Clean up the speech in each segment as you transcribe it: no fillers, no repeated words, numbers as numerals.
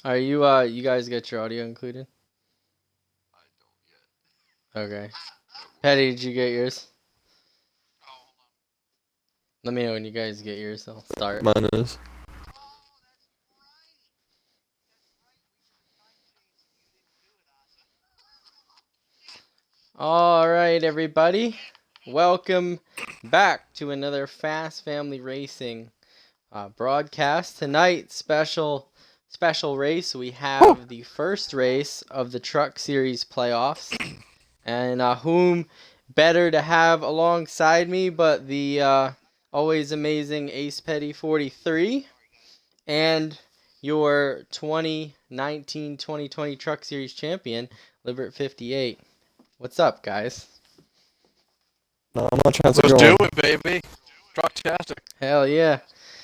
Are you you guys get your audio included? Okay. Patty, did you get yours? Let me know when you guys get yours. I'll start. Mine is. All right, everybody. Welcome back to another Fast Family Racing broadcast. Tonight, special race. We have the first race of the Truck Series playoffs, and whom better to have alongside me but the always amazing Ace Petty 43 and your 2019-2020 Truck Series champion, Libert 58. What's up, guys? Not much. How's it Let's do going? it, baby. Trucktastic. Hell yeah.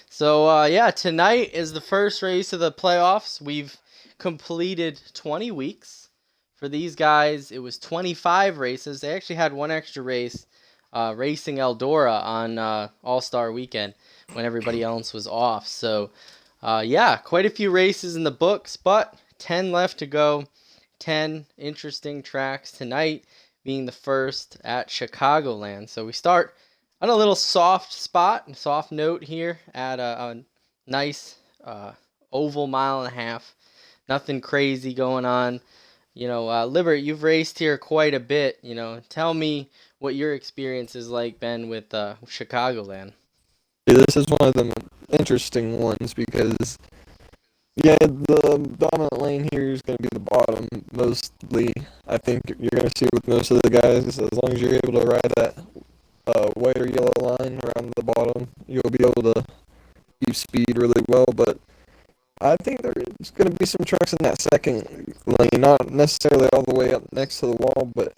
So, yeah, tonight is the first race of the playoffs. We've completed 20 weeks. For these guys, it was 25 races. They actually had one extra race, racing Eldora on All-Star Weekend when everybody else was off. So, yeah, quite a few races in the books, but 10 left to go. 10 interesting tracks tonight being the first at Chicagoland. So we start on a little soft note here at a nice oval mile and a half. Nothing crazy going on. Libert, you've raced here quite a bit. Tell me what your experience is like, Ben, with Chicagoland. Yeah, this is one of the interesting ones because, yeah, the dominant lane here is going to be the bottom mostly. I think you're going to see with most of the guys, as long as you're able to ride that white or yellow line around the bottom, you'll be able to keep speed really well. But I think there's going to be some trucks in that second lane, not necessarily all the way up next to the wall, but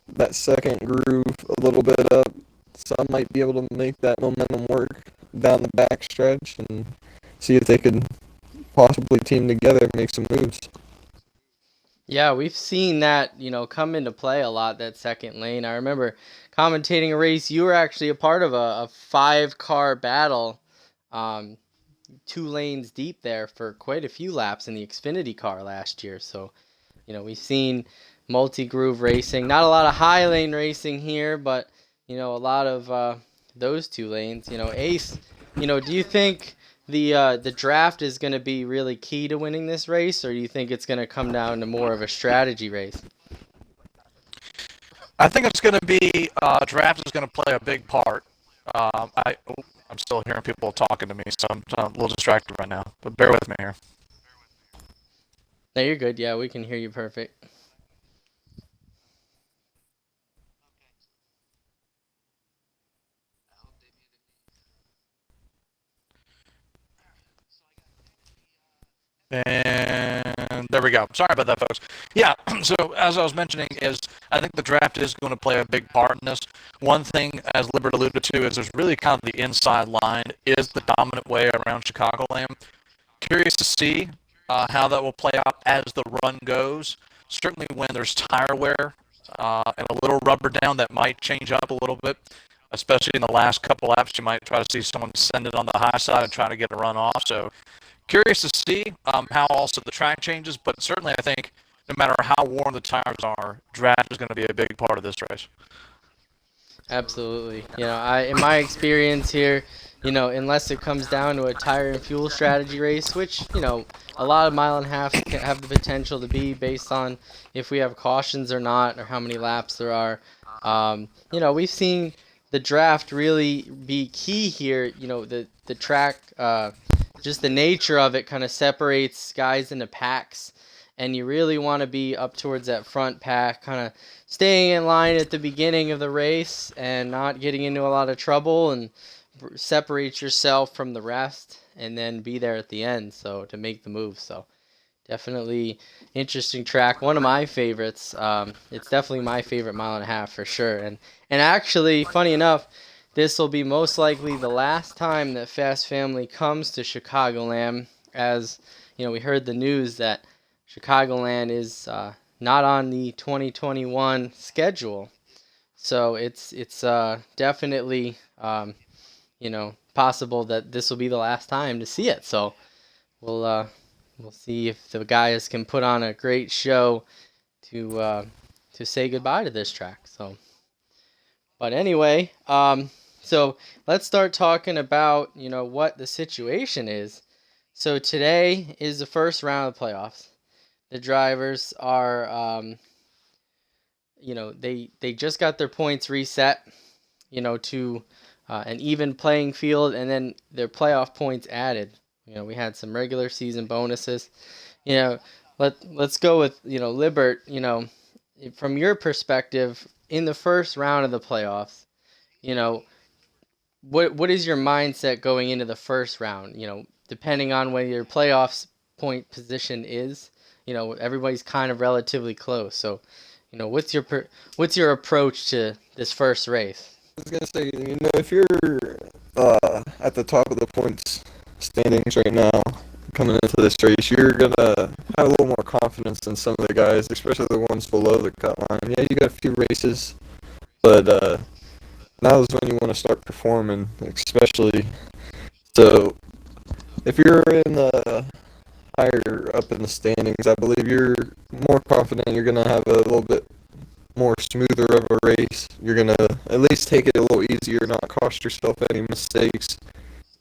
that second groove a little bit up. Some might be able to make that momentum work down the back stretch and see if they could possibly team together and make some moves. Yeah, we've seen that, come into play a lot, that second lane. I remember commentating a race. You were actually a part of a five-car battle, um, two lanes deep there for quite a few laps in the Xfinity car last year. So, we've seen multi-groove racing. Not a lot of high lane racing here, but, a lot of those two lanes. Ace, do you think the draft is going to be really key to winning this race, or do you think it's going to come down to more of a strategy race? I think it's going to be draft is going to play a big part. I'm still hearing people talking to me, so I'm a little distracted right now. But bear with me here. No, you're good. Yeah, we can hear you perfect. And there we go. Sorry about that, folks. Yeah, so as I was mentioning, is I think the draft is going to play a big part in this. One thing, as Libert alluded to, is there's really kind of the inside line is the dominant way around Chicagoland. Curious to see how that will play out as the run goes. Certainly, when there's tire wear and a little rubber down, that might change up a little bit. Especially in the last couple laps, you might try to see someone send it on the high side and try to get a run off. So curious to see how also the track changes, but certainly I think no matter how worn the tires are, draft is going to be a big part of this race. Absolutely. In my experience here, unless it comes down to a tire and fuel strategy race, which, a lot of mile and a half have the potential to be based on if we have cautions or not, or how many laps there are. We've seen the draft really be key here. The track, just the nature of it kind of separates guys into packs, and you really want to be up towards that front pack, kind of staying in line at the beginning of the race and not getting into a lot of trouble, and separate yourself from the rest and then be there at the end, so to make the move. So definitely interesting track, one of my favorites. It's definitely my favorite mile and a half for sure. And actually, funny enough, this will be most likely the last time that Fast Family comes to Chicagoland, as we heard the news that Chicagoland is not on the 2021 schedule. So it's definitely possible that this will be the last time to see it. So we'll we'll see if the guys can put on a great show to say goodbye to this track. So, but anyway, so let's start talking about what the situation is. So today is the first round of the playoffs. The drivers are, they just got their points reset, to an even playing field, and then their playoff points added. We had some regular season bonuses. You know, let's go with Libert. From your perspective, in the first round of the playoffs, you know, what is your mindset going into the first round? Depending on where your playoffs point position is, everybody's kind of relatively close. So, what's your approach to this first race? I was gonna say, if you're at the top of the points standings right now, coming into this race, you're gonna have a little more confidence than some of the guys, especially the ones below the cut line. Yeah, you got a few races, but now is when you want to start performing, especially. So if you're in the higher up in the standings, I believe you're more confident. You're gonna have a little bit more smoother of a race. You're gonna at least take it a little easier, not cost yourself any mistakes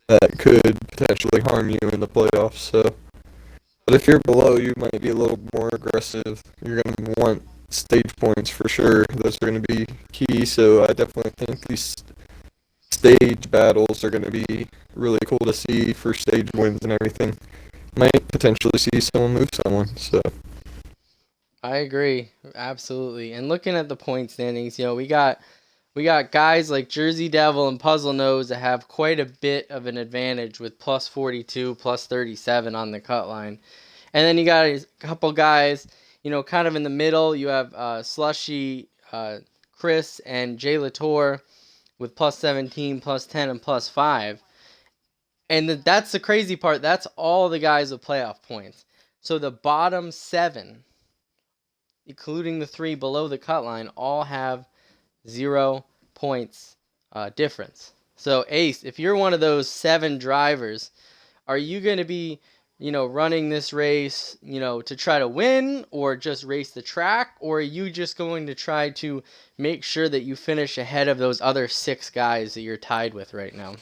that could potentially harm you in the playoffs. So, but if you're below, you might be a little more aggressive. You're gonna want stage points for sure. Those are gonna be key. So I definitely think these stage battles are gonna be really cool to see for stage wins and everything. Might potentially see someone move someone. So. I agree, absolutely. And looking at the point standings, we got guys like Jersey Devil and Puzzle Nose that have quite a bit of an advantage with plus 42, plus 37 on the cut line. And then you got a couple guys, kind of in the middle. You have Slushy, Chris, and Jay Latour with plus 17, plus 10, and plus 5. And that's the crazy part. That's all the guys with playoff points. So the bottom 7, including the 3 below the cut line, all have 0 points difference. So Ace, if you're one of those 7 drivers, are you going to be, running this race, to try to win or just race the track? Or are you just going to try to make sure that you finish ahead of those other 6 guys that you're tied with right now?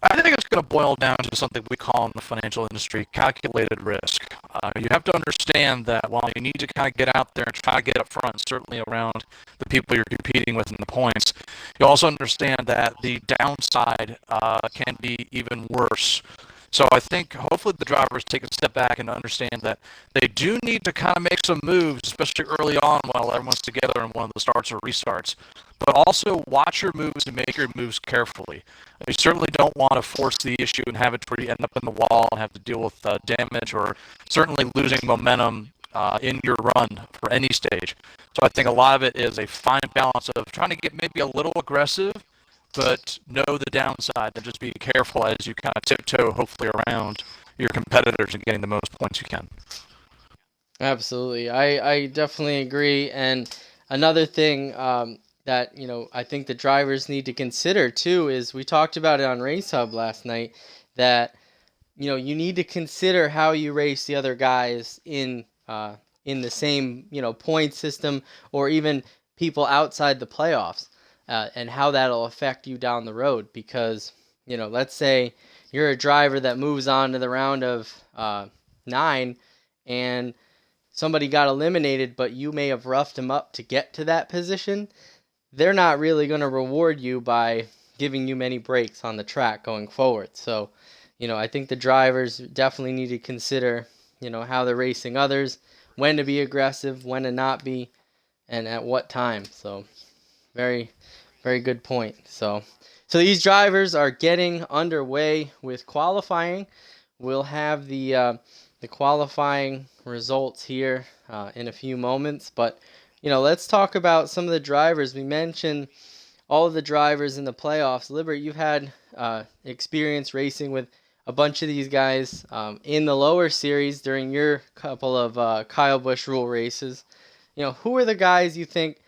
I think it's going to boil down to something we call in the financial industry calculated risk. You have to understand that while you need to kind of get out there and try to get up front, certainly around the people you're competing with in the points, you also understand that the downside can be even worse. So I think hopefully the drivers take a step back and understand that they do need to kind of make some moves, especially early on while everyone's together in one of the starts or restarts. But also watch your moves and make your moves carefully. You certainly don't want to force the issue and have it where you end up in the wall and have to deal with damage or certainly losing momentum in your run for any stage. So I think a lot of it is a fine balance of trying to get maybe a little aggressive, but know the downside and just be careful as you kind of tiptoe, hopefully, around your competitors and getting the most points you can. Absolutely. I definitely agree. And another thing that, I think the drivers need to consider too is we talked about it on Race Hub last night that, you need to consider how you race the other guys in the same, point system or even people outside the playoffs and how that'll affect you down the road. Because, let's say you're a driver that moves on to the round of 9 and somebody got eliminated, but you may have roughed them up to get to that position. They're not really going to reward you by giving you many breaks on the track going forward. So, I think the drivers definitely need to consider, how they're racing others, when to be aggressive, when to not be, and at what time. So, very, very good point. So these drivers are getting underway with qualifying. We'll have the qualifying results here in a few moments, but let's talk about some of the drivers. We mentioned all of the drivers in the playoffs. Libert, you've had experience racing with a bunch of these guys in the lower series during your couple of Kyle Busch rule races. Who are the guys you think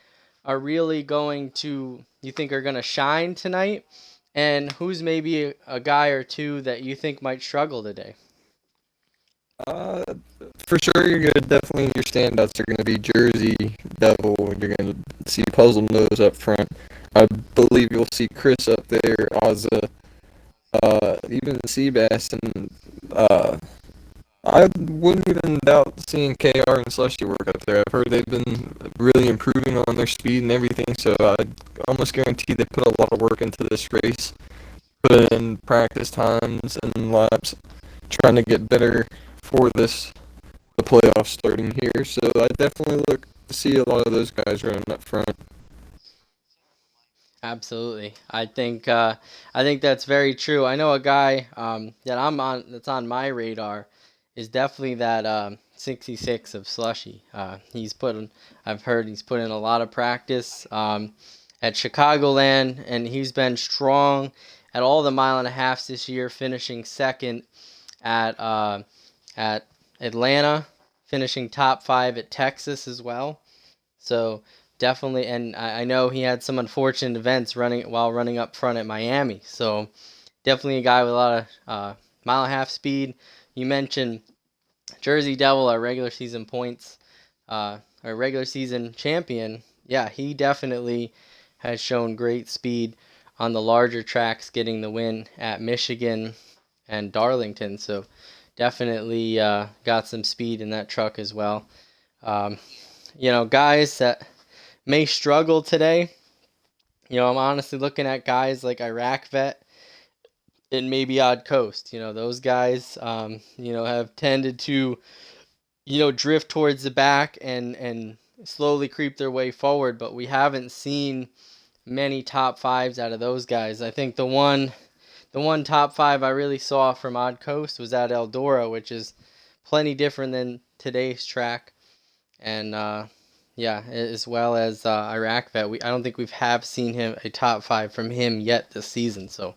are really you think are going to shine tonight? And who's maybe a guy or two that you think might struggle today? Uh, for sure, you're gonna definitely your standouts are gonna be Jersey, Devil. You're gonna see Puzzle Nose up front. I believe you'll see Chris up there, Ozza, even Seabass, and I wouldn't even doubt seeing KR and Slushy work up there. I've heard they've been really improving on their speed and everything, so I almost guarantee they put a lot of work into this race, put in practice times and laps, trying to get better for the playoffs starting here. So I definitely look to see a lot of those guys running up front. Absolutely. I think that's very true. I know a guy that I'm on that's on my radar is definitely that 66 of Slushy. I've heard he's put in a lot of practice at Chicagoland, and he's been strong at all the mile and a halfs this year, finishing second at at Atlanta, finishing top five at Texas as well. So definitely, and I know he had some unfortunate events running up front at Miami. So definitely a guy with a lot of mile and a half speed. You mentioned Jersey Devil, our regular season points, our regular season champion. Yeah, he definitely has shown great speed on the larger tracks, getting the win at Michigan and Darlington. So definitely got some speed in that truck as well. Um, guys that may struggle today. I'm honestly looking at guys like Iraq Vet and maybe Odd Coast. Those guys, have tended to, drift towards the back and slowly creep their way forward, but we haven't seen many top fives out of those guys. I think the one top five I really saw from Odd Coast was at Eldora, which is plenty different than today's track. And yeah, as well as Iraq Vet. I don't think we've have seen him a top five from him yet this season. So,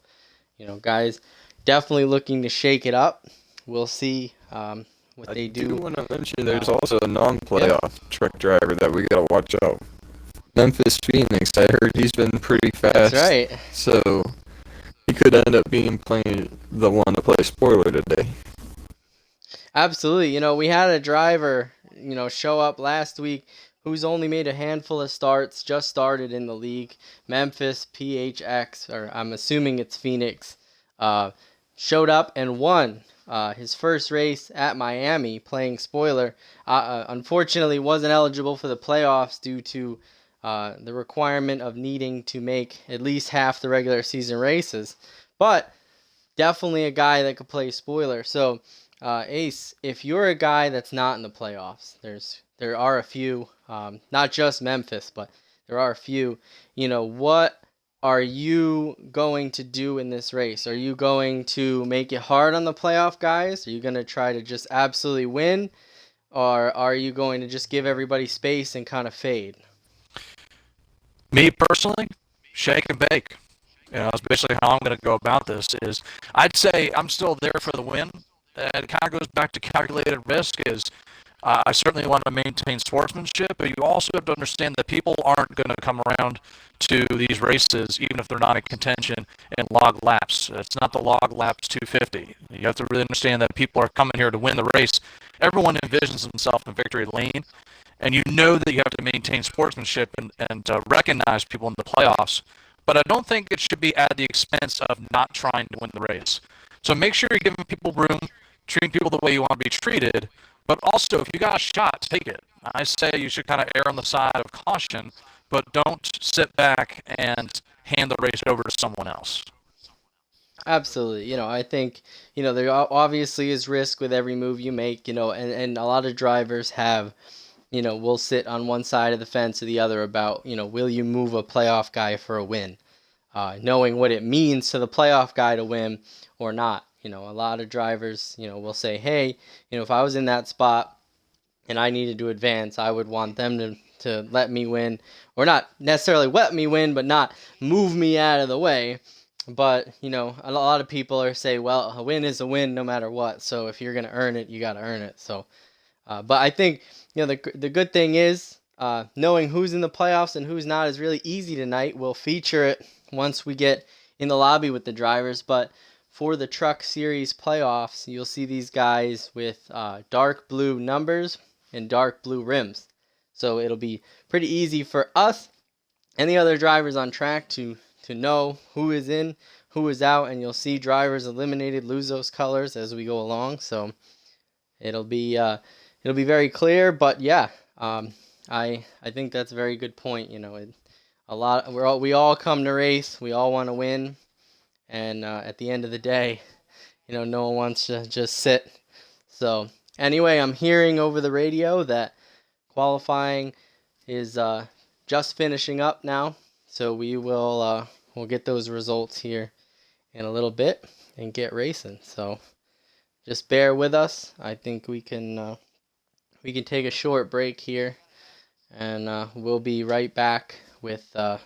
guys, definitely looking to shake it up. We'll see what I they do do. want to mention there's Uh, also a yeah, non-playoff truck driver that we gotta watch out. Memphis Phoenix. I heard he's been pretty that's fast, right. so he could end up being playing the one to play spoiler today. Absolutely. We had a driver, show up last week who's only made a handful of starts, just started in the league. Memphis PHX, or I'm assuming it's Phoenix, uh, showed up and won his first race at Miami playing spoiler. Unfortunately, wasn't eligible for the playoffs due to the requirement of needing to make at least half the regular season races. But definitely a guy that could play spoiler. So, Ace, if you're a guy that's not in the playoffs, there are a few, not just Memphis, but there are a few. What are you going to do in this race? Are you going to make it hard on the playoff guys? Are you going to try to just absolutely win? Or are you going to just give everybody space and kind of fade? Me personally, shake and bake. It's basically how I'm going to go about this. Is I'd say I'm still there for the win. It kind of goes back to calculated risk. Is I certainly want to maintain sportsmanship, but you also have to understand that people aren't going to come around to these races, even if they're not in contention, in log laps. It's not the log laps 250. You have to really understand that people are coming here to win the race. Everyone envisions themselves in victory lane, and you know that you have to maintain sportsmanship and recognize people in the playoffs. But I don't think it should be at the expense of not trying to win the race. So make sure you're giving people room, treating people the way you want to be treated. But also, if you got a shot, take it. I say you should kind of err on the side of caution, but don't sit back and hand the race over to someone else. Absolutely. I think, there obviously is risk with every move you make, and a lot of drivers have, will sit on one side of the fence or the other about, will you move a playoff guy for a win? Knowing what it means to the playoff guy to win or not. A lot of drivers, will say, hey, if I was in that spot and I needed to advance, I would want them to let me win, or not necessarily let me win, but not move me out of the way. But, a lot of people are say, well, a win is a win no matter what. So if you're going to earn it, you got to earn it. So, but I think, the good thing is knowing who's in the playoffs and who's not is really easy tonight. We'll feature it once we get in the lobby with the drivers. But for the Truck Series playoffs, you'll see these guys with dark blue numbers and dark blue rims. So it'll be pretty easy for us and the other drivers on track to know who is in, who is out, and you'll see drivers eliminated lose those colors as we go along. So it'll be very clear. But yeah, I think that's a very good point. We all come to race, we all want to win, and at the end of the day, no one wants to just sit. So anyway, I'm hearing over the radio that qualifying is just finishing up now. So we'll get those results here in a little bit and get racing. So just bear with us. I think we can take a short break here, and we'll be right back with the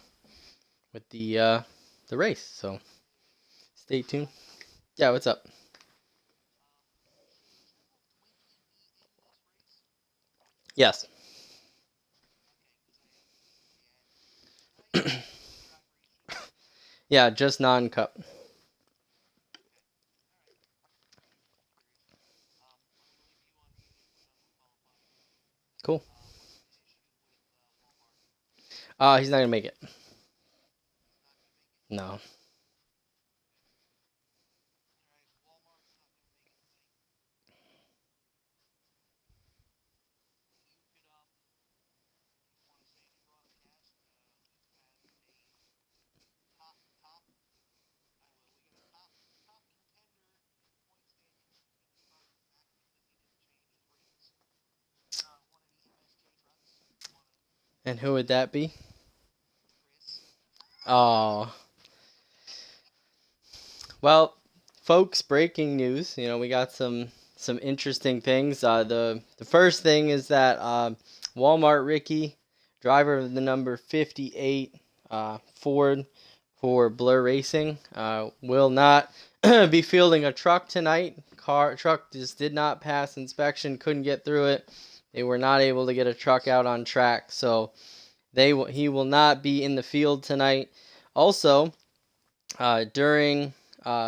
race. So stay tuned. Yeah, what's up? Yes. Yeah, just non-cup. Cool. He's not gonna make it. No. And who would that be? Oh, well, folks, breaking news. We got some interesting things. The first thing is that Walmart Ricky, driver of the number 58 Ford for Blur Racing, will not be fielding a truck tonight. Truck just did not pass inspection, couldn't get through it. They were not able to get a truck out on track, so he will not be in the field tonight. Also, during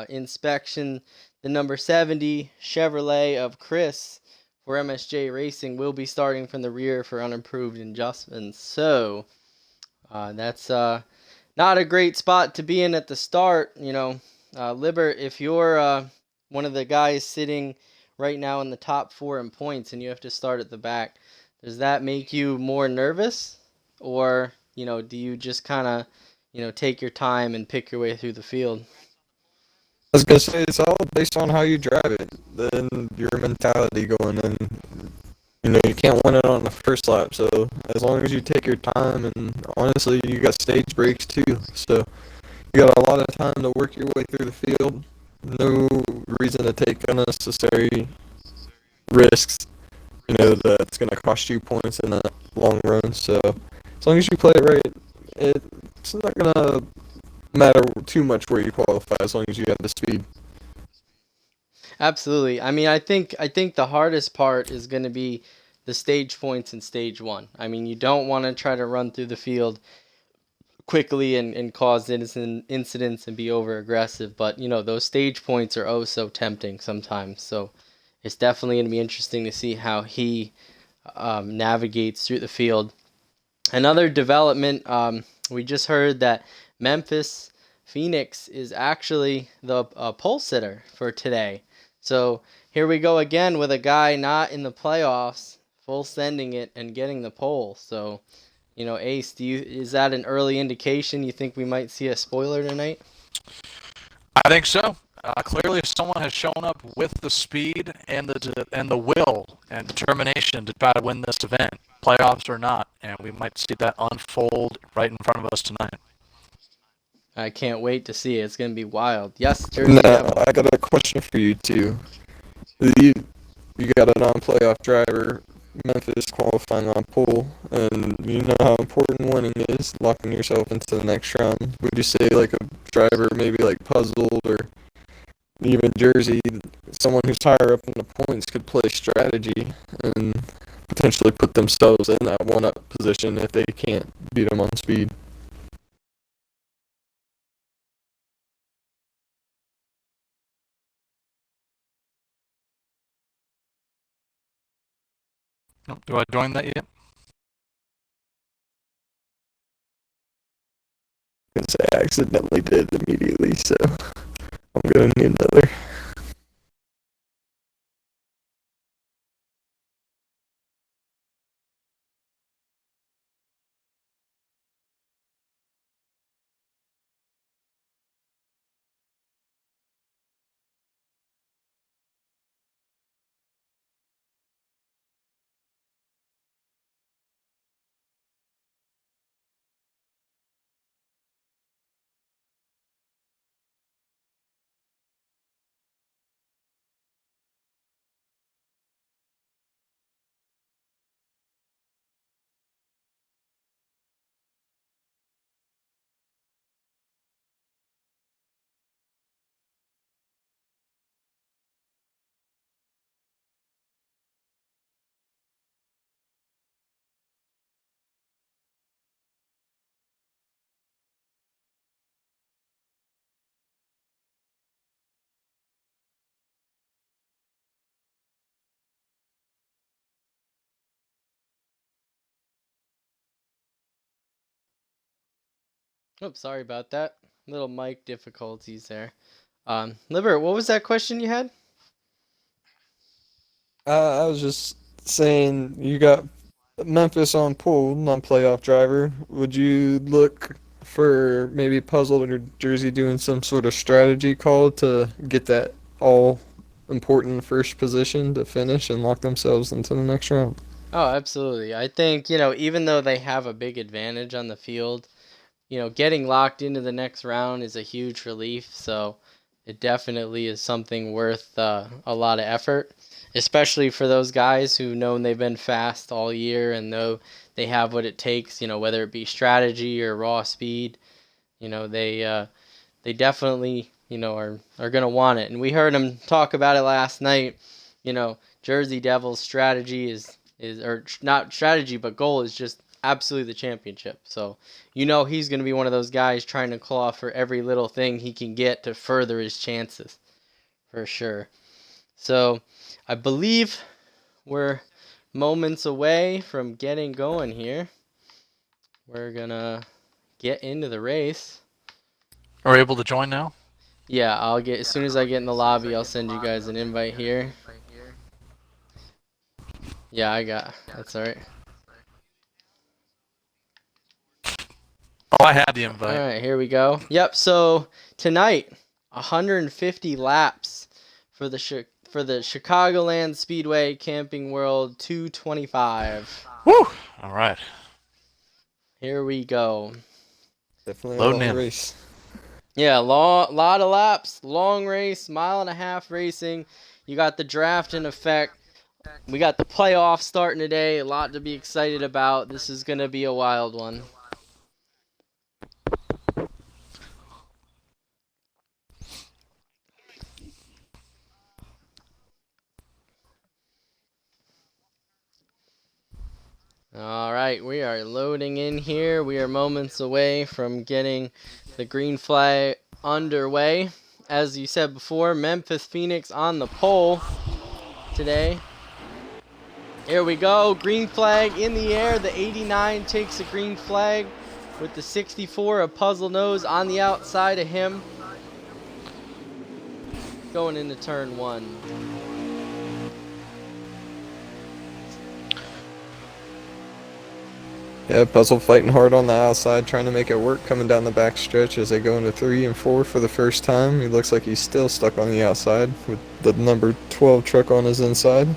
inspection, the number 70 Chevrolet of Chris for MSJ Racing will be starting from the rear for unimproved adjustments. So that's not a great spot to be in at the start. Libert, if you're one of the guys sitting right now in the top 4 in points and you have to start at the back, does that make you more nervous? Or, do you just kind of, take your time and pick your way through the field? I was gonna say it's all based on how you drive it, then your mentality going in. You can't win it on the first lap, so as long as you take your time, and honestly, you got stage breaks too, so you got a lot of time to work your way through the field. No reason to take unnecessary risks, that's gonna cost you points in the long run. So as long as you play it right, it's not gonna matter too much where you qualify as long as you have the speed. Absolutely. I mean, I think the hardest part is going to be the stage points in stage 1. I mean, you don't want to try to run through the field quickly and cause incidents and be over aggressive, but those stage points are oh so tempting sometimes. So it's definitely going to be interesting to see how he navigates through the field. Another development, we just heard that Memphis Phoenix is actually the pole sitter for today. So here we go again with a guy not in the playoffs, full sending it and getting the pole. So, Ace, is that an early indication you think we might see a spoiler tonight? I think so. Clearly, someone has shown up with the speed and the will and determination to try to win this event, playoffs or not, and we might see that unfold right in front of us tonight. I can't wait to see it. It's going to be wild. Yes, Jersey Now, Devil. I got a question for you too. You you got a non-playoff driver, Memphis qualifying on pole, and you know how important winning is, locking yourself into the next round. Would you say like a driver maybe like Puzzled or even Jersey, someone who's higher up in the points could play strategy and potentially put themselves in that one-up position if they can't beat them on speed? Do I join that yet? I say I accidentally did immediately, so I'm gonna need another. Oops, sorry about that. Little mic difficulties there. Liver, what was that question you had? I was just saying, you got Memphis on pole, non-playoff driver. Would you look for maybe Puzzle or Jersey doing some sort of strategy call to get that all important first position to finish and lock themselves into the next round? Oh, absolutely. I think, even though they have a big advantage on the field, getting locked into the next round is a huge relief. So it definitely is something worth a lot of effort, especially for those guys who know they've been fast all year and know they have what it takes, whether it be strategy or raw speed. They definitely, are going to want it. And we heard him talk about it last night. Jersey Devils strategy is or not strategy, but goal is just absolutely the championship. So, he's going to be one of those guys trying to claw for every little thing he can get to further his chances, for sure. So, I believe we're moments away from getting going here. We're going to get into the race. Are we able to join now? Yeah, I'll get as soon as I get in the lobby, I'll send you guys an invite here. Yeah, that's all right. Oh, I had the All invite. right, here we go. Yep. So tonight, 150 laps for the Chicagoland Speedway Camping World 225. Woo! All right. Here we go. Definitely a Loading long in. race. Yeah, lot of laps, long race, mile and a half racing. You got the draft in effect. We got the playoffs starting today. A lot to be excited about. This is gonna be a wild one. All right, we are loading in here. We are moments away from getting the green flag underway. As you said before, Memphis Phoenix on the pole today. Here we go, green flag in the air. The 89 takes a green flag with the 64 of Puzzle Nose on the outside of him. Going into turn one. Yeah, Puzzle fighting hard on the outside, trying to make it work, coming down the back stretch as they go into 3 and 4 for the first time. He looks like he's still stuck on the outside with the number 12 truck on his inside.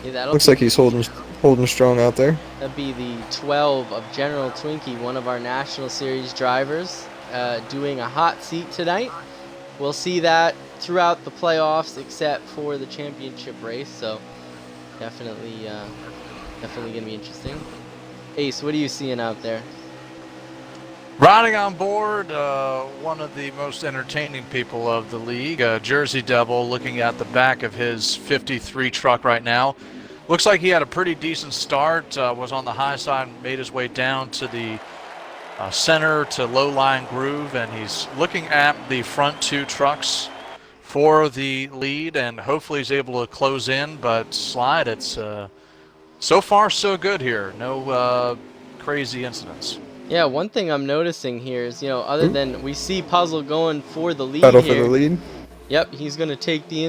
Yeah, Looks like he's holding strong out there. That'd be the 12 of General Twinkie, one of our National Series drivers, doing a hot seat tonight. We'll see that throughout the playoffs, except for the championship race. So definitely gonna be interesting. Ace, what are you seeing out there? Riding on board, one of the most entertaining people of the league, Jersey Devil, looking at the back of his 53 truck right now. Looks like he had a pretty decent start, was on the high side, made his way down to the center to low-lying groove, and he's looking at the front two trucks for the lead, and hopefully he's able to close in, but Slide, it's So far, so good here. No crazy incidents. Yeah, one thing I'm noticing here is, other Ooh, than we see Puzzle going for the lead battle for the here. lead. Yep, he's going to take the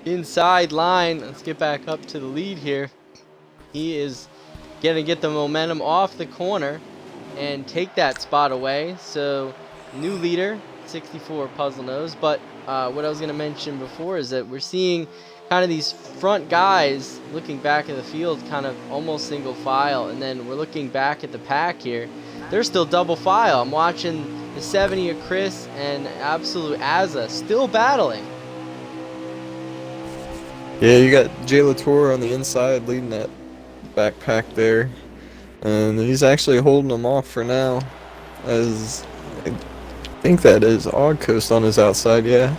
inside line. Let's get back up to the lead here. He is going to get the momentum off the corner and take that spot away. So, new leader, 64 Puzzle Nose. But what I was going to mention before is that we're seeing kind of these front guys looking back at the field kind of almost single file. And then we're looking back at the pack here. They're still double file. I'm watching the 70 of Chris and Absolute Azza still battling. Yeah, you got Jay Latour on the inside leading that backpack there. And he's actually holding them off for now. As I think that is Odd Coast on his outside, yeah.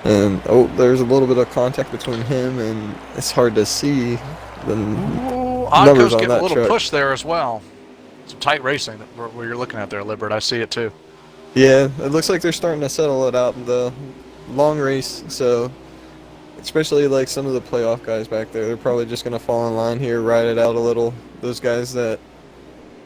And there's a little bit of contact between him, and it's hard to see the Odd numbers Coast on getting a that little truck. push there as well. Some tight racing where you're looking at there, Libert. I see it too. Yeah, it looks like they're starting to settle it out in the long race, so especially like some of the playoff guys back there, they're probably just going to fall in line here, ride it out a little. Those guys that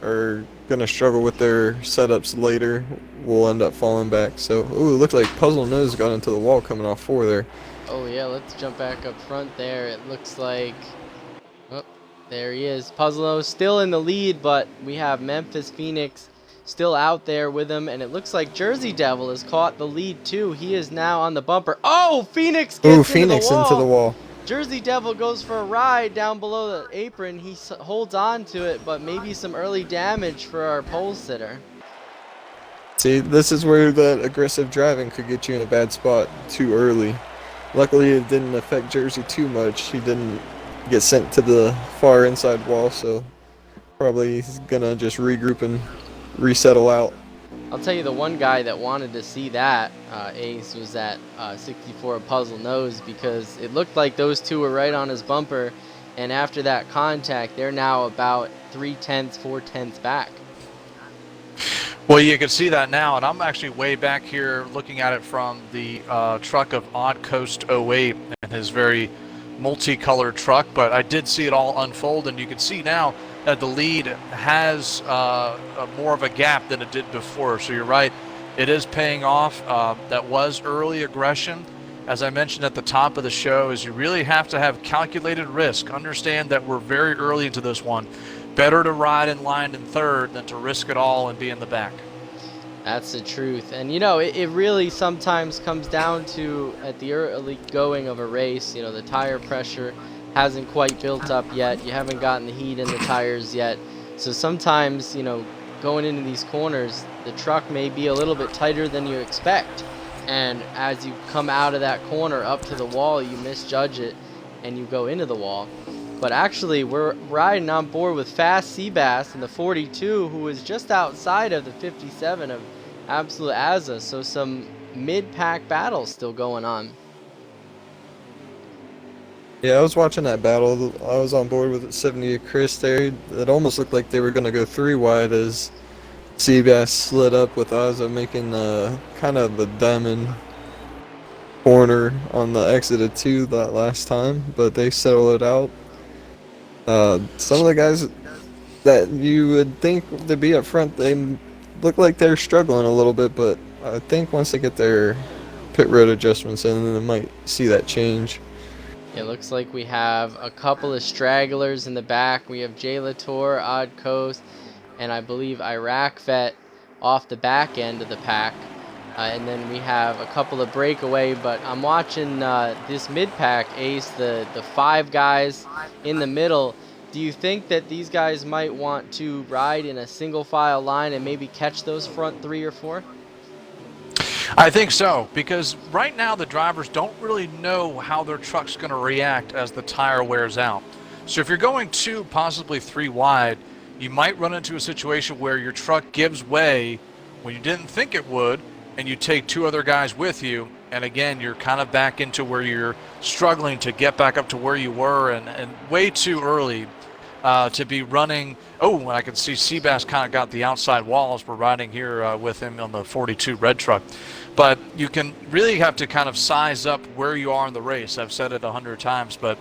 are going to struggle with their setups later will end up falling back. So, ooh, it looks like Puzzle Nose got into the wall coming off 4 there. Oh yeah, let's jump back up front there. It looks like, oh, there he is. Puzzlo still in the lead, but we have Memphis Phoenix still out there with him, and it looks like Jersey Devil has caught the lead too. He is now on the bumper. Oh, Phoenix gets Ooh, Phoenix into the wall. wall. Jersey Devil goes for a ride down below the apron. He holds on to it, but maybe some early damage for our pole sitter. See, this is where that aggressive driving could get you in a bad spot too early. Luckily, it didn't affect Jersey too much. He didn't get sent to the far inside wall, so probably he's gonna just regroup and resettle out. I'll tell you, the one guy that wanted to see that, Ace, was that 64 Puzzle Nose, because it looked like those two were right on his bumper, and after that contact, they're now about 3/10, 4/10 back. Well, you can see that now, and I'm actually way back here looking at it from the truck of Odd Coast 08 and his very multicolored truck, but I did see it all unfold, and you can see now that the lead has more of a gap than it did before. So you're right, it is paying off. That was early aggression. As I mentioned at the top of the show, is you really have to have calculated risk. Understand that we're very early into this one. Better to ride in line in third than to risk it all and be in the back. That's the truth. And, it really sometimes comes down to, at the early going of a race, the tire pressure hasn't quite built up yet. You haven't gotten the heat in the tires yet. So sometimes, going into these corners, the truck may be a little bit tighter than you expect. And as you come out of that corner up to the wall, you misjudge it and you go into the wall. But actually, we're riding on board with Fast Seabass in the 42, who is just outside of the 57 of Absolute Azza. So some mid-pack battles still going on. Yeah, I was watching that battle. I was on board with 70 Chris there. It almost looked like they were going to go 3 wide as Seabass slid up with Azza, making kind of the diamond corner on the exit of 2 that last time, but they settled it out. Some of the guys that you would think to be up front, they look like they're struggling a little bit, but I think once they get their pit road adjustments in, then they might see that change. It looks like we have a couple of stragglers in the back. We have Jay Latour, Odd Coast, and I believe Iraq Vet off the back end of the pack. And then we have a couple of breakaway, but I'm watching this mid-pack, Ace, the 5 guys in the middle. Do you think that these guys might want to ride in a single file line and maybe catch those front 3 or 4? I think so, because right now the drivers don't really know how their truck's going to react as the tire wears out. So if you're going 2, possibly 3 wide, you might run into a situation where your truck gives way when you didn't think it would, and you take 2 other guys with you, and again, you're kind of back into where you're struggling to get back up to where you were, and way too early to be running. Oh, I can see Seabass kind of got the outside walls. We're riding here with him on the 42 red truck. But you can really have to kind of size up where you are in the race. I've said it 100 times, but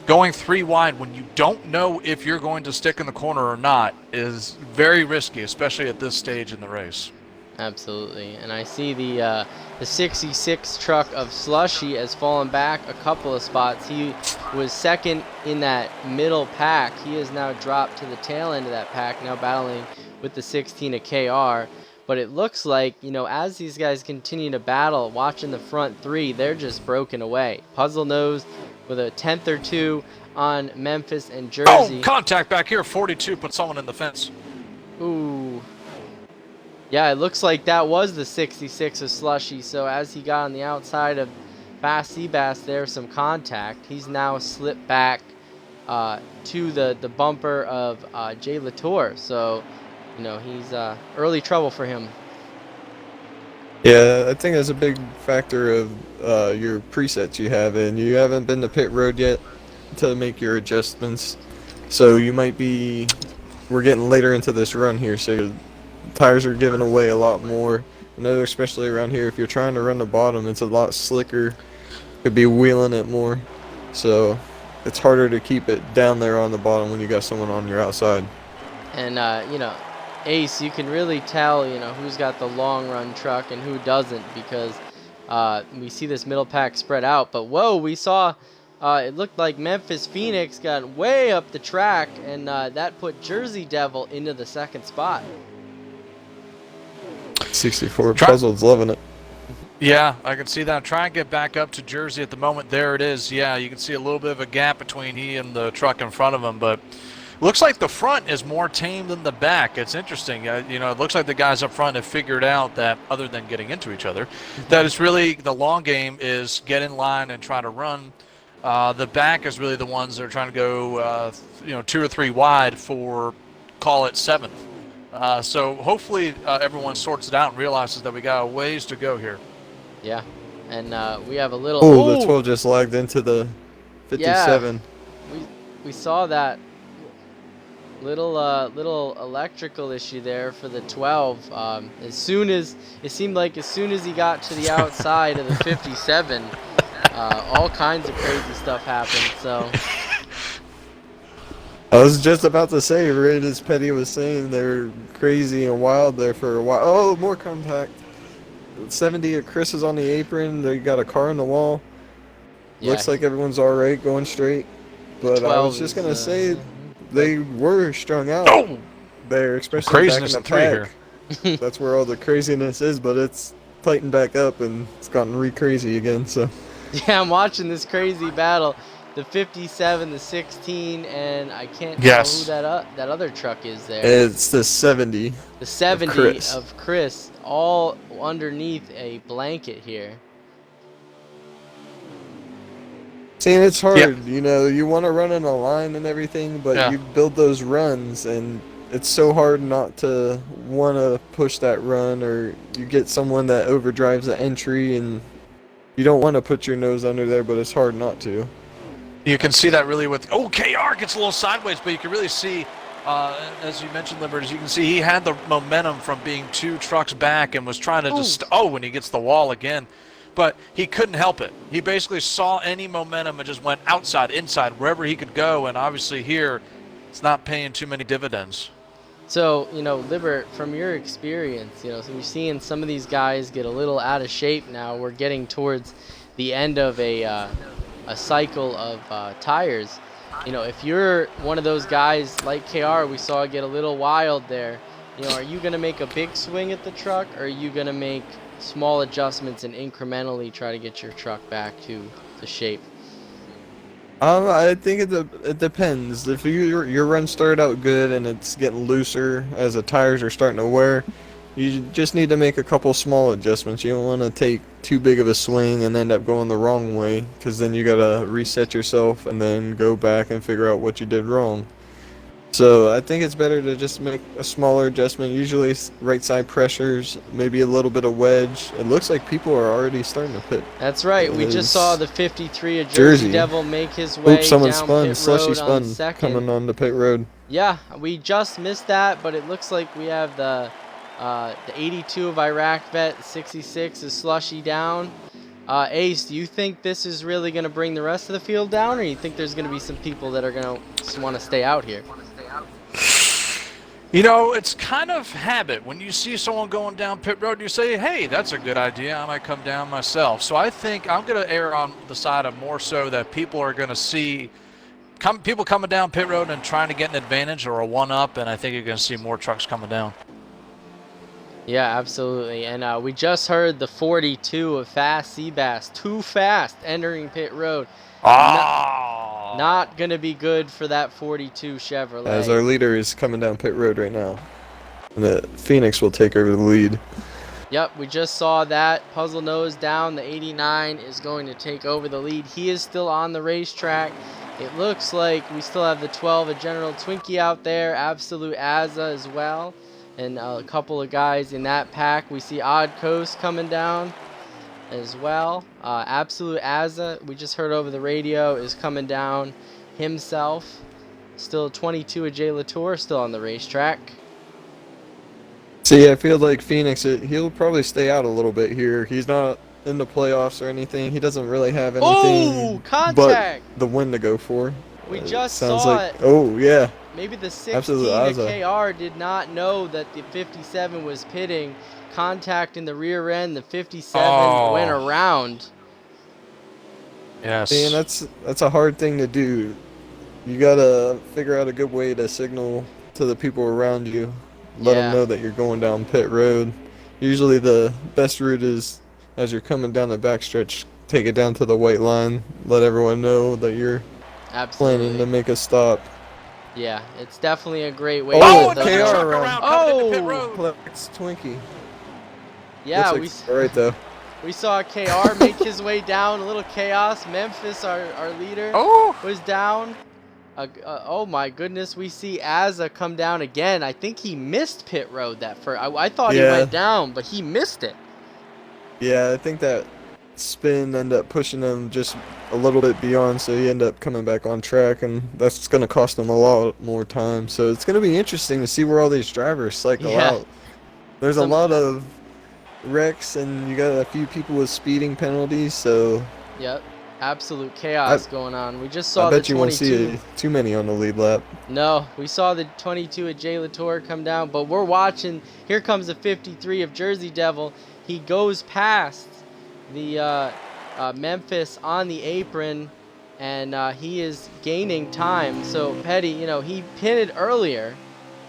Going 3 wide when you don't know if you're going to stick in the corner or not is very risky, especially at this stage in the race. Absolutely. And I see the 66 truck of Slushy has fallen back a couple of spots. He was second in that middle pack. He has now dropped to the tail end of that pack, now battling with the 16 of KR. But it looks like, as these guys continue to battle, watching the front three, they're just broken away. Puzzle Nose with a 10th or 2 on Memphis and Jersey. Oh, contact back here. 42 put someone in the fence. Ooh. Yeah, it looks like that was the 66 of Slushy. So as he got on the outside of Fast Seabass, there's some contact. He's now slipped back to the bumper of Jay Latour. So, he's early trouble for him. Yeah, I think that's a big factor of your presets you have, and you haven't been to pit road yet to make your adjustments. So we're getting later into this run here, so tires are giving away a lot more. I know, especially around here, if you're trying to run the bottom, it's a lot slicker. Could be wheeling it more, so it's harder to keep it down there on the bottom when you got someone on your outside. And Ace, you can really tell who's got the long run truck and who doesn't, because we see this middle pack spread out. But whoa, we saw it looked like Memphis Phoenix got way up the track, and that put Jersey Devil into the second spot. 64 Puzzled's loving it. Yeah, I can see that. Try and get back up to Jersey at the moment. There it is. Yeah, you can see a little bit of a gap between he and the truck in front of him, but looks like the front is more tame than the back. It's interesting. It looks like the guys up front have figured out that, other than getting into each other, that it's really the long game is get in line and try to run. The back is really the ones that are trying to go, 2 or 3 wide for, call it 7th. So hopefully everyone sorts it out and realizes that we got a ways to go here. Yeah, and we have a little. Oh, the 12 just lagged into the 57. Yeah, we saw that little electrical issue there for the 12. As soon as he got to the outside of the 57, all kinds of crazy stuff happened. So. I was just about to say, right as Petty was saying, they're crazy and wild there for a while. Oh, more contact. 70 of Chris is on the apron. They got a car in the wall. Yeah. Looks like everyone's all right going straight. But I was just going to say, they were strung out there, especially back in the pack. That's where all the craziness is, but it's tightened back up and it's gotten re-crazy again. So. Yeah, I'm watching this crazy battle. The 57, the 16, and I can't tell who that other truck is there. It's the 70. The 70 of Chris, all underneath a blanket here. See, and it's hard, you want to run in a line and everything, but you build those runs, and it's so hard not to want to push that run, or you get someone that overdrives the entry, and you don't want to put your nose under there, but it's hard not to. You can see that really with KR gets a little sideways, but you can really see, as you mentioned, Liberty, you can see he had the momentum from being 2 trucks back and was trying to just when he gets the wall again, but he couldn't help it. He basically saw any momentum and just went outside, inside, wherever he could go, and obviously here it's not paying too many dividends. So, Libert, from your experience, so you're seeing some of these guys get a little out of shape now. We're getting towards the end of a cycle of tires. If you're one of those guys like KR we saw get a little wild there, are you going to make a big swing at the truck, or are you going to make small adjustments and incrementally try to get your truck back to the shape? I think it depends. If your run started out good and it's getting looser as the tires are starting to wear, you just need to make a couple small adjustments. You don't want to take too big of a swing and end up going the wrong way, because then you got to reset yourself and then go back and figure out what you did wrong. So I think it's better to just make a smaller adjustment, usually right side pressures, maybe a little bit of wedge. It looks like people are already starting to pit. That's right. We just saw the 53 of Jersey Devil make his way someone down spun. pit Slushy road spun on second. Coming on the pit road. Yeah, we just missed that, but it looks like we have the 82 of Iraq Vet, 66 is Slushy down. Ace, do you think this is really going to bring the rest of the field down, or you think there's going to be some people that are going to want to stay out here? You know, it's kind of habit. When you see someone going down pit road, you say, hey, that's a good idea. I might come down myself. So I think I'm going to err on the side of more so that people are going to see people coming down pit road and trying to get an advantage or a one-up, and I think you're going to see more trucks coming down. Yeah, absolutely. And we just heard the 42 of Fast Seabass, too fast, entering pit road. Not going to be good for that 42 Chevrolet. As our leader is coming down pit road right now. And the Phoenix will take over the lead. Yep, we just saw that. Puzzle nose down. The 89 is going to take over the lead. He is still on the racetrack. It looks like we still have the 12 of General Twinkie out there. Absolute Azza as well. And a couple of guys in that pack. We see Odd Coast coming down as well. Absolute Azza, we just heard over the radio, is coming down himself. Still 22 of Jay Latour, still on the racetrack. See, I feel like Phoenix, he'll probably stay out a little bit here. He's not in the playoffs or anything. He doesn't really have anything but the win to go for. We just sounds saw like, it. Oh, yeah. Maybe the 16 of KR did not know that the 57 was pitting. Contact in the rear end. The 57 went around. Yes. See, and that's a hard thing to do. You gotta figure out a good way to signal to the people around you. Let them know that you're going down pit road. Usually the best route is, as you're coming down the backstretch, take it down to the white line. Let everyone know that you're planning to make a stop. Yeah, it's definitely a great way. Oh, KR around. Oh, it's Twinkie. Yeah, looks like right though. We saw KR make his way down. A little chaos. Memphis, our leader, was down. Oh my goodness, we see Azza come down again. I think he missed pit road that first. I thought he went down, but he missed it. Yeah, I think that spin ended up pushing him just a little bit beyond, so he ended up coming back on track, and that's going to cost him a lot more time. So it's going to be interesting to see where all these drivers cycle out. There's a lot of wrecks, and you got a few people with speeding penalties, so... Yep. Absolute chaos going on. We just saw the 22. I bet you won't see too many on the lead lap. No, we saw the 22 of Jay Latour come down, but we're watching. Here comes the 53 of Jersey Devil. He goes past the Memphis on the apron, and he is gaining time. So Petty, he pitted earlier,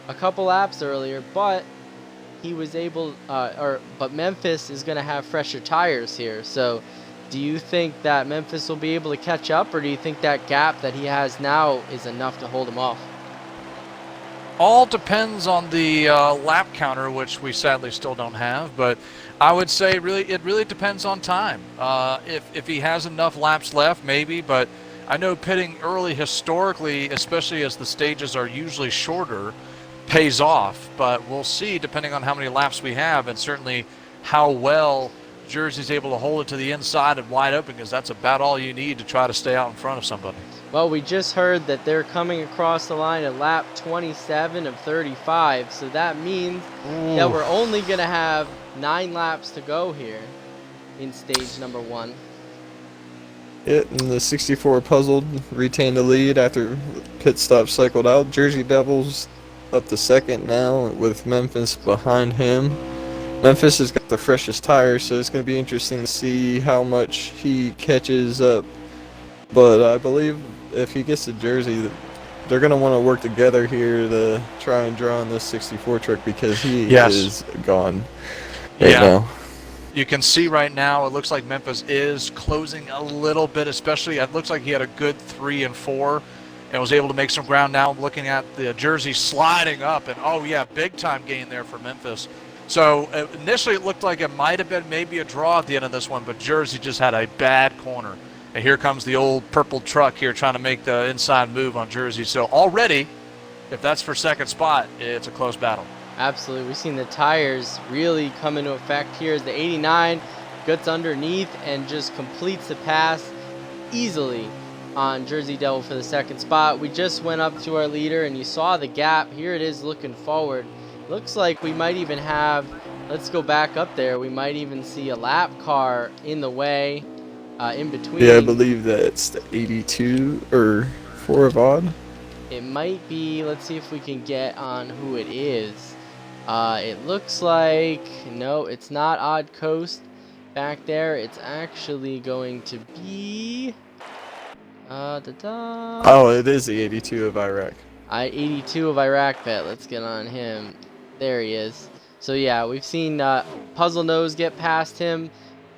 a couple laps earlier, but he was able, but Memphis is going to have fresher tires here. So do you think that Memphis will be able to catch up, or do you think that gap that he has now is enough to hold him off? All depends on the lap counter, which we sadly still don't have, but I would say it really depends on time. If he has enough laps left, maybe, but I know pitting early historically, especially as the stages are usually shorter, pays off, but we'll see depending on how many laps we have, and certainly how well Jersey's able to hold it to the inside and wide open, because that's about all you need to try to stay out in front of somebody. Well, we just heard that they're coming across the line at lap 27 of 35, so that means that we're only going to have 9 laps to go here in stage number 1. And the 64 Puzzled retained the lead after pit stop cycled out. Jersey Devils up to second now with Memphis behind him. Memphis has got the freshest tires, so it's going to be interesting to see how much he catches up. But I believe if he gets to Jersey, they're going to want to work together here to try and draw on this 64 truck, because he is gone now. You can see right now, it looks like Memphis is closing a little bit, especially it looks like he had a good 3 and 4 and was able to make some ground. Now looking at the Jersey sliding up, and big time gain there for Memphis. So initially it looked like it might have been maybe a draw at the end of this one, but Jersey just had a bad corner. And here comes the old purple truck here trying to make the inside move on Jersey. So already, if that's for second spot, it's a close battle. Absolutely. We've seen the tires really come into effect here as the 89 gets underneath and just completes the pass easily on Jersey Devil for the second spot. We just went up to our leader, and you saw the gap. Here it is looking forward. Looks like we might even have let's go back up there. We might even see a lap car in the way, in between. Yeah, I believe that's the 82 or 4 of odd. It might be. Let's see if we can get on who it is. It looks like, no, it's not Odd Coast back there. It's actually going to be Oh, it is the 82 of Iraq. 82 of Iraq bet. Let's get on him. There he is. So yeah, we've seen Puzzle Nose get past him.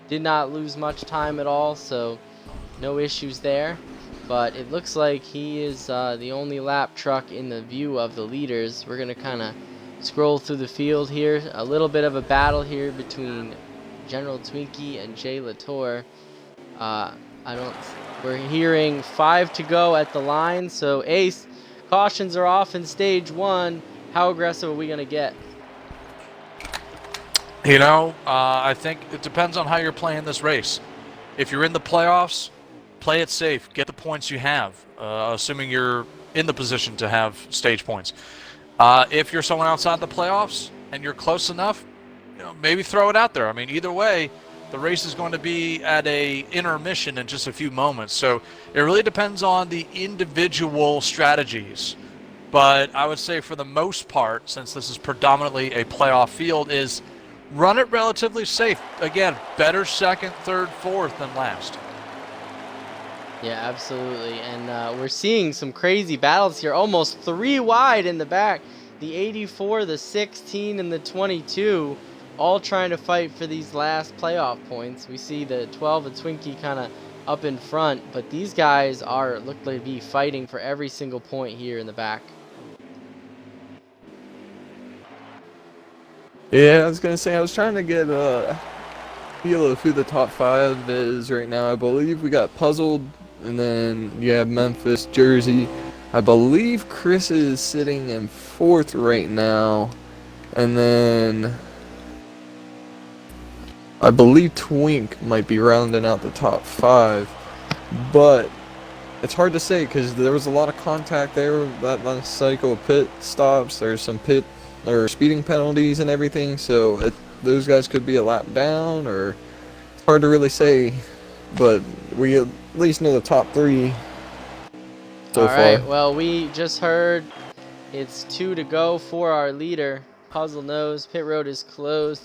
Did not lose much time at all, so no issues there. But it looks like he is the only lap truck in the view of the leaders. We're going to kind of scroll through the field here. A little bit of a battle here between General Twinkie and Jay Latour. We're hearing 5 to go at the line. So Ace, cautions are off in stage 1. How aggressive are we going to get? You know, I think it depends on how you're playing this race. If you're in the playoffs, play it safe. Get the points you have, assuming you're in the position to have stage points. If you're someone outside the playoffs and you're close enough, you know, maybe throw it out there. I mean, either way, the race is going to be at a intermission in just a few moments. So it really depends on the individual strategies. But I would say for the most part, since this is predominantly a playoff field, is run it relatively safe. Again, better second, third, fourth than last. Yeah, absolutely. And we're seeing some crazy battles here. Almost 3 wide in the back. The 84, the 16, and the 22 all trying to fight for these last playoff points. We see the 12 and Twinkie kind of up in front, but these guys look like to be fighting for every single point here in the back. Yeah, I was gonna say, I was trying to get a feel of who the top 5 is right now. I believe we got Puzzled, and then you have Memphis, Jersey. I believe Chris is sitting in 4th right now, and then I believe Twink might be rounding out the top 5, but it's hard to say because there was a lot of contact there. That last cycle of pit stops, there's some pit or speeding penalties and everything, so those guys could be a lap down, or it's hard to really say, but we at least know the top 3 so far. Alright, well, we just heard it's 2 to go for our leader, Puzzle Nose. Pit road is closed.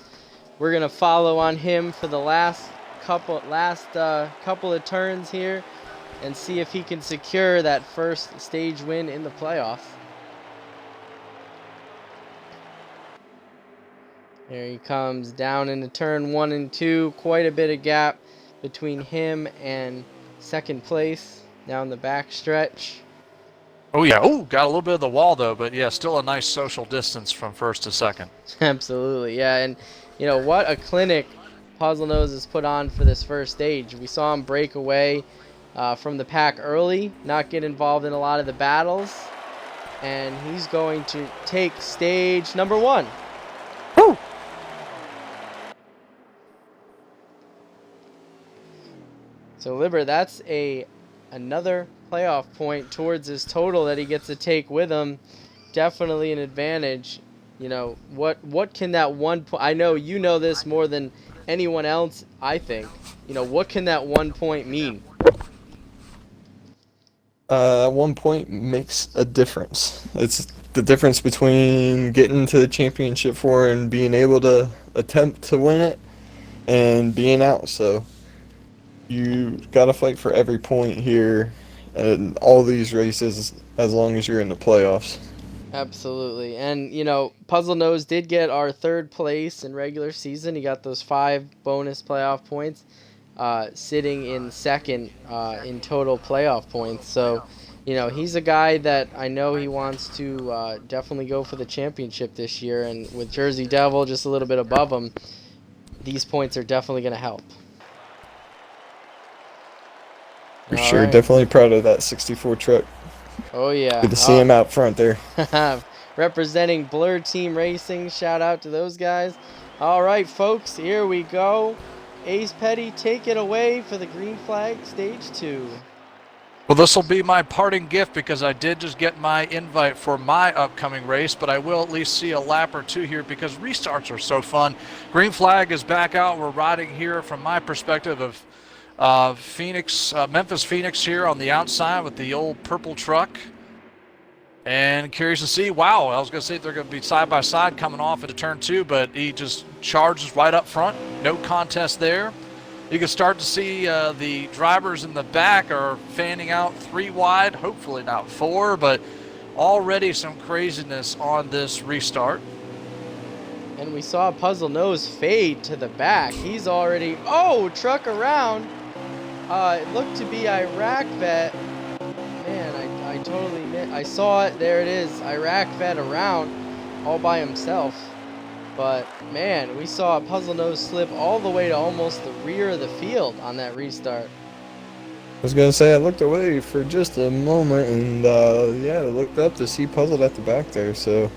We're going to follow on him for the last couple of turns here and see if he can secure that first stage win in the playoffs. There he comes down into turn 1 and 2. Quite a bit of gap between him and second place down the back stretch. Oh, yeah. Oh, got a little bit of the wall, though, but, yeah, still a nice social distance from first to second. Absolutely, yeah. And, you know, what a clinic Puzzle Nose has put on for this first stage. We saw him break away from the pack early, not get involved in a lot of the battles, and he's going to take stage number 1. Woo! So, Liber, that's another playoff point towards his total that he gets to take with him. Definitely an advantage. You know, what can that 1 point... I know you know this more than anyone else, I think. You know, what can that 1 point mean? 1 point makes a difference. It's the difference between getting to the championship 4 and being able to attempt to win it and being out. So you got to fight for every point here in all these races as long as you're in the playoffs. Absolutely. And, you know, Puzzle Nose did get our 3rd place in regular season. He got those 5 bonus playoff points, sitting in 2nd in total playoff points. So, you know, he's a guy that I know he wants to definitely go for the championship this year. And with Jersey Devil just a little bit above him, these points are definitely going to help. For sure. Right. Definitely proud of that 64 truck. Oh, yeah. Good to see him out front there. Representing Blur Team Racing. Shout out to those guys. All right, folks, here we go. Ace Petty, take it away for the green flag, stage 2. Well, this will be my parting gift because I did just get my invite for my upcoming race, but I will at least see a lap or two here because restarts are so fun. Green flag is back out. We're riding here from my perspective of Memphis Phoenix here on the outside with the old purple truck. And curious to see, wow, I was going to say they're going to be side by side coming off into turn 2, but he just charges right up front. No contest there. You can start to see the drivers in the back are fanning out 3 wide, hopefully not 4, but already some craziness on this restart. And we saw Puzzle Nose fade to the back. He's already, truck around. It looked to be Iraq Vet. Man, I totally missed. I saw it. There it is. Iraq Vet around all by himself. But, man, we saw Puzzle Nose slip all the way to almost the rear of the field on that restart. I was gonna say I looked away for just a moment, and I looked up to see Puzzled at the back there. So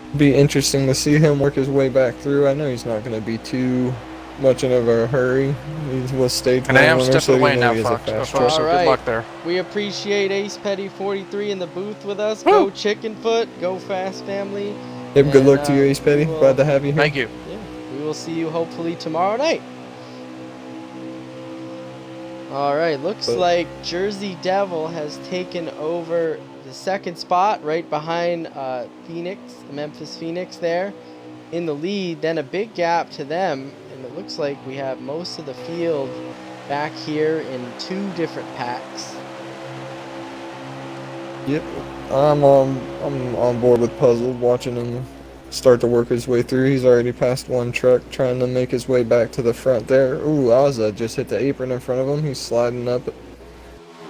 it'd be interesting to see him work his way back through. I know he's not gonna be too much in of a hurry. He was stage 1 And I am winner, stepping so away you know now, he has a folks. fast So track. All good right. luck there. We appreciate Ace Petty 43 in the booth with us. Woo! Go Chickenfoot. Go Fast Family. Yep, good And, luck to you, Ace Petty. Glad to have you here. Thank you. Yeah, we will see you hopefully tomorrow night. All right, looks like Jersey Devil has taken over the second spot right behind Phoenix, the Memphis Phoenix there in the lead. Then a big gap to them, and it looks like we have most of the field back here in 2 different packs. Yep, I'm on board with Puzzled, watching him start to work his way through. He's already passed 1 truck, trying to make his way back to the front there. Ooh, Ozza just hit the apron in front of him. He's sliding up.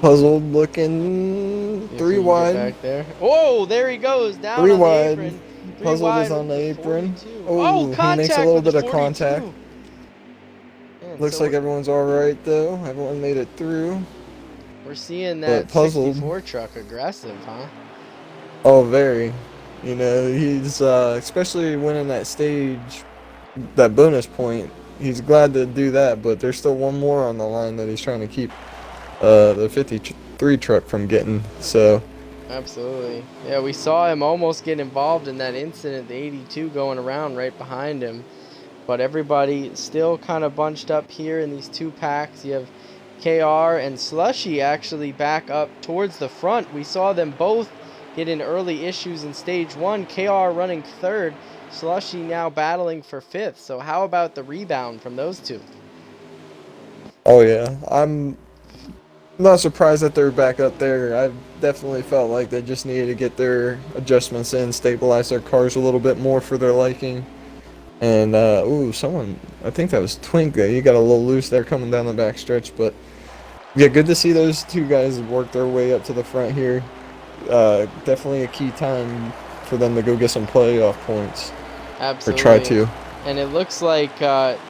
Puzzled, looking 3 wide. Back there. Whoa, there he goes down 3 on wide. the apron. 3 Puzzled wide is on the with apron. 42. Oh, he makes a little with bit the of contact. 42. Man, Looks so like everyone's all right though. Everyone made it through. we're seeing that Puzzled. 64 truck aggressive, huh? Oh, very. You know, he's especially winning that stage, that bonus point. He's glad to do that, but there's still 1 more on the line that he's trying to keep the 53 truck from getting. So Absolutely. Yeah, we saw him almost get involved in that incident, the 82 going around right behind him. But everybody still kind of bunched up here in these 2 packs. You have KR and Slushy actually back up towards the front. We saw them both get in early issues in stage 1. KR running 3rd, Slushy now battling for 5th. So how about the rebound from those 2? oh yeah, I'm not surprised that they're back up there. I definitely felt like they just needed to get their adjustments in, stabilize their cars a little bit more for their liking. And someone, I think that was Twink there. You got a little loose there coming down the back stretch, but yeah, good to see those 2 guys work their way up to the front here. Definitely a key time for them to go get some playoff points. Absolutely. Or try to. And it looks like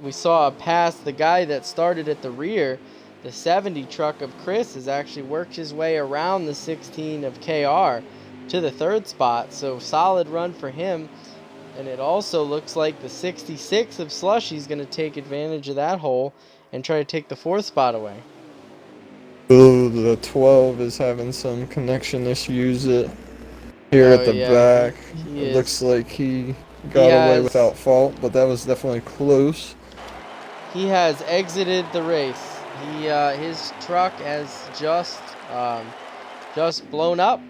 we saw a pass. The guy that started at the rear, the 70 truck of Chris, has actually worked his way around the 16 of KR to the 3rd spot. So solid run for him. And it also looks like the 66 of Slushy is going to take advantage of that hole and try to take the 4th spot away. Ooh, the 12 is having some connection issues here at the back. It looks like he got away without fault, but that was definitely close. He has exited the race. His truck has just blown up.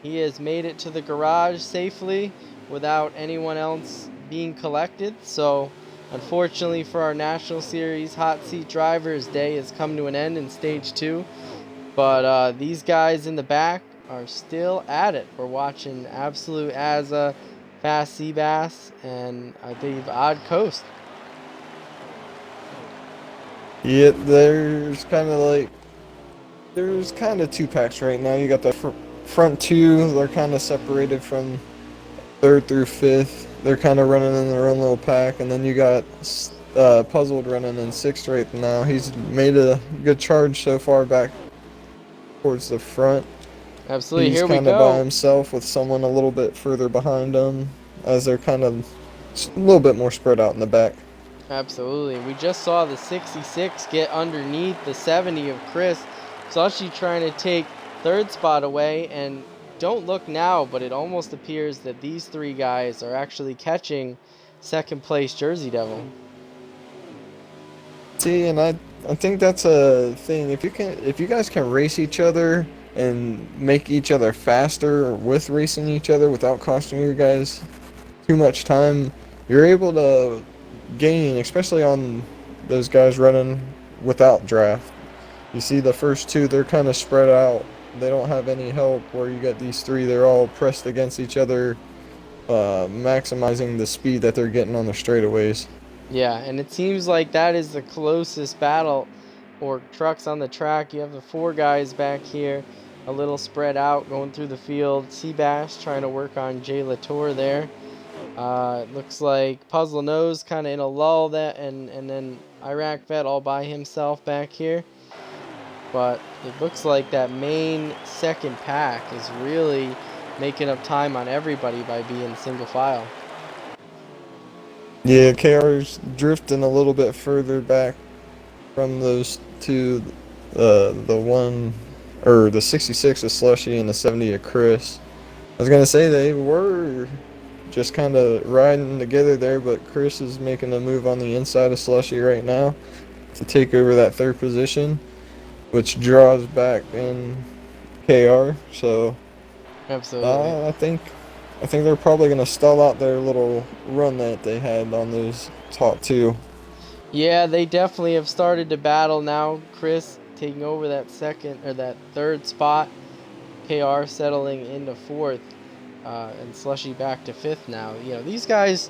He has made it to the garage safely without anyone else being collected. So unfortunately for our National Series Hot Seat Drivers Day has come to an end in stage 2. But these guys in the back are still at it. We're watching Absolute Azza, Fast Seabass, and I believe Odd Coast. Yeah, there's kind of 2 packs right now. You got the front 2, they're kind of separated from 3rd through 5th. They're kind of running in their own little pack, and then you got Puzzled running in 6th right now. He's made a good charge so far back towards the front. Absolutely, He's here we kind of go. by himself with someone a little bit further behind him, as they're kind of a little bit more spread out in the back. Absolutely. We just saw the 66 get underneath the 70 of Chris. Slushy trying to take third spot away, and don't look now, but it almost appears that these three guys are actually catching second place Jersey Devil. See, and I think that's a thing. If you guys can race each other and make each other faster with racing each other without costing you guys too much time, you're able to gain, especially on those guys running without draft. You see the first two, they're kind of spread out. They don't have any help, where you got these three, they're all pressed against each other, maximizing the speed that they're getting on the straightaways. Yeah, and it seems like that is the closest battle or trucks on the track. You have the four guys back here, a little spread out, going through the field. Seabass trying to work on Jay Latour there. It looks like Puzzle Nose kind of in a lull, that, and then Iraq Vet all by himself back here. But it looks like that main second pack is really making up time on everybody by being single file. Yeah, KR's drifting a little bit further back from those two. The 66 of Slushy and the 70 of Chris. I was gonna say they were just kind of riding together there, but Chris is making a move on the inside of Slushy right now to take over that third position, which draws back in KR. So Absolutely. I think they're probably gonna stall out their little run that they had on those top two. Yeah, they definitely have started to battle now. Chris taking over that second or that third spot. KR settling into fourth, and Slushy back to fifth now. You know, these guys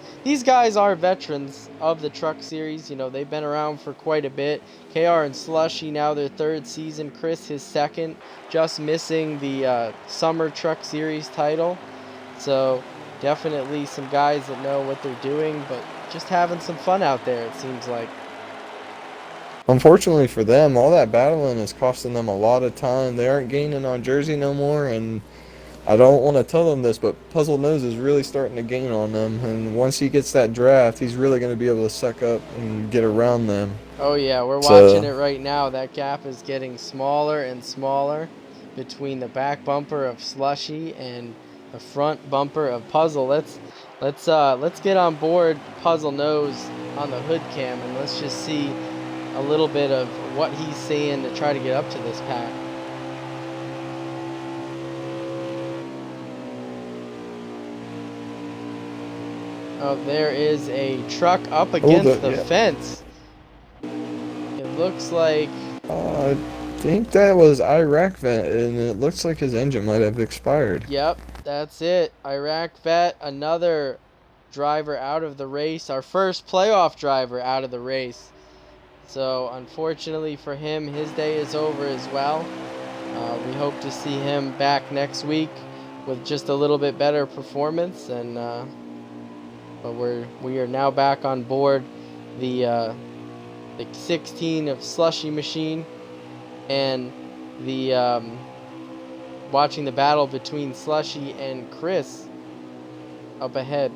are veterans of the truck series. You know, they've been around for quite a bit. KR and Slushy now their third season. Chris his second, just missing the summer truck series title. So definitely some guys that know what they're doing, but just having some fun out there, it seems like. Unfortunately for them, all that battling is costing them a lot of time. They aren't gaining on Jersey no more, and I don't want to tell them this, but Puzzle Nose is really starting to gain on them. And once he gets that draft, he's really going to be able to suck up and get around them. Oh yeah, we're watching So, it right now. That gap is getting smaller and smaller between the back bumper of Slushy and the front bumper of Puzzle. Let's get on board Puzzle Nose on the hood cam, and let's just see a little bit of what he's saying to try to get up to this pack. Oh, there is a truck up against the fence. It looks like... I think that was Iraq Vent, and it looks like his engine might have expired. Yep, that's it. Iraq Vet, another driver out of the race. Our first playoff driver out of the race. So, unfortunately for him, his day is over as well. We hope to see him back next week with just a little bit better performance. And but we are now back on board the 16 of Slushy Machine, and the watching the battle between Slushy and Chris up ahead.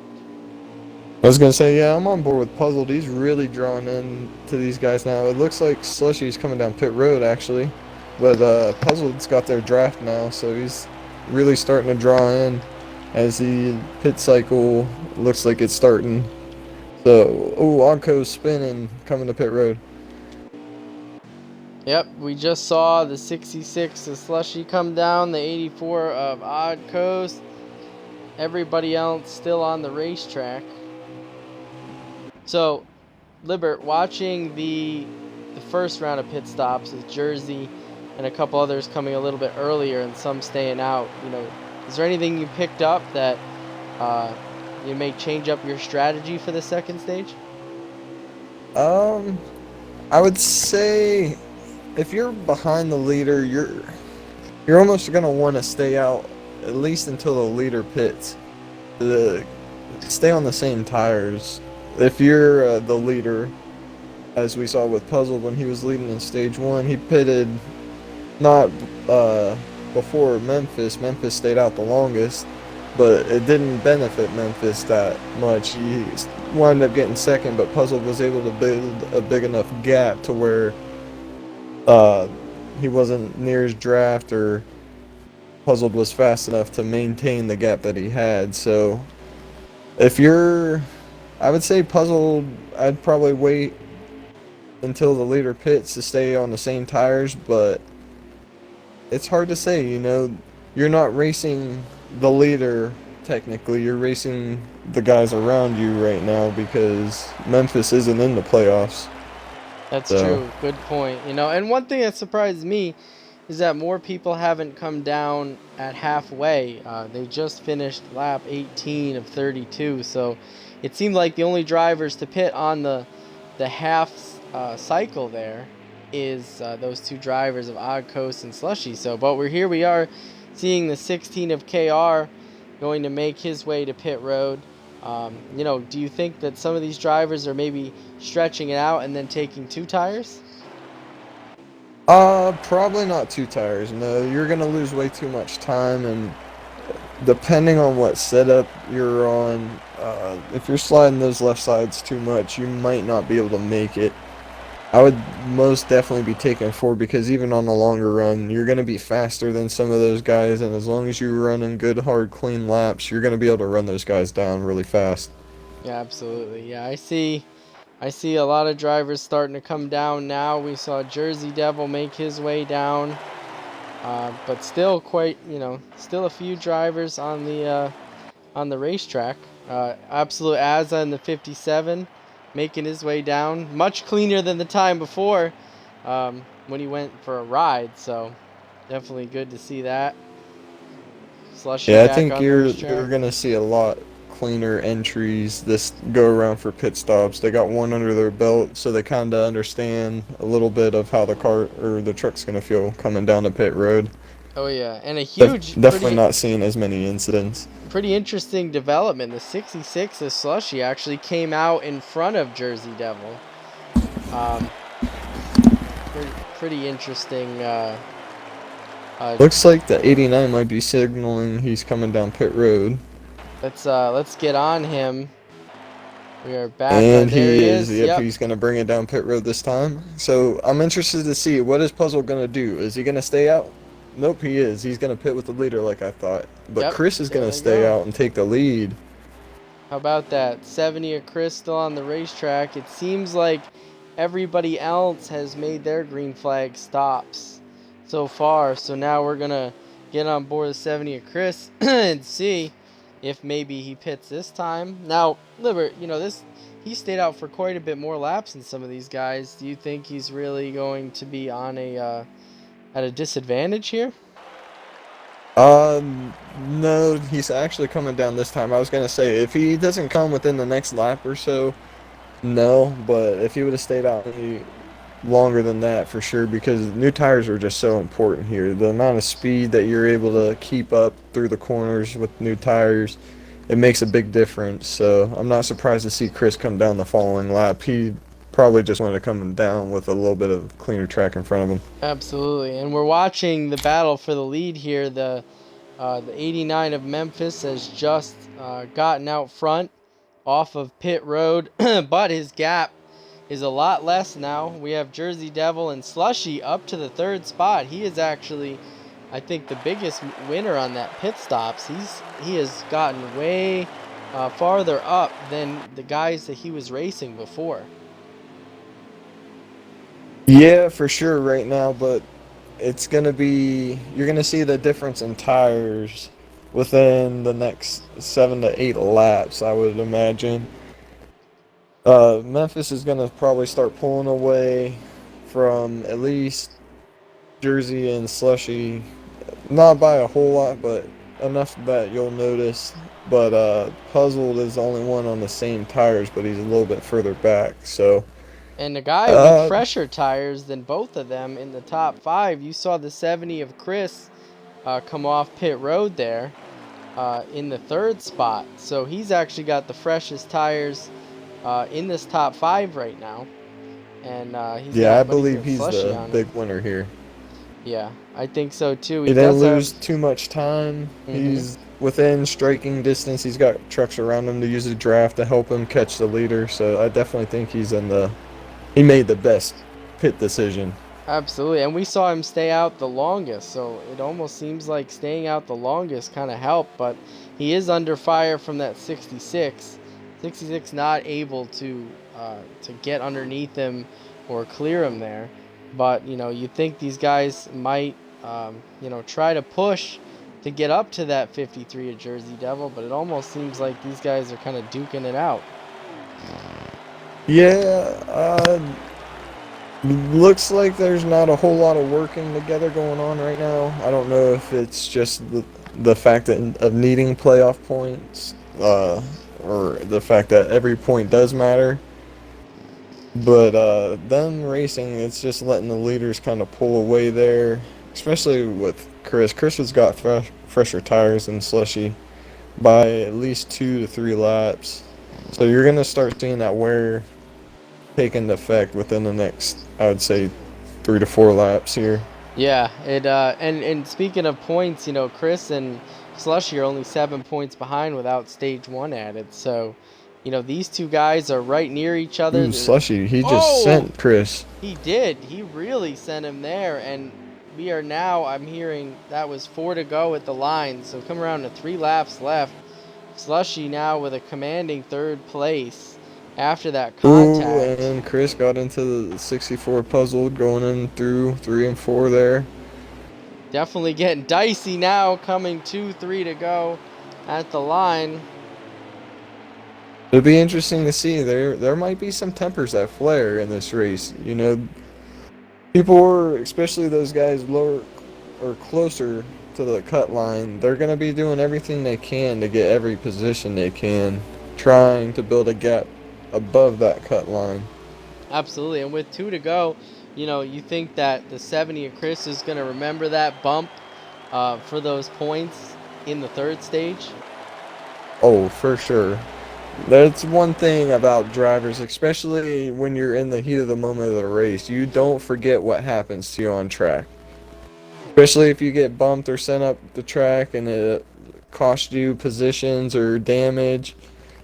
I was going to say, yeah, I'm on board with Puzzled. He's really drawing in to these guys now. It looks like Slushy's coming down pit road, actually. But Puzzled's got their draft now, so he's really starting to draw in as the pit cycle looks like it's starting. So, Onco's spinning, coming to pit road. Yep, we just saw the 66 of Slushy come down, the 84 of Odd Coast. Everybody else still on the racetrack. So, Libert, watching the first round of pit stops with Jersey and a couple others coming a little bit earlier and some staying out, you know, is there anything you picked up that you may change up your strategy for the second stage? I would say if you're behind the leader, you're almost gonna want to stay out at least until the leader pits. Stay on the same tires. If you're the leader, as we saw with Puzzle when he was leading in stage 1, he pitted not before Memphis. Memphis stayed out the longest, but it didn't benefit Memphis that much. He wound up getting second, but Puzzle was able to build a big enough gap to where he wasn't near his draft, or Puzzled was fast enough to maintain the gap that he had. So if you're, I would say Puzzled, I'd probably wait until the leader pits to stay on the same tires, but it's hard to say, you know. You're not racing the leader technically, you're racing the guys around you right now because Memphis isn't in the playoffs. That's So, true. Good point. And one thing that surprised me is that more people haven't come down at halfway. They just finished lap 18 of 32, so it seemed like the only drivers to pit on the half cycle there is those two drivers of Odd Coast and Slushy. So, but we are seeing the 16 of KR going to make his way to pit road. Do you think that some of these drivers are maybe stretching it out and then taking two tires? probably not two tires. No, you're gonna lose way too much time, and depending on what setup you're on, if you're sliding those left sides too much, you might not be able to make it. I would most definitely be taking four because even on the longer run, you're going to be faster than some of those guys, and as long as you run in good, hard, clean laps, you're going to be able to run those guys down really fast. Yeah, absolutely. Yeah, I see a lot of drivers starting to come down now. We saw Jersey Devil make his way down, but still still a few drivers on the racetrack. Absolute Azza in the 57 making his way down, much cleaner than the time before when he went for a ride. So definitely good to see that. Slushy Yeah, I back think on the you're racetrack. going to see a lot cleaner entries this go around for pit stops. They got one under their belt, so they kind of understand a little bit of how the car or the truck's going to feel coming down the pit road. Oh yeah, and a Def- huge, definitely not seeing as many incidents. pretty interesting development. The 66 of Slushy actually came out in front of Jersey Devil. Um, pretty interesting. Looks like the 89 might be signaling he's coming down pit road. Let's get on him. We are back. And There he he is. is. Yep, Yep. he's going to bring it down pit road this time. So I'm interested to see what is Puzzle going to do. Is he going to stay out? Nope, he is. He's going to pit with the leader like I thought. But Yep. Chris is There going to they stay go. out and take the lead. How about that? 70 of Chris still on the racetrack. It seems like everybody else has made their green flag stops so far. So now we're gonna get on board the 70 of Chris and see if maybe he pits this time. Now, Libert, he stayed out for quite a bit more laps than some of these guys. Do you think he's really going to be on at a disadvantage here? No, he's actually coming down this time. I was going to say, if he doesn't come within the next lap or so, no, but if he would have stayed out any longer than that for sure, because new tires are just so important here. The amount of speed that you're able to keep up through the corners with new tires, it makes a big difference. So I'm not surprised to see Chris come down the following lap. He probably just wanted to come down with a little bit of cleaner track in front of him. Absolutely, and we're watching the battle for the lead here. The 89 of Memphis has just gotten out front off of pit road, but his gap is a lot less now. We have Jersey Devil and Slushy up to the third spot. He is actually, I think, the biggest winner on that pit stops. He has gotten way farther up than the guys that he was racing before. Yeah, for sure right now, but it's going to be, you're going to see the difference in tires within the next 7 to 8 laps, I would imagine. Memphis is going to probably start pulling away from at least Jersey and Slushy. Not by a whole lot, but enough that you'll notice. But Puzzled is the only one on the same tires, but he's a little bit further back. So, And the guy with uh, fresher tires than both of them in the top five, you saw the 70 of Chris come off pit road there in the third spot. So he's actually got the freshest tires in this top five right now. And yeah, I but he's believe got he's Slushy the on him. big winner here. Yeah, I think so too. He He didn't does have. lose too much time. Mhm. He's within striking distance. He's got trucks around him to use the draft to help him catch the leader. So I definitely think he made the best pit decision. Absolutely, and we saw him stay out the longest, so it almost seems like staying out the longest kind of helped, but he is under fire from that 66. 66 not able to get underneath him or clear him there, but you think these guys might try to push to get up to that 53 at Jersey Devil, but it almost seems like these guys are kind of duking it out. Yeah, looks like there's not a whole lot of working together going on right now. I don't know if it's just the fact of needing playoff points, or the fact that every point does matter. But them racing, it's just letting the leaders kind of pull away there, especially with Chris. Chris has got fresher tires than Slushy by at least 2 to 3 laps. So you're going to start seeing that wear taking effect within the next, I would say, 3 to 4 laps here. Yeah, it and speaking of points, Chris and Slushy are only 7 points behind without stage one added. So, these two guys are right near each other. Ooh, Slushy, he just Oh, sent Chris. he did. He really sent him there, and we are now. I'm hearing that was 4 to go at the line. So come around to 3 laps left. Slushy now with a commanding third place after that contact. Ooh, and Chris got into the 64 puzzle going in through 3 and 4 there. Definitely getting dicey now, coming 2-3 to go at the line. It'll be interesting to see. There might be some tempers that flare in this race. People are, especially those guys lower or closer to the cut line, they're going to be doing everything they can to get every position they can, trying to build a gap above that cut line. Absolutely, and with 2 to go, you think that the 70 of Chris is going to remember that bump for those points in the third stage? Oh, for sure. That's one thing about drivers, especially when you're in the heat of the moment of the race. You don't forget what happens to you on track. Especially if you get bumped or sent up the track and it cost you positions or damage.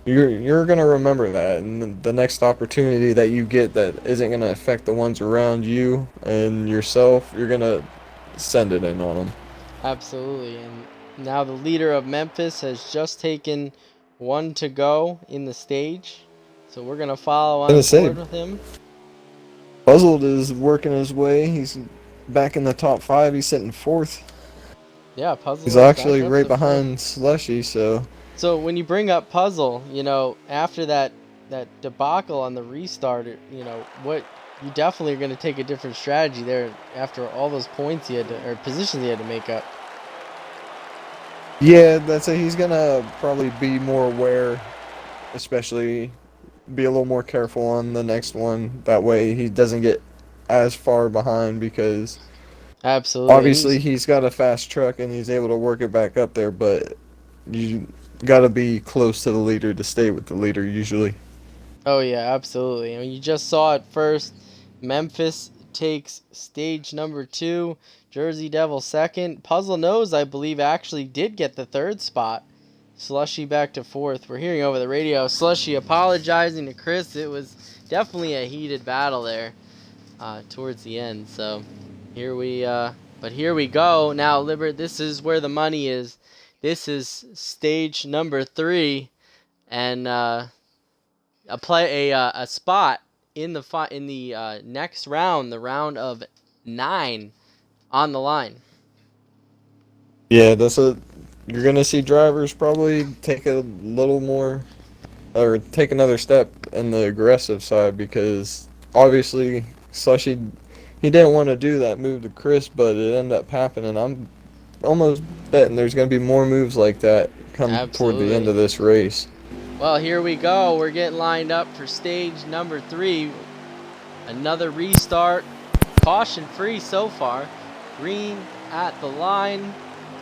You're gonna remember that, and the next opportunity that you get that isn't gonna affect the ones around you and yourself, you're gonna send it in on them. Absolutely, and now the leader of Memphis has just taken 1 to go in the stage, so we're going to follow I'm on gonna say, board with him. Puzzled is working his way. He's back in the top 5. He's sitting 4th. Yeah, Puzzle He's is back actually up right to 4th. behind Slushy, so So when you bring up Puzzle, after that debacle on the restart, what you definitely are going to take a different strategy there after all those points he had to, or positions he had to make up. yeah, that's it. He's gonna probably be more aware, especially be a little more careful on the next one. That way he doesn't get as far behind because Absolutely, and obviously he's got a fast truck and he's able to work it back up there, but you gotta be close to the leader to stay with the leader usually. oh yeah, absolutely. I mean, you just saw it first. Memphis takes stage number 2. Jersey Devil second. Puzzle Nose, I believe, actually did get the third spot. Slushy back to 4th. We're hearing over the radio Slushy apologizing to Chris. It was definitely a heated battle there towards the end. So here we go. Now, Libert, this is where the money is. This is stage number 3, and a spot in the next round, the round of 9, on the line. Yeah, you're gonna see drivers probably take a little more or take another step in the aggressive side because obviously Slushy he didn't want to do that move to Chris, but it ended up happening. I'm almost betting there's going to be more moves like that come toward the end Absolutely. of this race. Well, here we go. We're getting lined up for stage number 3. Another restart. Caution free so far. Green at the line.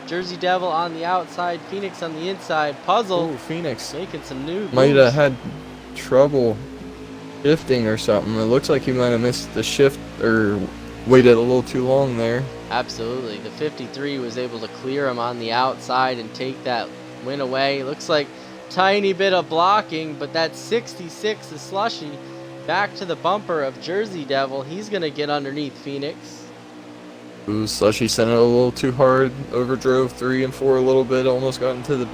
Jersey Devil on the outside. Phoenix on the inside. Puzzle Ooh, Phoenix making some new might moves. have had trouble shifting or something. It looks like he might have missed the shift or waited a little too long there. Absolutely. The 53 was able to clear him on the outside and take that win away. Looks like tiny bit of blocking, but that 66 is Slushy back to the bumper of Jersey Devil. He's going to get underneath Phoenix. Ooh, Slushy sent it a little too hard. Overdrove 3 and 4 a little bit. Almost got into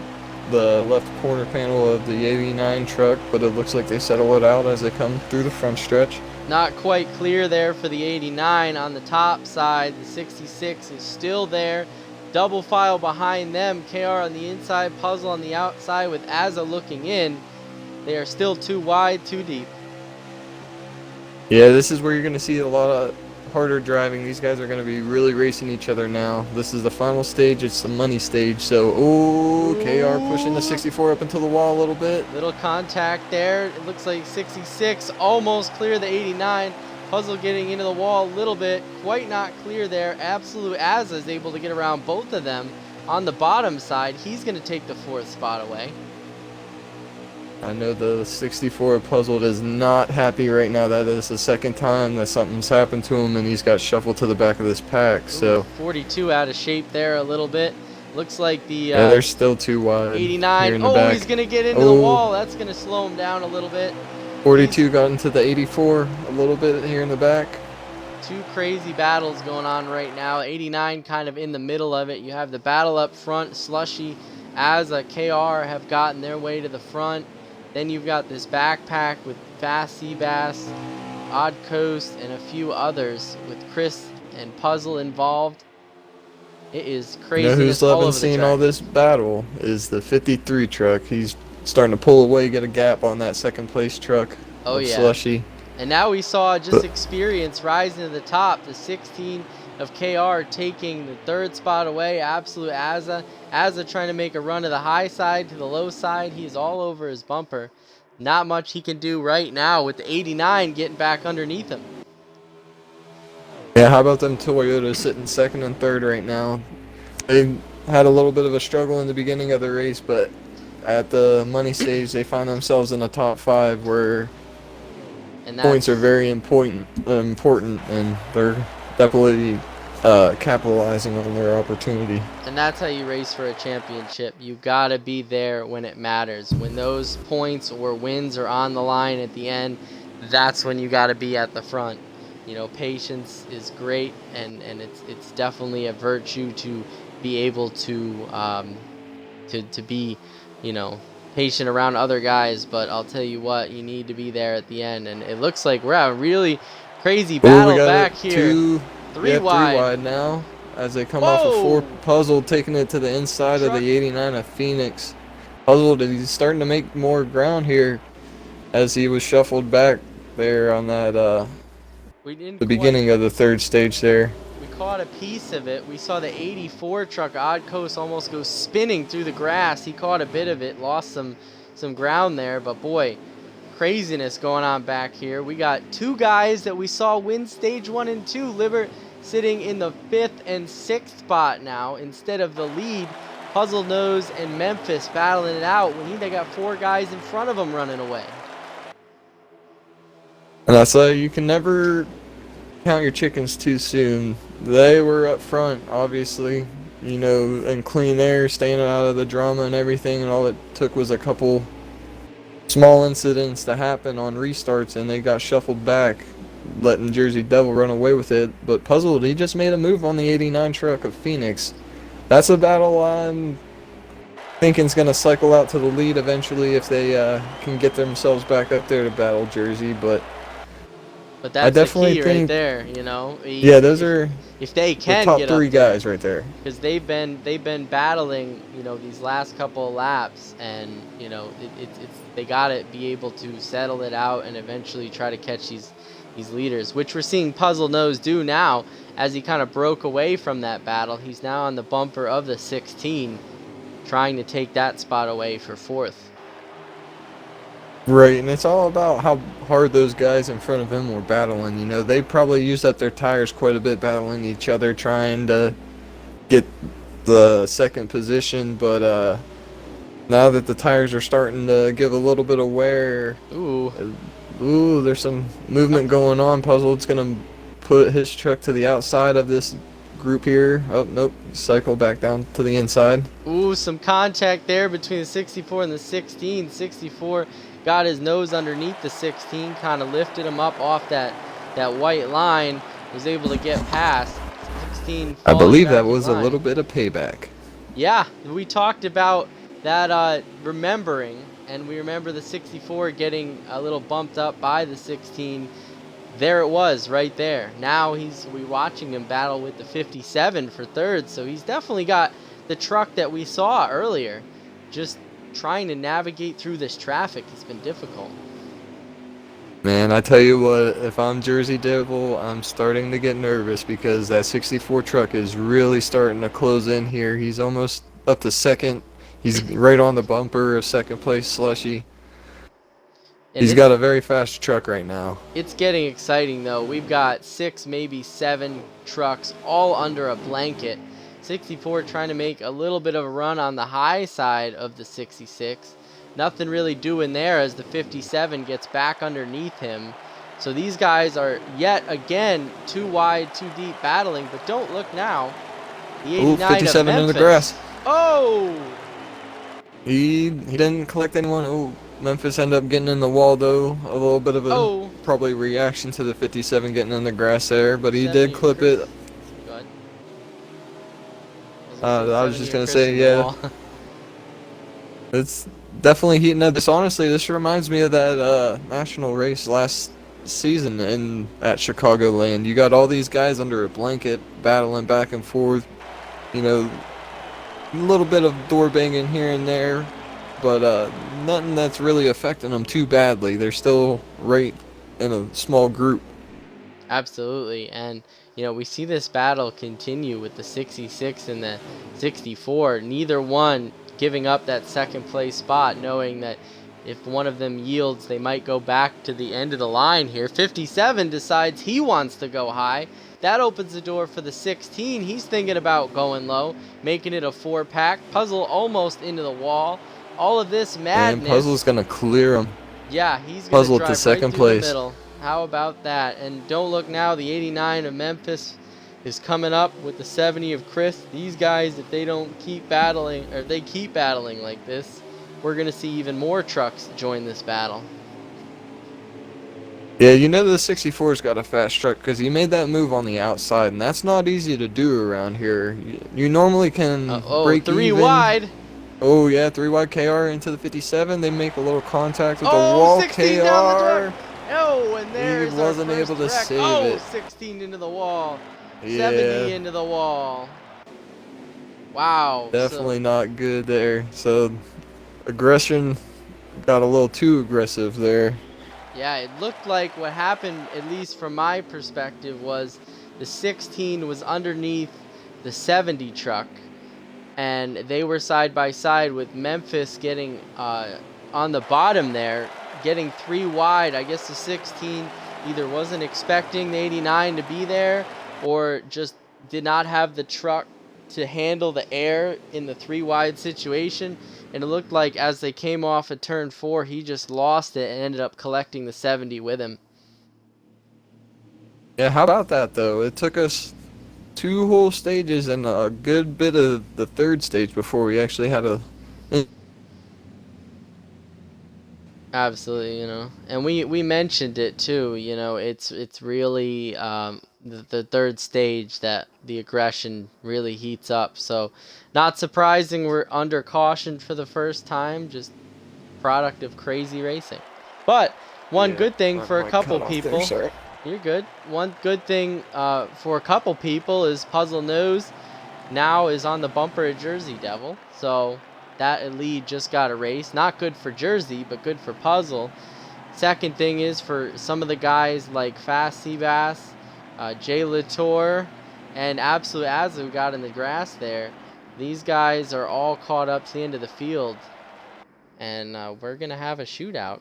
the left corner panel of the 89 truck, but it looks like they settle it out as they come through the front stretch. Not quite clear there for the 89 on the top side. The 66 is still there. Double file behind them. KR on the inside, Puzzle on the outside with Azza looking in. They are still too wide, too deep. Yeah, this is where you're going to see a lot of harder driving. These guys are going to be really racing each other now. This is the final stage. It's the money stage. So, KR pushing the 64 up into the wall a little bit. Little contact there. It looks like 66 almost clear the 89. Puzzle getting into the wall a little bit. Quite not clear there. Absolute Azza is able to get around both of them. On the bottom side, he's going to take the 4th spot away. I know the 64 Puzzled is not happy right now. That is the second time that something's happened to him, and he's got shuffled to the back of this pack. So 42 out of shape there a little bit. Looks like the yeah, they're still too wide. 89. Oh, he's going to get into the wall. That's going to slow him down a little bit. 42 got into the 84 a little bit here in the back. Two crazy battles going on right now. 89 kind of in the middle of it. You have the battle up front. Slushy, Azza, KR have gotten their way to the front. Then you've got this backpack with Fast Seabass, Odd Coast, and a few others with Chris and Puzzle involved. It is crazy. You know who's loving seeing all this battle is the 53 truck. He's starting to pull away, get a gap on that second place truck. Oh yeah. Slushy. And now we saw just experience rising to the top. The 16 of KR taking the 3rd spot away. Absolute Azza. Azza trying to make a run to the high side, to the low side. He's all over his bumper. Not much he can do right now with the 89 getting back underneath him. Yeah, how about them Toyotas sitting 2nd and 3rd right now? They had a little bit of a struggle in the beginning of the race, but at the money stage, they find themselves in the top 5 where points are very important, and they're definitely capitalizing on their opportunity. And that's how you race for a championship. You gotta be there when it matters. When those points or wins are on the line at the end, that's when you gotta be at the front. You know, patience is great, and it's definitely a virtue to be able to be, you know, patient around other guys. But I'll tell you what, you need to be there at the end. And it looks like we're having a really crazy battle back here. Three wide now as they come off of 4. Puzzled taking it to the inside of the 89 of Phoenix. Puzzled, he's starting to make more ground here as he was shuffled back there on that the beginning of the 3rd stage there. We caught a piece of it. We saw the 84 truck Odd Coast almost go spinning through the grass. He caught a bit of it, lost some ground there, but boy, craziness going on back here. We got 2 guys that we saw win stage 1 and 2. Libert sitting in the 5th and 6th spot now instead of the lead. Puzzle Nose and Memphis battling it out when they got 4 guys in front of them running away. And that's you can never count your chickens too soon. They were up front, obviously, you know, in clean air, staying out of the drama and everything, and all it took was a couple small incidents to happen on restarts, and they got shuffled back, letting Jersey Devil run away with it. But Puzzled, he just made a move on the 89 truck of Phoenix. That's a battle I'm thinking is going to cycle out to the lead eventually if they can get themselves back up there to battle Jersey, but that's definitely the key right there, you know. Yeah, those are if they can the top get 3 up there, guys right there. Because they've been battling, you know, these last couple of laps, and you know it's they gotta be able to settle it out and eventually try to catch these leaders, which we're seeing Puzzle Nose do now as he kind of broke away from that battle. He's now on the bumper of the 16, trying to take that spot away for 4th. Right, and it's all about how hard those guys in front of him were battling. You know, they probably used up their tires quite a bit battling each other, trying to get the 2nd position, but now that the tires are starting to give a little bit of wear, there's some movement going on. Puzzled's going to put his truck to the outside of this group here. Oh, nope, cycle back down to the inside. Some contact there between the 64 and the 16. 64 got his nose underneath the 16, kind of lifted him up off that white line, was able to get past 16 I falling believe back that in was a line. little bit of payback. Yeah, we talked about that remembering, and we remember the 64 getting a little bumped up by the 16. There it was right there. Now we watching him battle with the 57 for third, so he's definitely got the truck that we saw earlier. Just trying to navigate through this traffic has been difficult. Man, I tell you what, if I'm Jersey Devil, I'm starting to get nervous because that 64 truck is really starting to close in here. He's almost up to second. He's right on the bumper of second place Slushy. And He's got a very fast truck right now. it's getting exciting though. We've got 6, maybe 7 trucks all under a blanket. 64 trying to make a little bit of a run on the high side of the 66. Nothing really doing there as the 57 gets back underneath him. So these guys are yet again too wide, too deep battling, but don't look now. The 89 Ooh, 57 of Memphis. in the grass. Oh! He didn't collect anyone. Oh, Memphis ended up getting in the wall though. A little bit of a probably reaction to the 57 getting in the grass there, but he did clip it. Go ahead. I was just gonna say, yeah. It's definitely heating up. This reminds me of that national race last season at Chicagoland. You got all these guys under a blanket battling back and forth. You know, a little bit of door banging here and there, but nothing that's really affecting them too badly. They're still right in a small group. Absolutely, and we see this battle continue with the 66 and the 64. Neither one giving up that second place spot, knowing that if one of them yields, they might go back to the end of the line here. 57 decides he wants to go high. That opens the door for the 16. He's thinking about going low, making it a 4-pack. Puzzle almost into the wall. All of this madness. And Puzzle's gonna clear him. Yeah, he's gonna Puzzle drive to second right through place. the middle. How about that? And don't look now, the 89 of Memphis is coming up with the 70 of Chris. These guys, if they don't keep battling, or if they keep battling like this, we're going to see even more trucks join this battle. Yeah, the 64's got a fast truck because he made that move on the outside, and that's not easy to do around here. You normally can break 3 even. wide. Oh, yeah, 3 wide KR into the 57. They make a little contact with the wall. 16 KR. down the track. Oh, and there's He wasn't our first able to wreck. save it. 16 into the wall. Yeah. 70 into the wall. Wow. Definitely not good there. So, aggression got a little too aggressive there. Yeah, it looked like what happened, at least from my perspective, was the 16 was underneath the 70 truck, and they were side by side with Memphis getting on the bottom there, getting 3 wide. I guess the 16 either wasn't expecting the 89 to be there or just did not have the truck to handle the air in the 3 wide situation. And it looked like as they came off of turn 4, he just lost it and ended up collecting the 70 with him. Yeah, how about that, though? It took us 2 whole stages and a good bit of the 3rd stage before we actually had a... Absolutely, and we mentioned it too. It's really the 3rd stage that the aggression really heats up. So, not surprising we're under caution for the first time. Just product of crazy racing. But one good thing for a couple people. You're good. One good thing for a couple people is Puzzle Nose now is on the bumper of Jersey Devil. So that lead just got erased. Not good for Jersey, but good for Puzzle. Second thing is for some of the guys like Fast Seabass, Jay Latour, and Absolute Azu got in the grass there. These guys are all caught up to the end of the field. And we're going to have a shootout.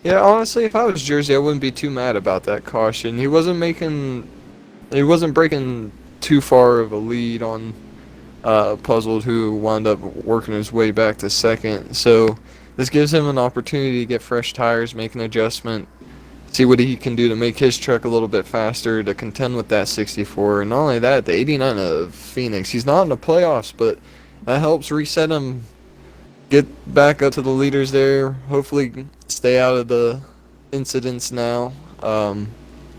Yeah, honestly, if I was Jersey, I wouldn't be too mad about that caution. He wasn't breaking too far of a lead on Puzzled, who wound up working his way back to second. So this gives him an opportunity to get fresh tires, make an adjustment, see what he can do to make his truck a little bit faster to contend with that 64. And not only that, the 89 of Phoenix, he's not in the playoffs, but that helps reset him get back up to the leaders there. Hopefully, stay out of the incidents now.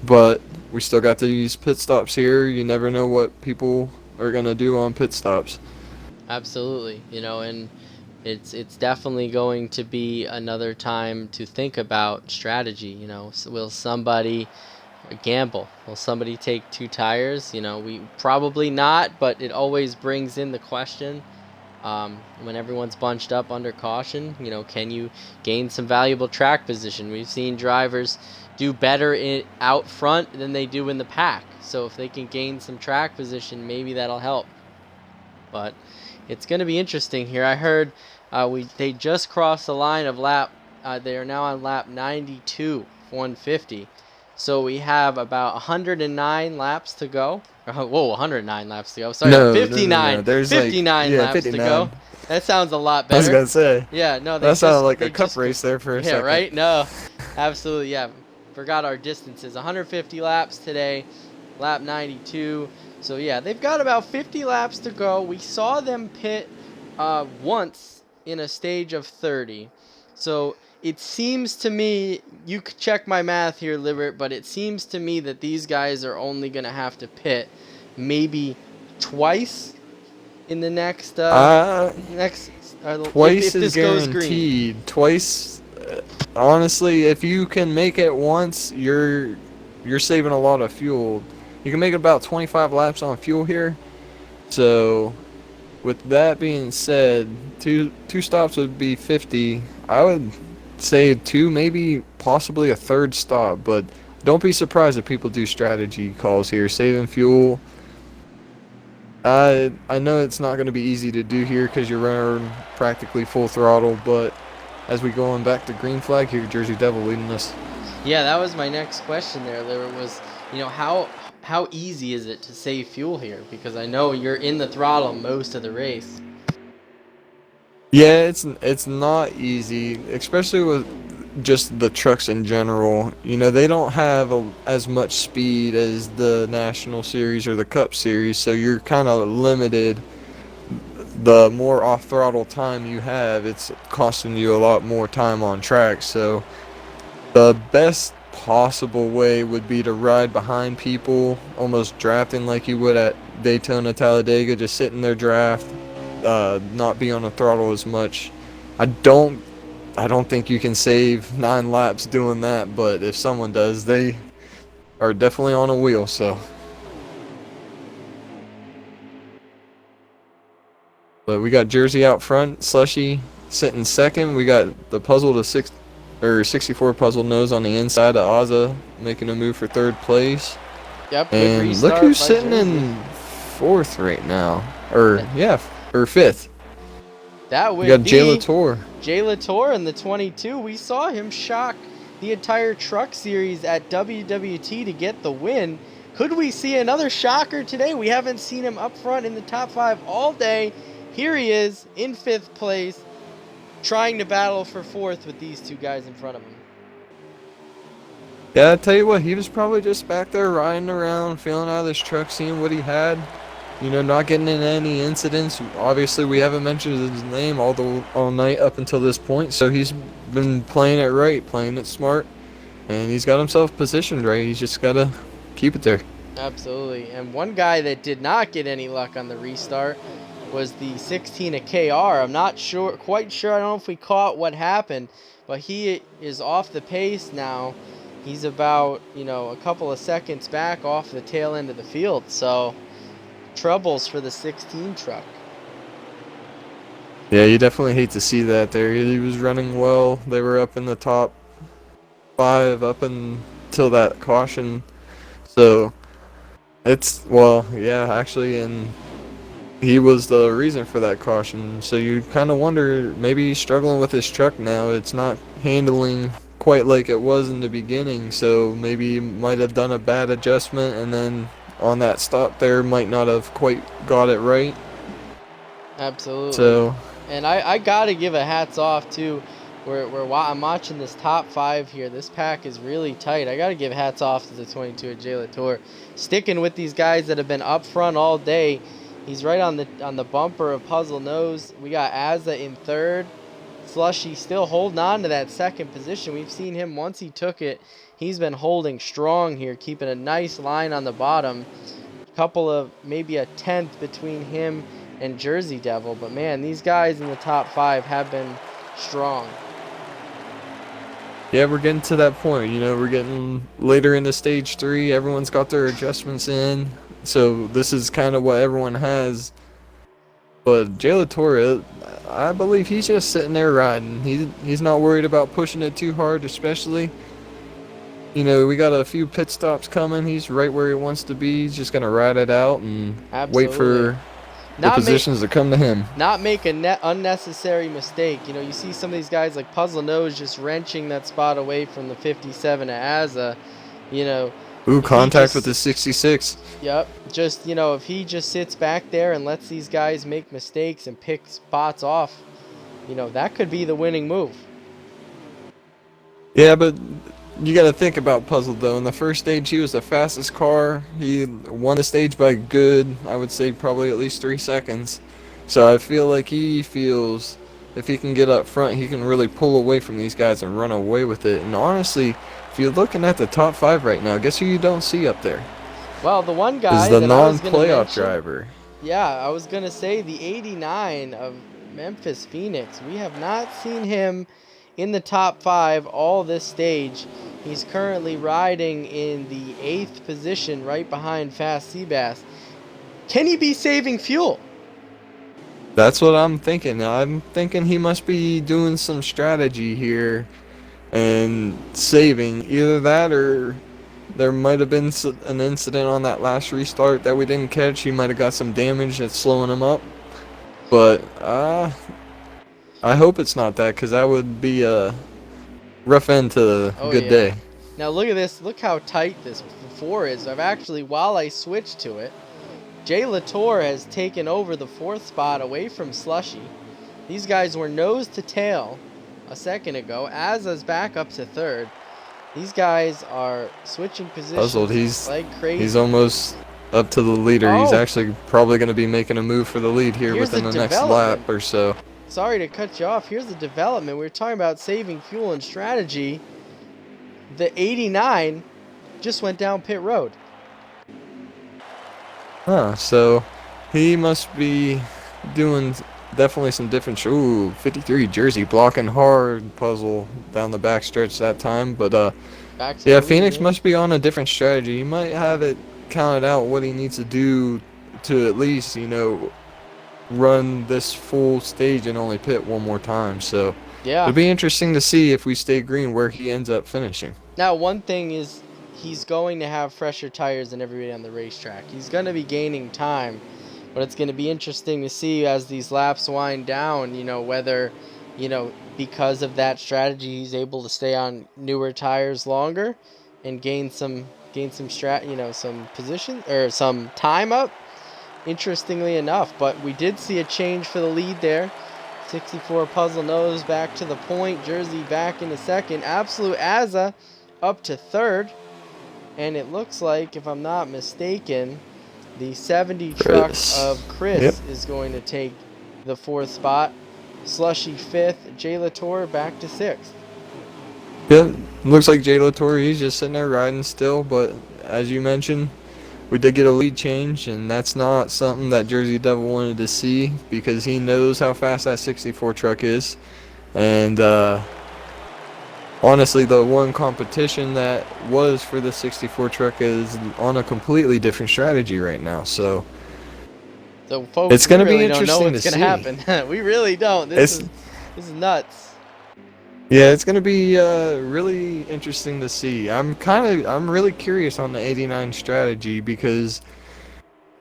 But we still got these pit stops here. You never know what people are gonna do on pit stops. Absolutely, and it's definitely going to be another time to think about strategy. Will somebody gamble? Will somebody take two tires? We probably not, but it always brings in the question. When everyone's bunched up under caution, can you gain some valuable track position? We've seen drivers do better out front than they do in the pack. So if they can gain some track position, maybe that'll help. But it's going to be interesting here. I heard they just crossed the line of lap. They are now on lap 92, 150. So we have about 109 laps to go. Whoa, 109 laps to go. Sorry, No, 59. There's 59 laps 59. to go. That sounds a lot I was better. gonna say. Yeah, no, That sounded like a cup race there for a yeah, second. right? No, absolutely. Yeah, forgot our distances. 150 laps today, lap 92. So yeah, they've got about 50 laps to go. We saw them pit once in a stage of 30. So it seems to me, you could check my math here, Libert, but it seems to me that these guys are only going to have to pit maybe twice in the next twice if is this goes green. guaranteed. Twice, honestly, if you can make it once, you're saving a lot of fuel. You can make about 25 laps on fuel here. So, with that being said, two stops would be 50. I would say two, maybe possibly a third stop, but don't be surprised if people do strategy calls here, saving fuel. I know it's not going to be easy to do here because you're running practically full throttle, but as we go on back to green flag here, Jersey Devil leading us. Yeah, that was my next question there. There was, how easy is it to save fuel here? Because I know you're in the throttle most of the race. Yeah, it's not easy, especially with just the trucks in general. They don't have as much speed as the National Series or the Cup Series, so you're kind of limited. The more off throttle time you have, it's costing you a lot more time on track. So the best possible way would be to ride behind people, almost drafting like you would at Daytona, Talladega, just sit in their draft, not be on the throttle as much. I don't think you can save 9 laps doing that, but if someone does, they are definitely on a wheel. So. But we got Jersey out front, Slushy sitting second. We got the puzzle to 64 puzzle nose on the inside of Ozza making a move for third place. Yep. And look who's sitting in fourth right now, or fifth. That would be Jay Latour in the 22. We saw him shock the entire truck series at WWT to get the win. Could we see another shocker today? We haven't seen him up front in the top 5 all day. Here he is in 5th place, trying to battle for 4th with these two guys in front of him. Yeah, I tell you what, he was probably just back there riding around, feeling out of this truck, seeing what he had. Not getting in any incidents. Obviously, we haven't mentioned his name all night up until this point, so he's been playing it right, playing it smart, and he's got himself positioned right. He's just got to keep it there. Absolutely. And one guy that did not get any luck on the restart was the 16 of KR. I'm not quite sure. I don't know if we caught what happened, but he is off the pace now. He's about, a couple of seconds back off the tail end of the field. So, troubles for the 16 truck. Yeah, you definitely hate to see that there. He was running well. They were up in the top 5 up until that caution. So, actually, and he was the reason for that caution. So you kind of wonder, maybe he's struggling with his truck now. It's not handling quite like it was in the beginning. So maybe he might have done a bad adjustment, and then on that stop there might not have quite got it right. Absolutely. So, and I got to give a hats off too. I'm watching this top 5 here. This pack is really tight. I got to give hats off to the 22 of Jay Latour. Sticking with these guys that have been up front all day. He's right on the bumper of Puzzle Nose. We got Azza in third. Slushy still holding on to that second position. We've seen him once he took it. He's been holding strong here, keeping a nice line on the bottom. Couple of maybe a tenth between him and Jersey Devil, but man, these guys in the top 5 have been strong. Yeah, we're getting to that point. We're getting later into stage 3. Everyone's got their adjustments in, so this is kind of what everyone has. But Jay Latour, I believe he's just sitting there riding. He's not worried about pushing it too hard, especially. We got a few pit stops coming. He's right where he wants to be. He's just gonna ride it out and wait for the positions to come to him. Not make a unnecessary mistake. You see some of these guys like Puzzle Nose just wrenching that spot away from the 57 at Azza. Ooh, contact with the 66. Yep. Just, if he just sits back there and lets these guys make mistakes and pick spots off, that could be the winning move. Yeah, but you got to think about Puzzle, though. In the first stage, he was the fastest car. He won the stage by good, I would say, probably at least 3 seconds. So I feel like he feels if he can get up front, he can really pull away from these guys and run away with it. And honestly, if you're looking at the top 5 right now, guess who you don't see up there? Well, the one guy is the that non-playoff driver. Yeah, I was going to say the 89 of Memphis Phoenix. We have not seen him in the top 5 all this stage. He's currently riding in the 8th position right behind Fast Seabass. Can he be saving fuel? That's what I'm thinking. I'm thinking he must be doing some strategy here and saving. Either that or there might have been an incident on that last restart that we didn't catch. He might have got some damage that's slowing him up. But I hope it's not that, because that would be a rough end to a good day. Now look at this. Look how tight this 4 is. While I switched to it, Jay Latour has taken over the 4th spot away from Slushy. These guys were nose to tail a second ago. Azza's back up to 3rd. These guys are switching positions Puzzled. like crazy. He's almost up to the leader. He's actually probably going to be making a move for the lead here within the next lap or so. Sorry to cut you off. Here's the development. We were talking about saving fuel and strategy. The 89 just went down pit road. Huh, so he must be doing definitely some different... Ooh, 53 Jersey blocking hard Puzzle down the backstretch that time. But, yeah, Phoenix must be on a different strategy. He might have it counted out what he needs to do to at least, run this full stage and only pit one more time. So yeah, it'll be interesting to see if we stay green where he ends up finishing. Now, one thing is he's going to have fresher tires than everybody on the racetrack. He's going to be gaining time, but it's going to be interesting to see as these laps wind down, whether, because of that strategy, he's able to stay on newer tires longer and gain some some position or some time up. Interestingly enough, but we did see a change for the lead there. 64 Puzzle Nose back to the point. Jersey back into 2nd. Absolute Azza up to 3rd. And it looks like, if I'm not mistaken, the 70 truck of Chris is going to take the 4th spot. Slushy 5th. Jay Latour back to 6th. Yeah, looks like Jay Latour, he's just sitting there riding still, but as you mentioned, we did get a lead change, and that's not something that Jersey Devil wanted to see because he knows how fast that 64 truck is. And honestly, the one competition that was for the 64 truck is on a completely different strategy right now. So folks, it's going to be interesting don't know what's to see. Happen. We really don't. This is nuts. Yeah, it's gonna be really interesting to see. I'm really curious on the 89 strategy because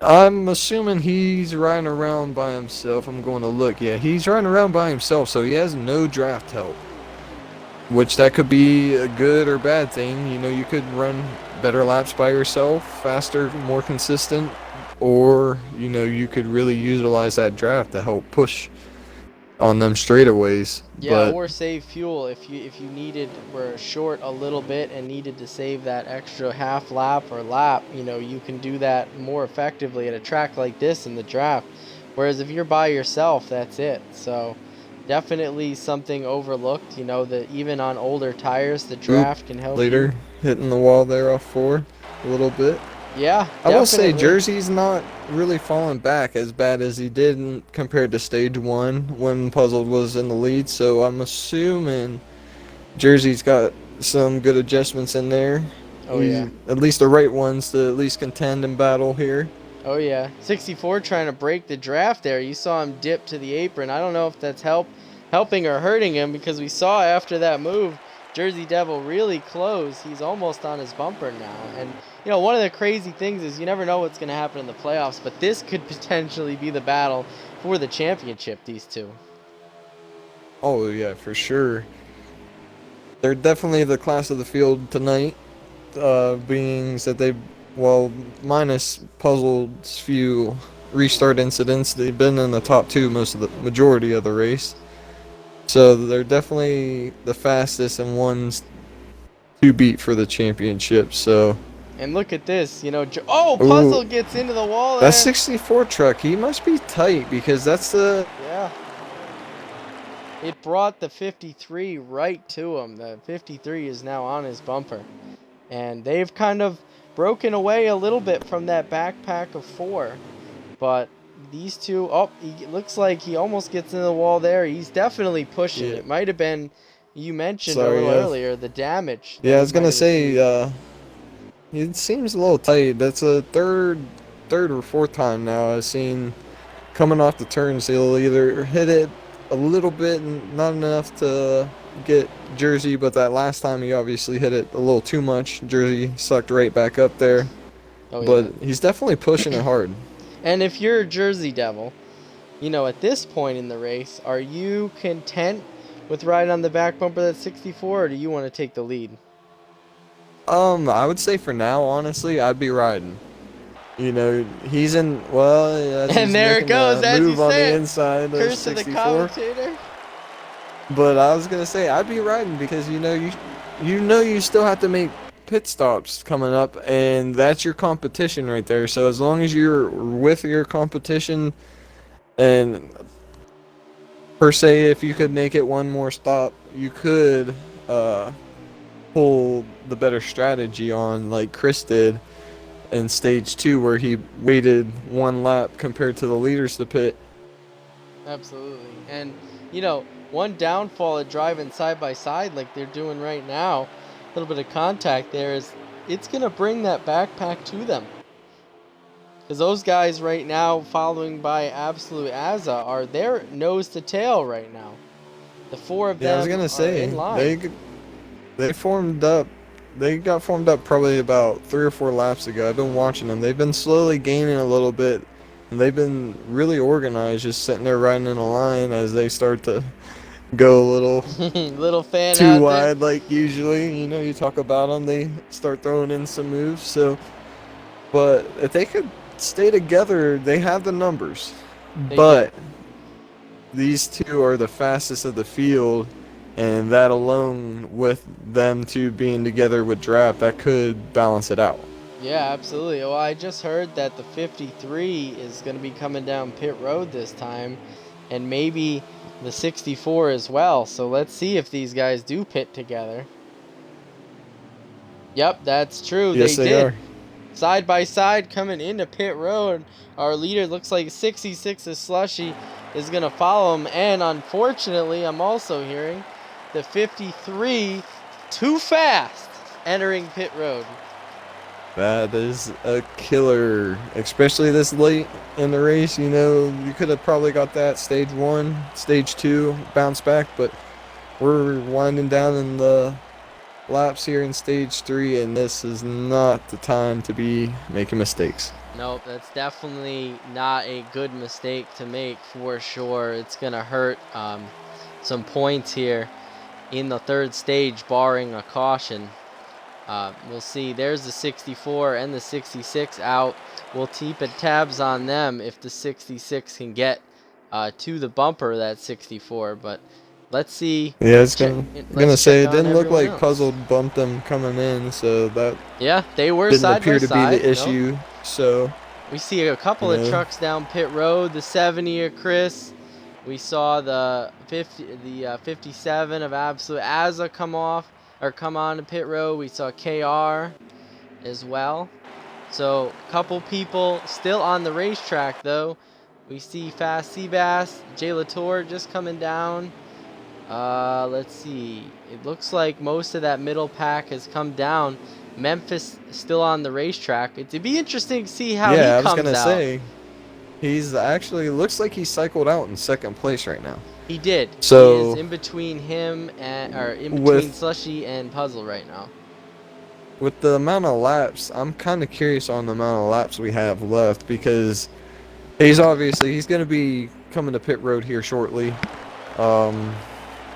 I'm assuming he's riding around by himself. I'm going to look. Yeah, he's riding around by himself, so he has no draft help. Which that could be a good or bad thing. You could run better laps by yourself, faster, more consistent, or you could really utilize that draft to help push on them straightaways. Yeah, But or save fuel if you needed were short a little bit and needed to save that extra half lap or lap, you can do that more effectively at a track like this in the draft. Whereas if you're by yourself, that's it. So definitely something overlooked, that even on older tires, the oop, draft can help you. later hitting the wall there off 4 a little bit. Yeah, I will say definitely. Jersey's not really falling back as bad as he did compared to stage 1 when Puzzled was in the lead. So I'm assuming Jersey's got some good adjustments in there. Oh yeah. At least the right ones to at least contend and battle here. Oh yeah, 64 trying to break the draft there. You saw him dip to the apron. I don't know if that's helping or hurting him, because we saw after that move, Jersey Devil really close. He's almost on his bumper now. And one of the crazy things is you never know what's going to happen in the playoffs, but this could potentially be the battle for the championship, these two. Oh yeah, for sure. They're definitely the class of the field tonight. Being that minus Puzzled's few restart incidents, they've been in the top 2 most of the majority of the race. So they're definitely the fastest and ones to beat for the championship. So, And look at this, ooh, Puzzle gets into the wall that there. 64 truck, he must be tight because that's the Yeah. It brought the 53 right to him. The 53 is now on his bumper. And they've kind of broken away a little bit from that backpack of 4. But these two, he looks like he almost gets into the wall there. He's definitely pushing. Yeah. It might have been, you mentioned a Sorry, little earlier, the damage. Yeah, I That was he might gonna have received. say, it seems a little tight. That's a third or fourth time now I've seen coming off the turns. He'll either hit it a little bit and not enough to get Jersey, but that last time he obviously hit it a little too much. Jersey sucked right back up there, Oh, yeah. but he's definitely pushing it hard. And if you're a Jersey Devil, at this point in the race, are you content with riding on the back bumper that's 64, or do you want to take the lead? I would say for now, honestly, I'd be riding. He's in, well, as And he's there it making goes, a as you move on the said. inside of Curse of the 64. commentator. But I was gonna say I'd be riding because you still have to make pit stops coming up, and that's your competition right there. So as long as you're with your competition, and per se, if you could make it one more stop, you could uh, pull the better strategy on like Chris did in stage 2, where he waited 1 lap compared to the leaders to pit. Absolutely. And, one downfall of driving side by side like they're doing right now, a little bit of contact there, is it's going to bring that backpack to them. Because those guys right now, following by Absolute Azza, are their nose to tail right now. The 4 of Yeah, I was them gonna are say in line. they formed up. They got formed up probably about 3 or 4 laps ago. I've been watching them. They've been slowly gaining a little bit, and they've been really organized, just sitting there riding in a line as they start to go a little Little fan too out there. wide. Like usually, you talk about them, they start throwing in some moves. So, but if they could stay together, they have the numbers. They do. But these two are the fastest of the field, and that alone, with them two being together with draft, that could balance it out. Yeah, absolutely. Well, I just heard that the 53 is going to be coming down pit road this time, and maybe the 64 as well. So let's see if these guys do pit together. Yep, that's true. Yes, They they did. are. Side by side coming into pit road. Our leader looks like 66 is Slushy is going to follow him. And unfortunately, I'm also hearing the 53 too fast entering pit road. That is a killer, especially this late in the race. You could have probably got that stage 1, stage 2, bounce back, but we're winding down in the laps here in stage 3, and this is not the time to be making mistakes. Nope, that's definitely not a good mistake to make for sure. It's going to hurt some points here in the 3rd stage, barring a caution. We'll see. There's the 64 and the 66 out. We'll keep tabs on them if the 66 can get to the bumper, that 64. But let's see. Yeah, Let's it's check. gonna Let's say check it on didn't look everyone like else. Puzzle bumped them coming in, so that Yeah, they were didn't side by appear to be side. the Nope. issue. So, We see a you couple of know, trucks down pit road. The 70 of Chris. We saw the 57 of Absolute Azza come on to pit road. We saw KR as well. So, a couple people still on the racetrack though. We see Fast Seabass, Jay Latour just coming down. Let's see. It looks like most of that middle pack has come down. Memphis still on the racetrack. It'd be interesting to see how he yeah, I was comes gonna out. say he's actually looks like he cycled out in second place right now. He did. He is So in between him or in between with Slushy and Puzzle right now. with the amount of laps, I'm kind of curious on the amount of laps we have left because he's gonna be coming to pit road here shortly, um,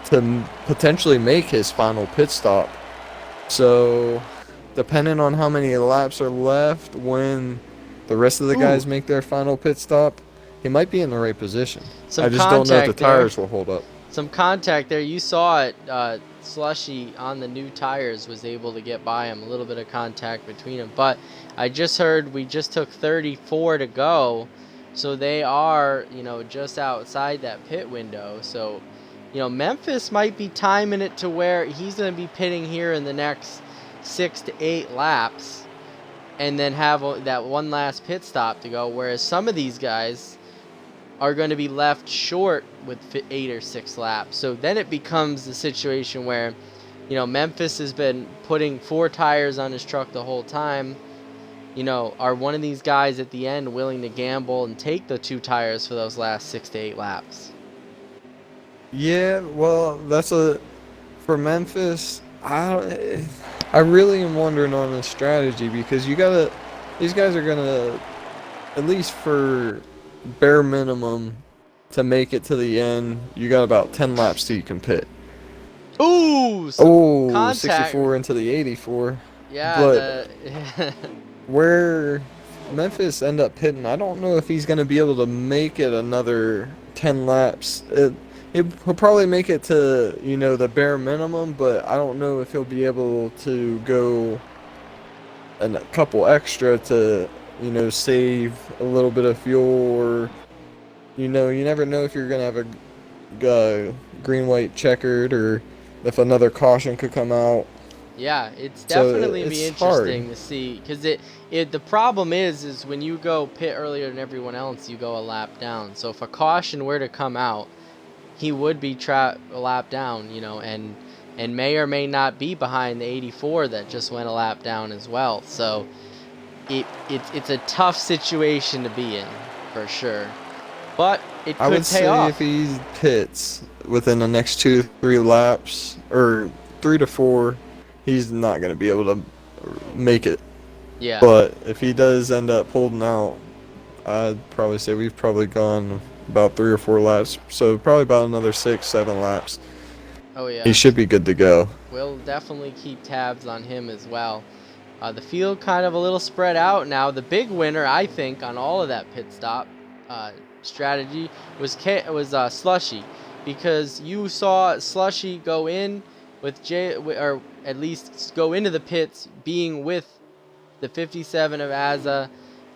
to potentially make his final pit stop. So, depending on how many laps are left when the rest of the guys make their final pit stop, he might be in the right position. Some I just don't know if the contact there. tires will hold up. Some contact there. You saw it. Slushy on the new tires was able to get by him. A little bit of contact between them. But I just heard we just took 34 to go. So they are, just outside that pit window. So, Memphis might be timing it to where he's going to be pitting here in the next 6 to 8 laps. And then have that one last pit stop to go. Whereas some of these guys are going to be left short with 8 or 6 laps. So then it becomes the situation where, Memphis has been putting 4 tires on his truck the whole time. Are one of these guys at the end willing to gamble and take the 2 tires for those last 6 to 8 laps? Yeah, well, for Memphis. I really am wondering on the strategy because these guys are gonna, at least for bare minimum, to make it to the end. You got about 10 laps till you can pit. Ooh, contact. 64 into the 84. Yeah, But where Memphis end up pitting, I don't know if he's going to be able to make it another 10 laps. He'll probably make it to, the bare minimum, but I don't know if he'll be able to go a couple extra to, save a little bit of fuel, or, you never know if you're going to have a green-white checkered, or if another caution could come out. Yeah, it's So definitely be it's interesting hard. to see, because the problem is when you go pit earlier than everyone else, you go a lap down. So if a caution were to come out, he would be a lap down, and may or may not be behind the 84 that just went a lap down as well. So it's a tough situation to be in for sure, but it I could would pay say off. if he pits within the next 2-3 laps, or 3 to 4, he's not going to be able to make it. Yeah. But if he does end up holding out, I'd probably say we've probably gone about 3 or 4 laps. So probably about another 6-7 laps. Oh yeah. He should be good to go. We'll definitely keep tabs on him as well. The field kind of a little spread out now. The big winner, I think, on all of that pit stop strategy was Slushy, because you saw Slushy go in with or at least go into the pits being with the 57 of Azza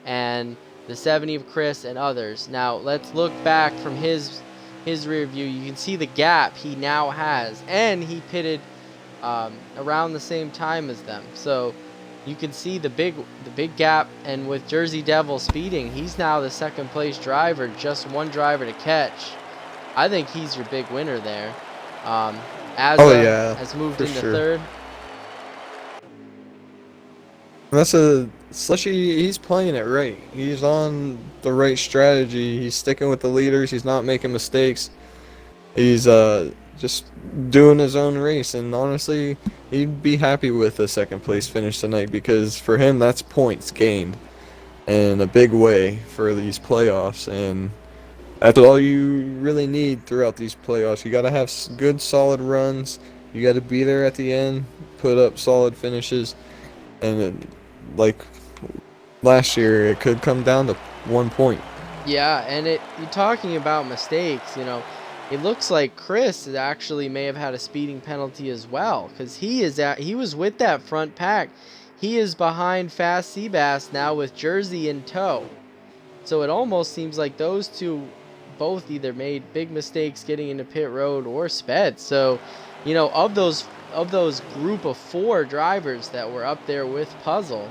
and the 70 of Chris and others. Now let's look back from his rear view. You can see the gap he now has, and he pitted around the same time as them. So you can see the big gap, and with Jersey Devil speeding, he's now the second place driver, just one driver to catch. I think he's your big winner there. Azza has moved into third. Slushy, he's playing it right. He's on the right strategy. He's sticking with the leaders. He's not making mistakes. He's just doing his own race, and honestly, he'd be happy with a second place finish tonight, because for him that's points gained in a big way for these playoffs, and that's all you really need throughout these playoffs. You got to have good solid runs. You got to be there at the end, put up solid finishes, and like last year, it could come down to 1 point. Yeah, and you're talking about mistakes, it looks like Chris actually may have had a speeding penalty as well, because he was with that front pack. He is behind Fast Seabass now with Jersey in tow. So it almost seems like those two both either made big mistakes getting into pit road or sped. So, of those group of 4 drivers that were up there with Puzzle,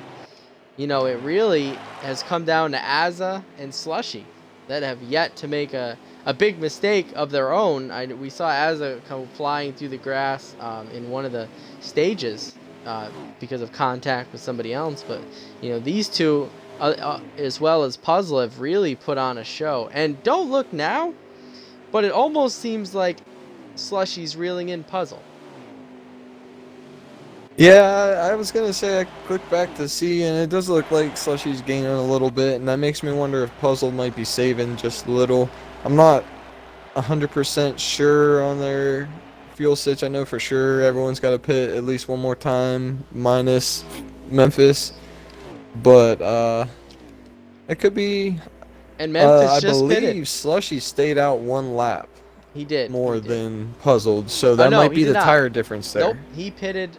it really has come down to Azza and Slushy that have yet to make a big mistake of their own. We saw Azza come flying through the grass in one of the stages because of contact with somebody else. But, these two, as well as Puzzle, have really put on a show. And don't look now, but it almost seems like Slushy's reeling in Puzzle. Yeah, I was gonna say I clicked back to see, and it does look like Slushy's gaining a little bit, and that makes me wonder if Puzzle might be saving just a little. I'm not 100% sure on their fuel stitch. I know for sure everyone's got to pit at least one more time, minus Memphis, but it could be. And Memphis I just believe pitted. Slushy stayed out one lap He did. more He did. than Puzzled, so Oh, that no, might he be did the not. tire difference there. Nope, he pitted.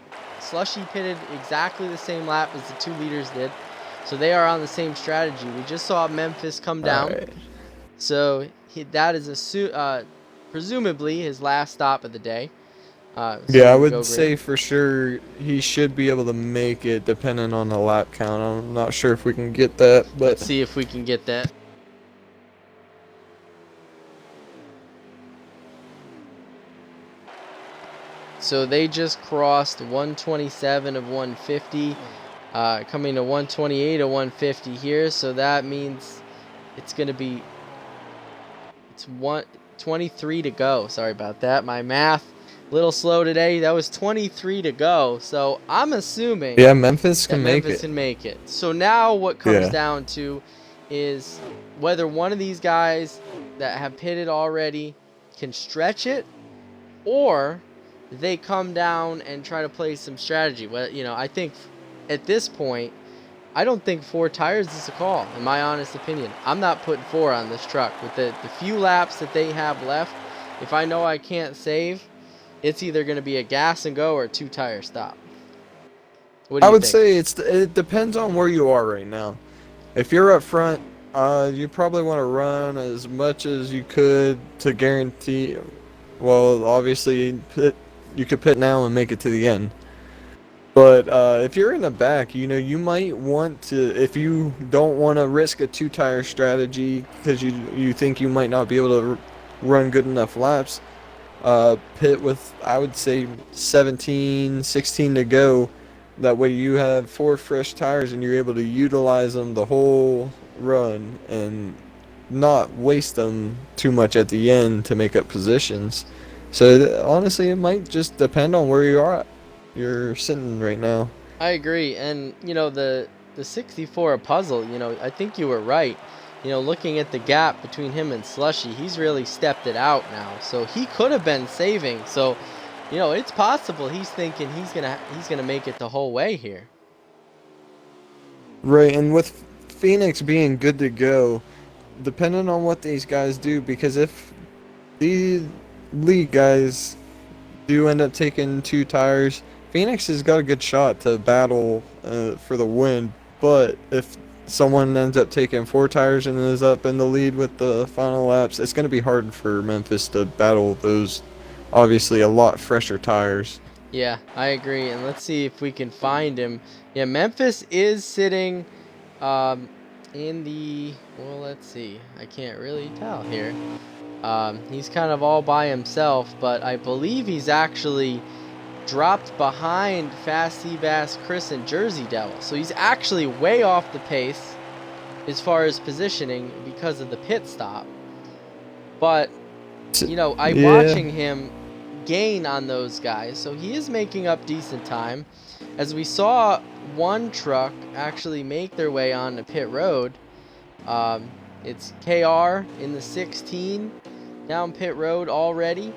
Slushy pitted exactly the same lap as the 2 leaders did. So they are on the same strategy. We just saw Memphis come down. Alright. So that is presumably his last stop of the day. So Yeah, I go would green. say for sure he should be able to make it depending on the lap count. I'm not sure if we can get that, but Let's see if we can get that. So they just crossed 127 of 150, coming to 128 of 150 here. So that means it's going to be 23 to go. Sorry about that. My math a little slow today. That was 23 to go. So I'm assuming yeah, Memphis that can make Memphis it. can make it. So now what comes Yeah. down to is whether one of these guys that have pitted already can stretch it, or they come down and try to play some strategy. Well, I think at this point, I don't think 4 tires is a call, in my honest opinion. I'm not putting 4 on this truck. With the few laps that they have left, if I know I can't save, it's either going to be a gas and go or a 2-tire stop. What do I you would think? say it depends on where you are right now. If you're up front, you probably want to run as much as you could to guarantee. Well, obviously, you could pit now and make it to the end. But if you're in the back, you might want to, if you don't want to risk a 2-tire strategy because you think you might not be able to run good enough laps, pit with, I would say, 17, 16 to go. That way you have 4 fresh tires and you're able to utilize them the whole run and not waste them too much at the end to make up positions. So honestly, it might just depend on where you're sitting right now. I agree. And, the 64 puzzle, I think you were right. Looking at the gap between him and Slushy, he's really stepped it out now. So he could have been saving. So, it's possible he's thinking he's gonna make it the whole way here. Right, and with Phoenix being good to go, depending on what these guys do, because if these league guys do end up taking 2 tires, Phoenix has got a good shot to battle for the win. But if someone ends up taking 4 tires and is up in the lead with the final laps, it's going to be hard for Memphis to battle those obviously a lot fresher tires. Yeah, I agree. And let's see if we can find him. Yeah, Memphis is sitting in the, well, let's see. I can't really tell here. He's kind of all by himself, but I believe he's actually dropped behind Fast Seabass, Chris, and Jersey Devil. So he's actually way off the pace as far as positioning because of the pit stop. But, I'm watching him gain on those guys, so he is making up decent time. As we saw one truck actually make their way onto pit road. It's KR in the 16 down pit road already.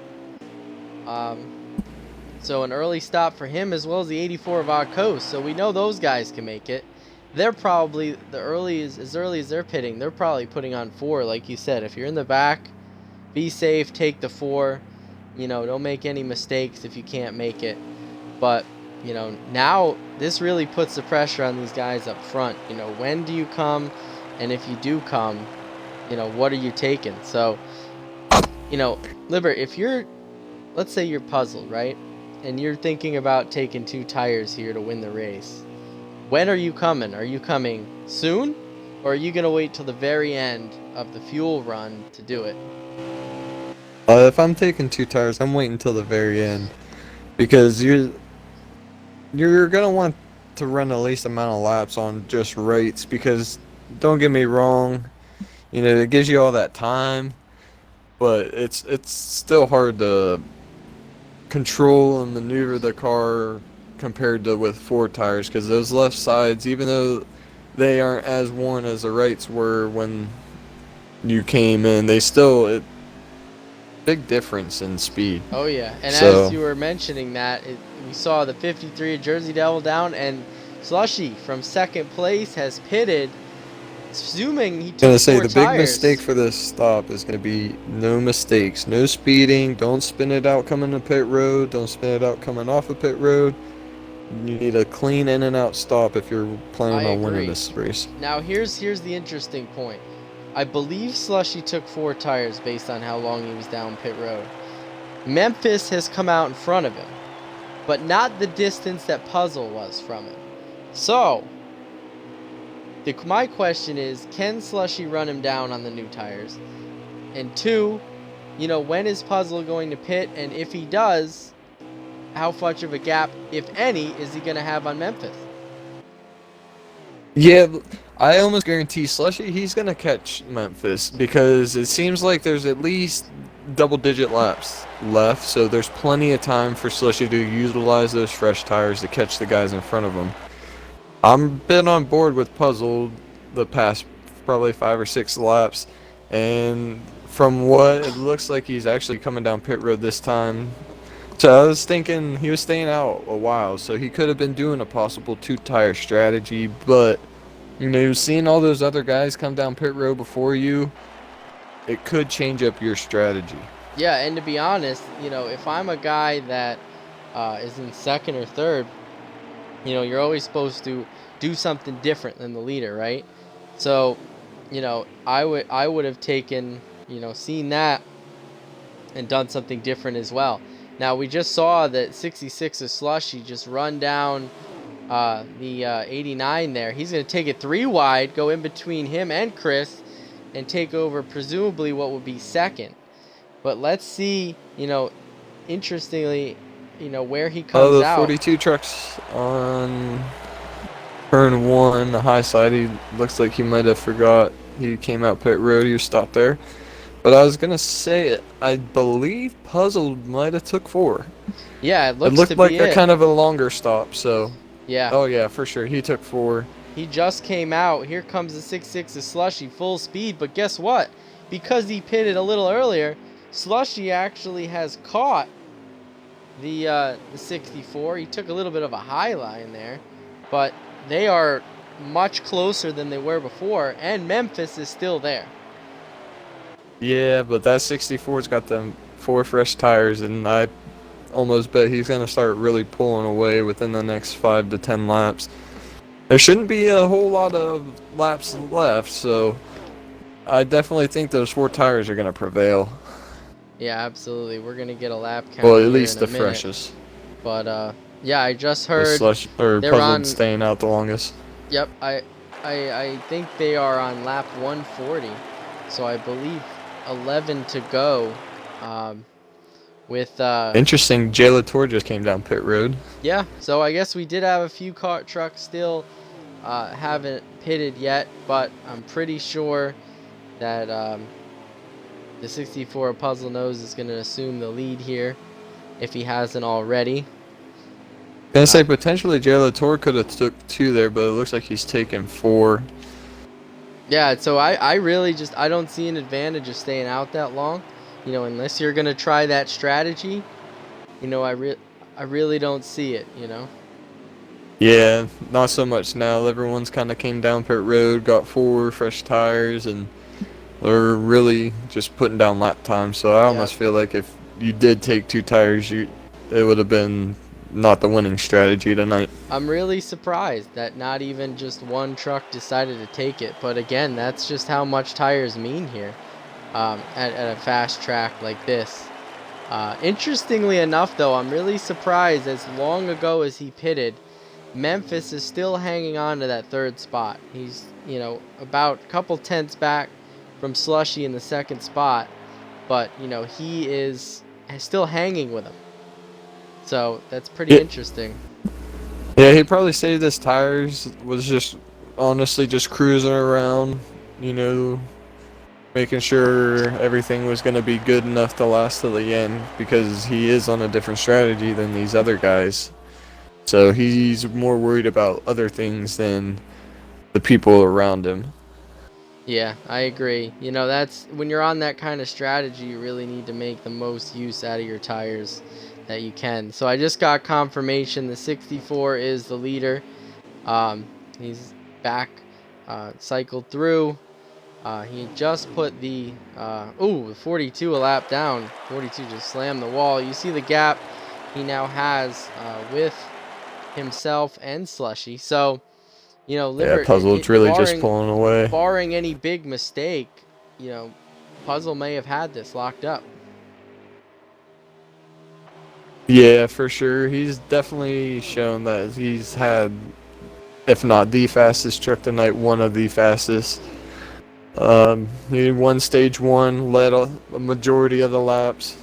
So an early stop for him, as well as the 84 of Coast. So we know those guys can make it. they're probably as early as they're pitting, they're probably putting on 4, like you said. If you're in the back, be safe, take the 4. Don't make any mistakes if you can't make it. But, now this really puts the pressure on these guys up front. When do you come? And if you do come, what are you taking? So, Libert, let's say you're puzzled, right? And you're thinking about taking 2 tires here to win the race. When are you coming? Are you coming soon? Or are you going to wait till the very end of the fuel run to do it? If I'm taking 2 tires, I'm waiting until the very end because you're gonna want to run the least amount of laps on just rates because don't get me wrong, it gives you all that time, but it's still hard to control and maneuver the car compared to with 4 tires because those left sides, even though they aren't as worn as the rights were when you came in, they still big difference in speed. Oh, yeah. And So, as you were mentioning that, we saw the 53 Jersey Devil down, and Slushy from second place has pitted, assuming he took 4 I'm gonna say the big tires. mistake for this stop is gonna be no mistakes, no speeding. Don't spin it out coming to pit road. Don't spin it out coming off of pit road. You need a clean in and out stop if you're planning I on winning agree. this race. Now, here's the interesting point. I believe Slushy took 4 tires based on how long he was down pit road. Memphis has come out in front of him, but not the distance that Puzzle was from him. So, my question is, can Slushy run him down on the new tires? And 2, when is Puzzle going to pit? And if he does, how much of a gap, if any, is he going to have on Memphis? Yeah, I almost guarantee Slushy he's gonna catch Memphis because it seems like there's at least double-digit laps left, so there's plenty of time for Slushy to utilize those fresh tires to catch the guys in front of him. I'm been on board with Puzzle the past probably 5 or 6 laps, and from what it looks like, he's actually coming down pit road this time. So I was thinking he was staying out a while, so he could have been doing a possible 2-tire strategy, but seeing all those other guys come down pit road before you, it could change up your strategy. Yeah, and to be honest, if I'm a guy that is in second or third, you're always supposed to do something different than the leader, right? So, I would have taken, seen that and done something different as well. Now, we just saw that 66 of Slushy just run down the 89 there. He's going to take it 3 wide, go in between him and Chris, and take over presumably what would be second. But let's see, interestingly, where he comes out. The 42 trucks on turn 1, the high side, he looks like he might have forgot he came out pit road, he was stopped there. But I was gonna say, I believe Puzzle might have took 4. Yeah, it looked to like be a kind of a longer stop, so. Yeah. Oh yeah, for sure, he took 4. He just came out. Here comes the 66 of Slushy, full speed. But guess what? Because he pitted a little earlier, Slushy actually has caught the 64. He took a little bit of a high line there, but they are much closer than they were before, and Memphis is still there. Yeah, but that 64's got them 4 fresh tires, and I almost bet he's going to start really pulling away within the next 5 to 10 laps. There shouldn't be a whole lot of laps left, so I definitely think those 4 tires are going to prevail. Yeah, absolutely. We're going to get a lap count. Well, at least the freshest. But, yeah, I just heard they're Puzzled staying out the longest. Yep, I think they are on lap 140, so I believe 11 to go. With interesting, Jay Latour just came down pit road. Yeah, so I guess we did have a few trucks still haven't pitted yet, but I'm pretty sure that the 64 Puzzle Nose is going to assume the lead here if he hasn't already. Gonna say potentially Jay Latour could have took 2 there, but it looks like he's taken 4. Yeah, so I really I don't see an advantage of staying out that long, unless you're gonna try that strategy. I really don't see it. Yeah, not so much now. Everyone's kind of came down pit road, got 4 fresh tires, and they're really just putting down lap time. So I Yep. almost feel like if you did take 2 tires, it would have been not the winning strategy tonight. I'm really surprised that not even just one truck decided to take it. But again, that's just how much tires mean here at a fast track like this. Interestingly enough, though, I'm really surprised as long ago as he pitted, Memphis is still hanging on to that third spot. He's, about a couple tenths back from Slushy in the second spot, but, he is still hanging with him. So that's pretty Yeah, interesting. yeah, he probably saved his tires. Was just honestly just cruising around, you know, making sure everything was going to be good enough to last till the end because he is on a different strategy than these other guys. So he's more worried about other things than the people around him. Yeah, I agree. That's when you're on that kind of strategy, you really need to make the most use out of your tires that you can. So I just got confirmation the 64 is the leader. He's back, cycled through. He just put the 42 a lap down. 42 just slammed the wall. You see the gap he now has with himself and Slushy. So, Yeah, Puzzle's really just pulling away. barring any big mistake, Puzzle may have had this locked up. Yeah, for sure. He's definitely shown that he's had, if not the fastest truck tonight, one of the fastest. He won stage one, led a majority of the laps,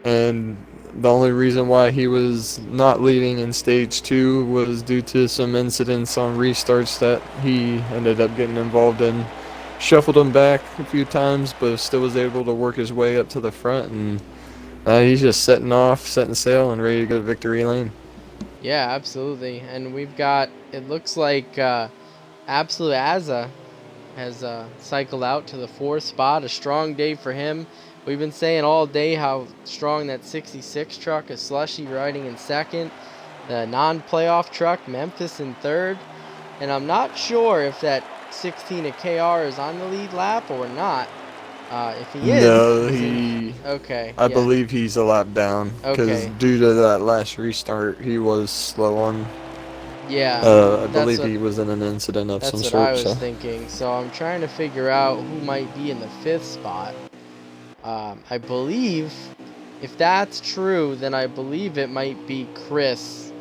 and the only reason why he was not leading in stage two was due to some incidents on restarts that he ended up getting involved in. Shuffled him back a few times, but still was able to work his way up to the front, and he's just setting sail, and ready to go to victory lane. Yeah, absolutely. And we've got, it looks like Absolute Azza has cycled out to the fourth spot. A strong day for him. We've been saying all day how strong that 66 truck is. Slushy riding in second. The non-playoff truck, Memphis in third. And I'm not sure if that 16 at KR is on the lead lap or not. If he is, No, okay. I Yeah. believe he's a lap down because Okay. due to that last restart, he was slow on. Yeah. I believe what, he was in an incident of some That's what sort. I was So thinking. So I'm trying to figure out who might be in the fifth spot. I believe, if that's true, then I believe it might be Chris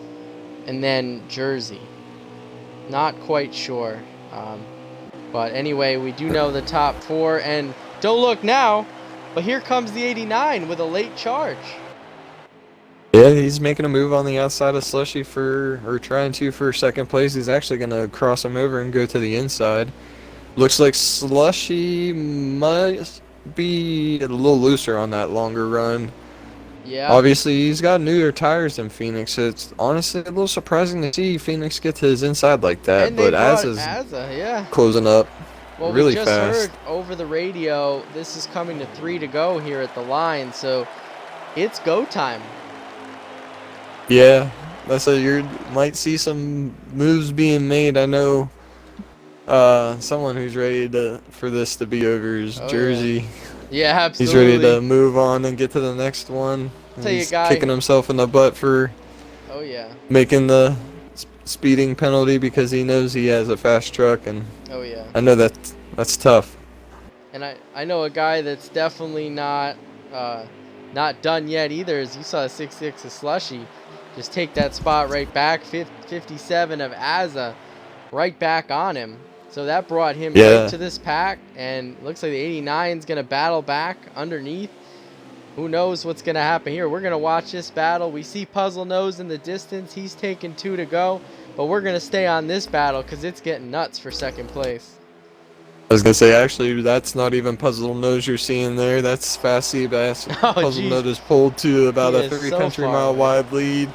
and then Jersey. Not quite sure. But anyway, we do know the top four. And don't look now, but here comes the 89 with a late charge. yeah, he's making a move on the outside of Slushy or trying to for second place. He's actually gonna cross him over and go to the inside. Looks like Slushy might be a little looser on that longer run. Yeah. Obviously, he's got newer tires than Phoenix, so it's honestly a little surprising to see Phoenix get to his inside like that. And they But brought Azza's Azza, yeah. closing up Well, really we just fast. heard over the radio, this is coming to 3 to go here at the line, so it's go time. Yeah, that's you might see some moves being made. I know someone who's ready for this to be over is Oh, Jersey. Yeah, He's absolutely. ready to move on and get to the next one. Tell you, He's guy. kicking himself in the butt for Oh, yeah. making the speeding penalty because he knows he has a fast truck, and Oh, yeah. I know that's tough. And I know a guy that's definitely not done yet either. As you saw, 6'6" of Slushy just take that spot right back. 57 of Azza right back on him. So that brought him right to this pack, and looks like the 89's gonna battle back underneath. Who knows what's gonna happen here? We're gonna watch this battle. We see Puzzle Nose in the distance. He's taking 2 to go, but we're gonna stay on this battle because it's getting nuts for second place. I was gonna say, actually, that's not even Puzzle Nose you're seeing there. That's Fast Seabass. Oh, Puzzle geez. Nose is pulled to about He a is 3 so country far mile away. wide lead.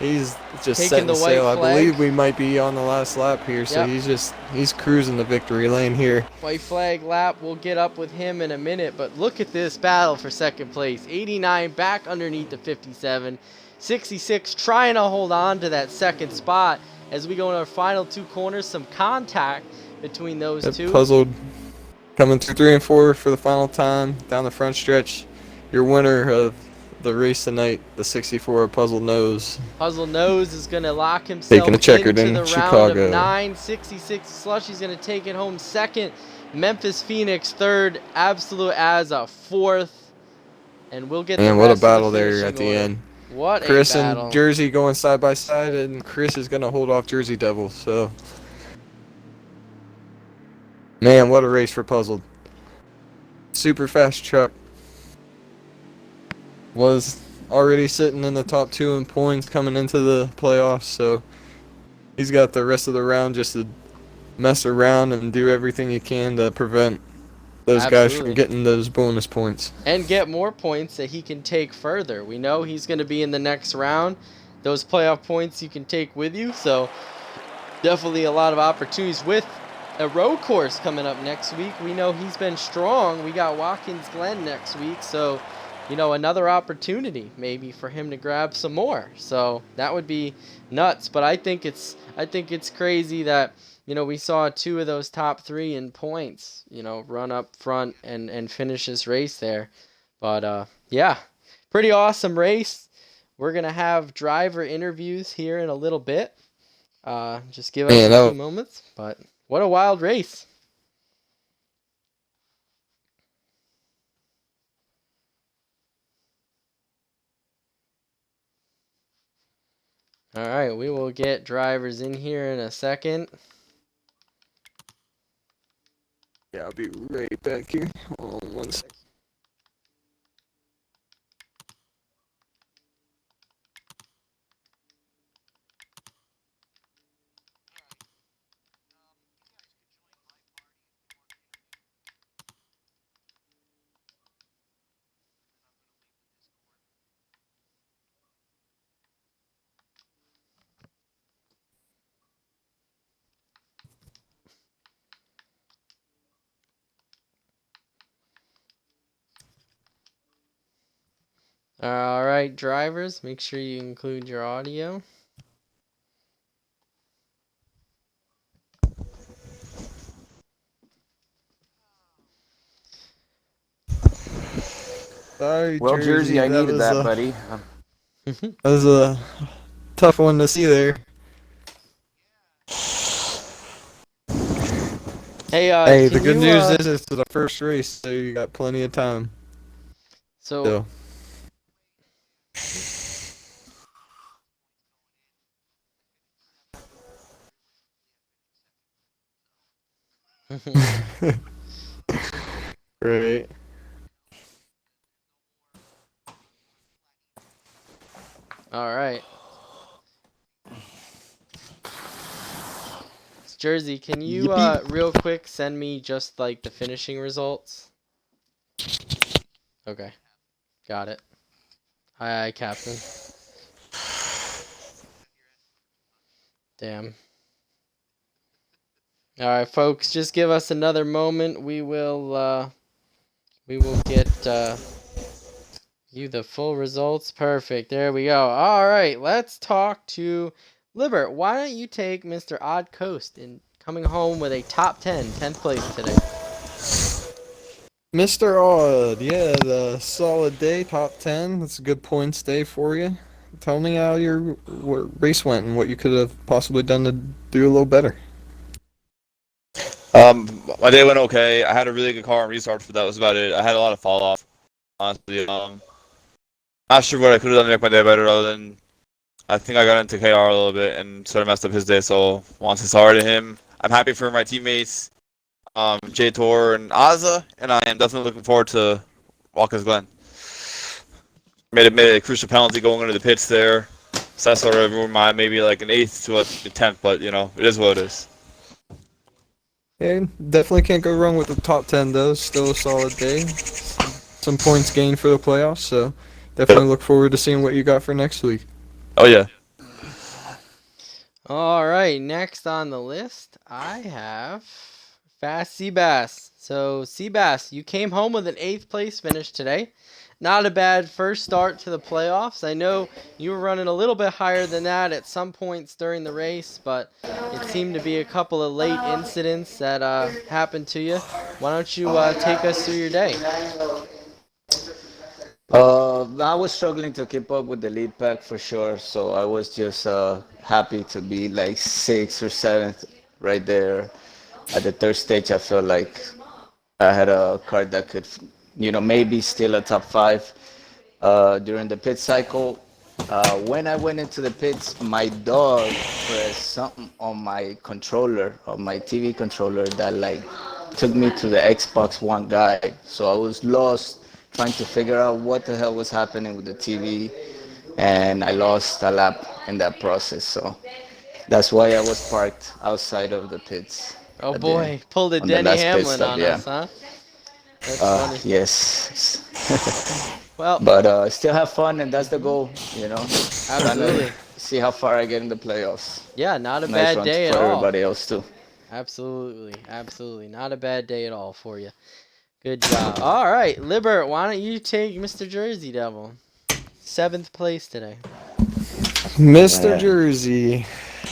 He's just Taking setting the white sail. I flag. believe we might be on the last lap here, so Yep. he's cruising the victory lane here. White flag lap. We'll get up with him in a minute, but look at this battle for second place. 89 back underneath the 57. 66 trying to hold on to that second spot. as we go in our final two corners. Some contact between those two. Puzzled coming through 3 and 4 for the final time down the front stretch. Your winner of the race tonight, the 64 Puzzle Nose. Puzzle Nose is going to lock himself Taking a checkered into in the Chicago. round of 9. 66 Slushy's going to take it home second. Memphis Phoenix third. Absolute as a fourth. And we'll get And the what a rest battle of the there at the order. end. What Chris a battle. and Jersey going side by side, and Chris is going to hold off Jersey Devil. So, man, what a race for Puzzled. Super fast truck. Was already sitting in the top 2 in points coming into the playoffs, so he's got the rest of the round just to mess around and do everything he can to prevent those guys from getting those bonus points. And get more points that he can take further. We know he's going to be in the next round. Those playoff points you can take with you, so definitely a lot of opportunities with a road course coming up next week. We know he's been strong. We got Watkins Glen next week, so another opportunity maybe for him to grab some more. So that would be nuts. But I think it's crazy that we saw 2 of those top 3 in points, run up front and finish this race there. But yeah, pretty awesome race. We're gonna have driver interviews here in a little bit. Just give us a few moments. But what a wild race. All right, we will get drivers in here in a second. Yeah, I'll be right back here. Hold on 1 second. All right, drivers, make sure you include your audio. Sorry, well, Jersey, I needed that, buddy. That was a tough one to see there. Hey, the good news is it's the first race, so you got plenty of time. So. Right. All right. Jersey, can you real quick send me just like the finishing results? Okay. Got it. Aye, Captain. Damn. All right, folks, just give us another moment. We will get you the full results. Perfect. There we go. All right, let's talk to Libert. Why don't you take Mr. Odd Coast in coming home with a top 10, 10th place today? Mr. Odd, yeah, the solid day, top 10. That's a good points day for you. Tell me how your race went and what you could have possibly done to do a little better. My day went okay. I had a really good car and restarts, but that was about it. I had a lot of fall off, honestly. Not sure what I could have done to make my day better other than I think I got into KR a little bit and sort of messed up his day, so want to sorry to him. I'm happy for my teammates, J Tor and Azza, and I am definitely looking forward to Watkins Glen. Made a crucial penalty going into the pits there, so that sort of ruined my maybe like an 8th to a 10th, but it is what it is. Yeah, definitely can't go wrong with the top 10 though. Still a solid day. Some points gained for the playoffs, so definitely look forward to seeing what you got for next week. Oh yeah. All right, next on the list, I have Fast Seabass. So, Seabass, you came home with an 8th place finish today. Not a bad first start to the playoffs. I know you were running a little bit higher than that at some points during the race, but it seemed to be a couple of late incidents that happened to you. Why don't you take us through your day? I was struggling to keep up with the lead pack for sure, so I was just happy to be like sixth or seventh right there. At the third stage, I felt like I had a car that could, maybe still a top five. During the pit cycle, when I went into the pits, my dog pressed something on my controller, on my TV controller, that like took me to the Xbox One guide. So I was lost trying to figure out what the hell was happening with the TV, and I lost a lap in that process. So that's why I was parked outside of the pits Oh at the boy, pulled a on the Denny last pit Hamlin stop. on Yeah. us, huh? That's funny. Yes. Well, But still have fun, and that's the goal. Trying to absolutely. see how far I get in the playoffs. Yeah, not a Nice bad run day at for all. everybody else too. Absolutely, absolutely. Not a bad day at all for you. Good job. All right, Libert, why don't you take Mr. Jersey Devil? 7th place today. Mr. Jersey,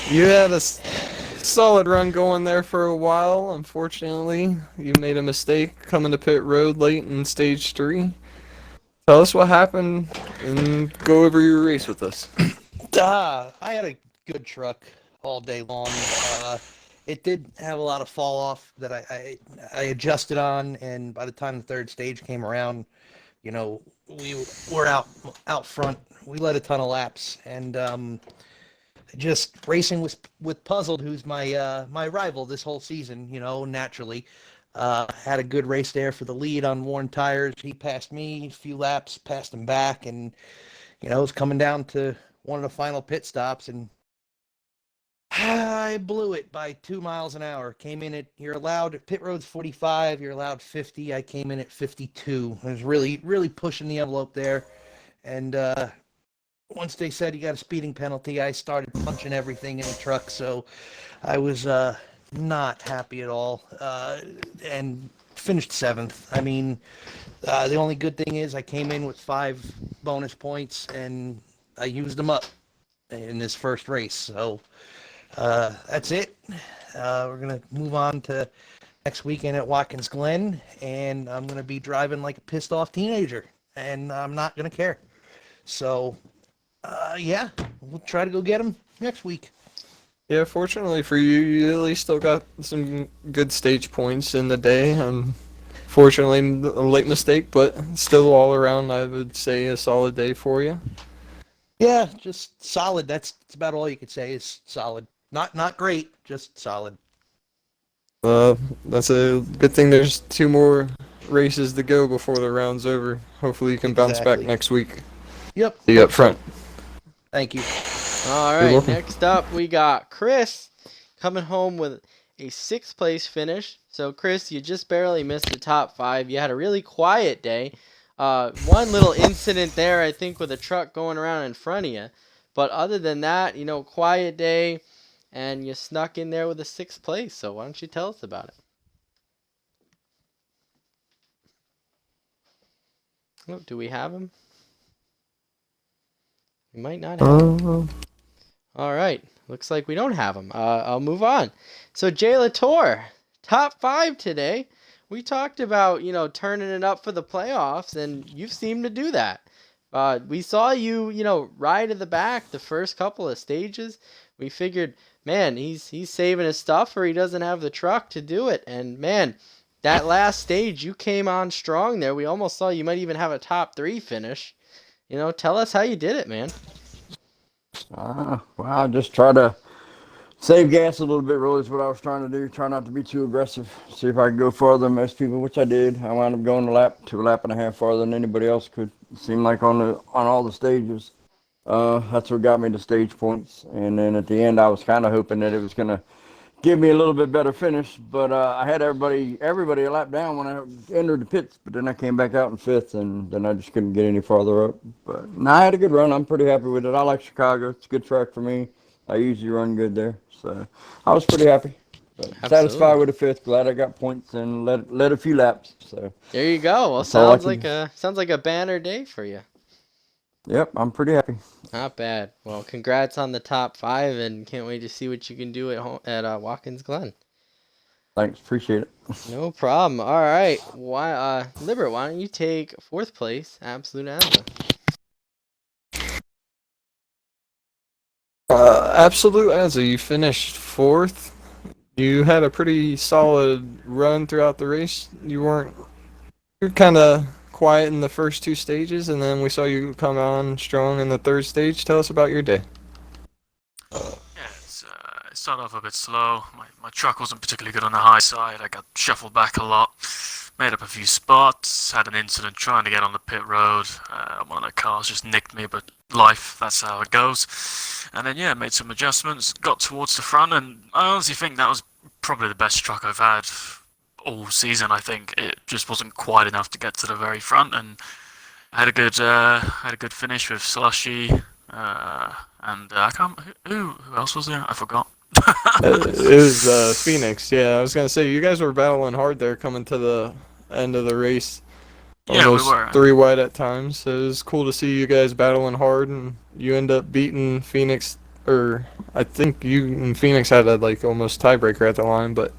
you had a solid run going there for a while. Unfortunately, you made a mistake coming to pit road late in stage 3. Tell us what happened and go over your race with us. I had a good truck all day long. It did have a lot of fall off that I adjusted on, and by the time the third stage came around, we were out front. We led a ton of laps, and just racing with Puzzled, who's my rival this whole season. Naturally, had a good race there for the lead on worn tires. He passed me a few laps, passed him back, and it was coming down to one of the final pit stops, and I blew it by 2 miles an hour. Came in at, you're allowed, pit road's 45, you're allowed 50. I came in at 52. I was really, really pushing the envelope there. And once they said you got a speeding penalty, I started punching everything in the truck. So I was not happy at all, and finished seventh. I mean, the only good thing is I came in with 5 bonus points, and I used them up in this first race. So that's it. We're going to move on to next weekend at Watkins Glen, and I'm going to be driving like a pissed off teenager, and I'm not going to care. So, yeah, we'll try to go get him next week. Yeah, fortunately for you, you at least still got some good stage points in the day. Unfortunately, a late mistake, but still all around, I would say a solid day for you. Yeah, just solid. That's about all you could say is solid. Not great, just solid. That's a good thing. There's 2 more races to go before the round's over. Hopefully, you can bounce back Exactly. next week. Yep. See you up front. Thank you. All You're right, welcome. next up we got Chris coming home with a 6th place finish. So, Chris, you just barely missed the top 5. You had a really quiet day. One little incident there, I think, with a truck going around in front of you. But other than that, quiet day, and you snuck in there with a 6th place. So, why don't you tell us about it? Oh, do we have him? We might not have him. All right. Looks like we don't have him. I'll move on. So, Jay Latour, top 5 today. We talked about, turning it up for the playoffs, and you seem to do that. We saw you, ride at the back the first couple of stages. We figured, man, he's saving his stuff, or he doesn't have the truck to do it. And, man, that last stage, you came on strong there. We almost saw you might even have a top 3 finish. Tell us how you did it, man. Well, just try to save gas a little bit, really, is what I was trying to do. Try not to be too aggressive. See if I could go farther than most people, which I did. I wound up going a lap to a lap and a half farther than anybody else could. It seemed like on all the stages. That's what got me to stage points. And then at the end, I was kind of hoping that it was going to give me a little bit better finish. But I had everybody a lap down when I entered the pits. But then I came back out in 5th, and then I just couldn't get any farther up. But no, I had a good run. I'm pretty happy with it. I like Chicago. It's a good track for me. I usually run good there. So I was pretty happy. But satisfied Absolutely. with a fifth. Glad I got points and led a few laps. So There you go. Well, that's all I can. sounds like a banner day for you. Yep, I'm pretty happy. Not bad. Well, congrats on the top 5, and can't wait to see what you can do at home at Watkins Glen. Thanks, appreciate it. No problem. All right. Why, Liber, why don't you take 4th place, Absolute Asthma? Absolute Azza, you finished 4th. You had a pretty solid run throughout the race. You're kind of quiet in the first 2 stages, and then we saw you come on strong in the 3rd stage. Tell us about your day. Yeah, it started off a bit slow. My truck wasn't particularly good on the high side. I got shuffled back a lot. Made up a few spots. Had an incident trying to get on the pit road. One of the cars just nicked me, but life, that's how it goes. And then, yeah, made some adjustments. Got towards the front, and I honestly think that was probably the best truck I've had all season. I think it just wasn't quite enough to get to the very front, and I had a good finish with Slushy. And I can't. Who else was there? I forgot. It was Phoenix. Yeah, I was gonna say you guys were battling hard there coming to the end of the race. Yeah, we Almost were. 3 wide at times. So it was cool to see you guys battling hard, and you end up beating Phoenix. Or I think you and Phoenix had a like almost tiebreaker at the line, but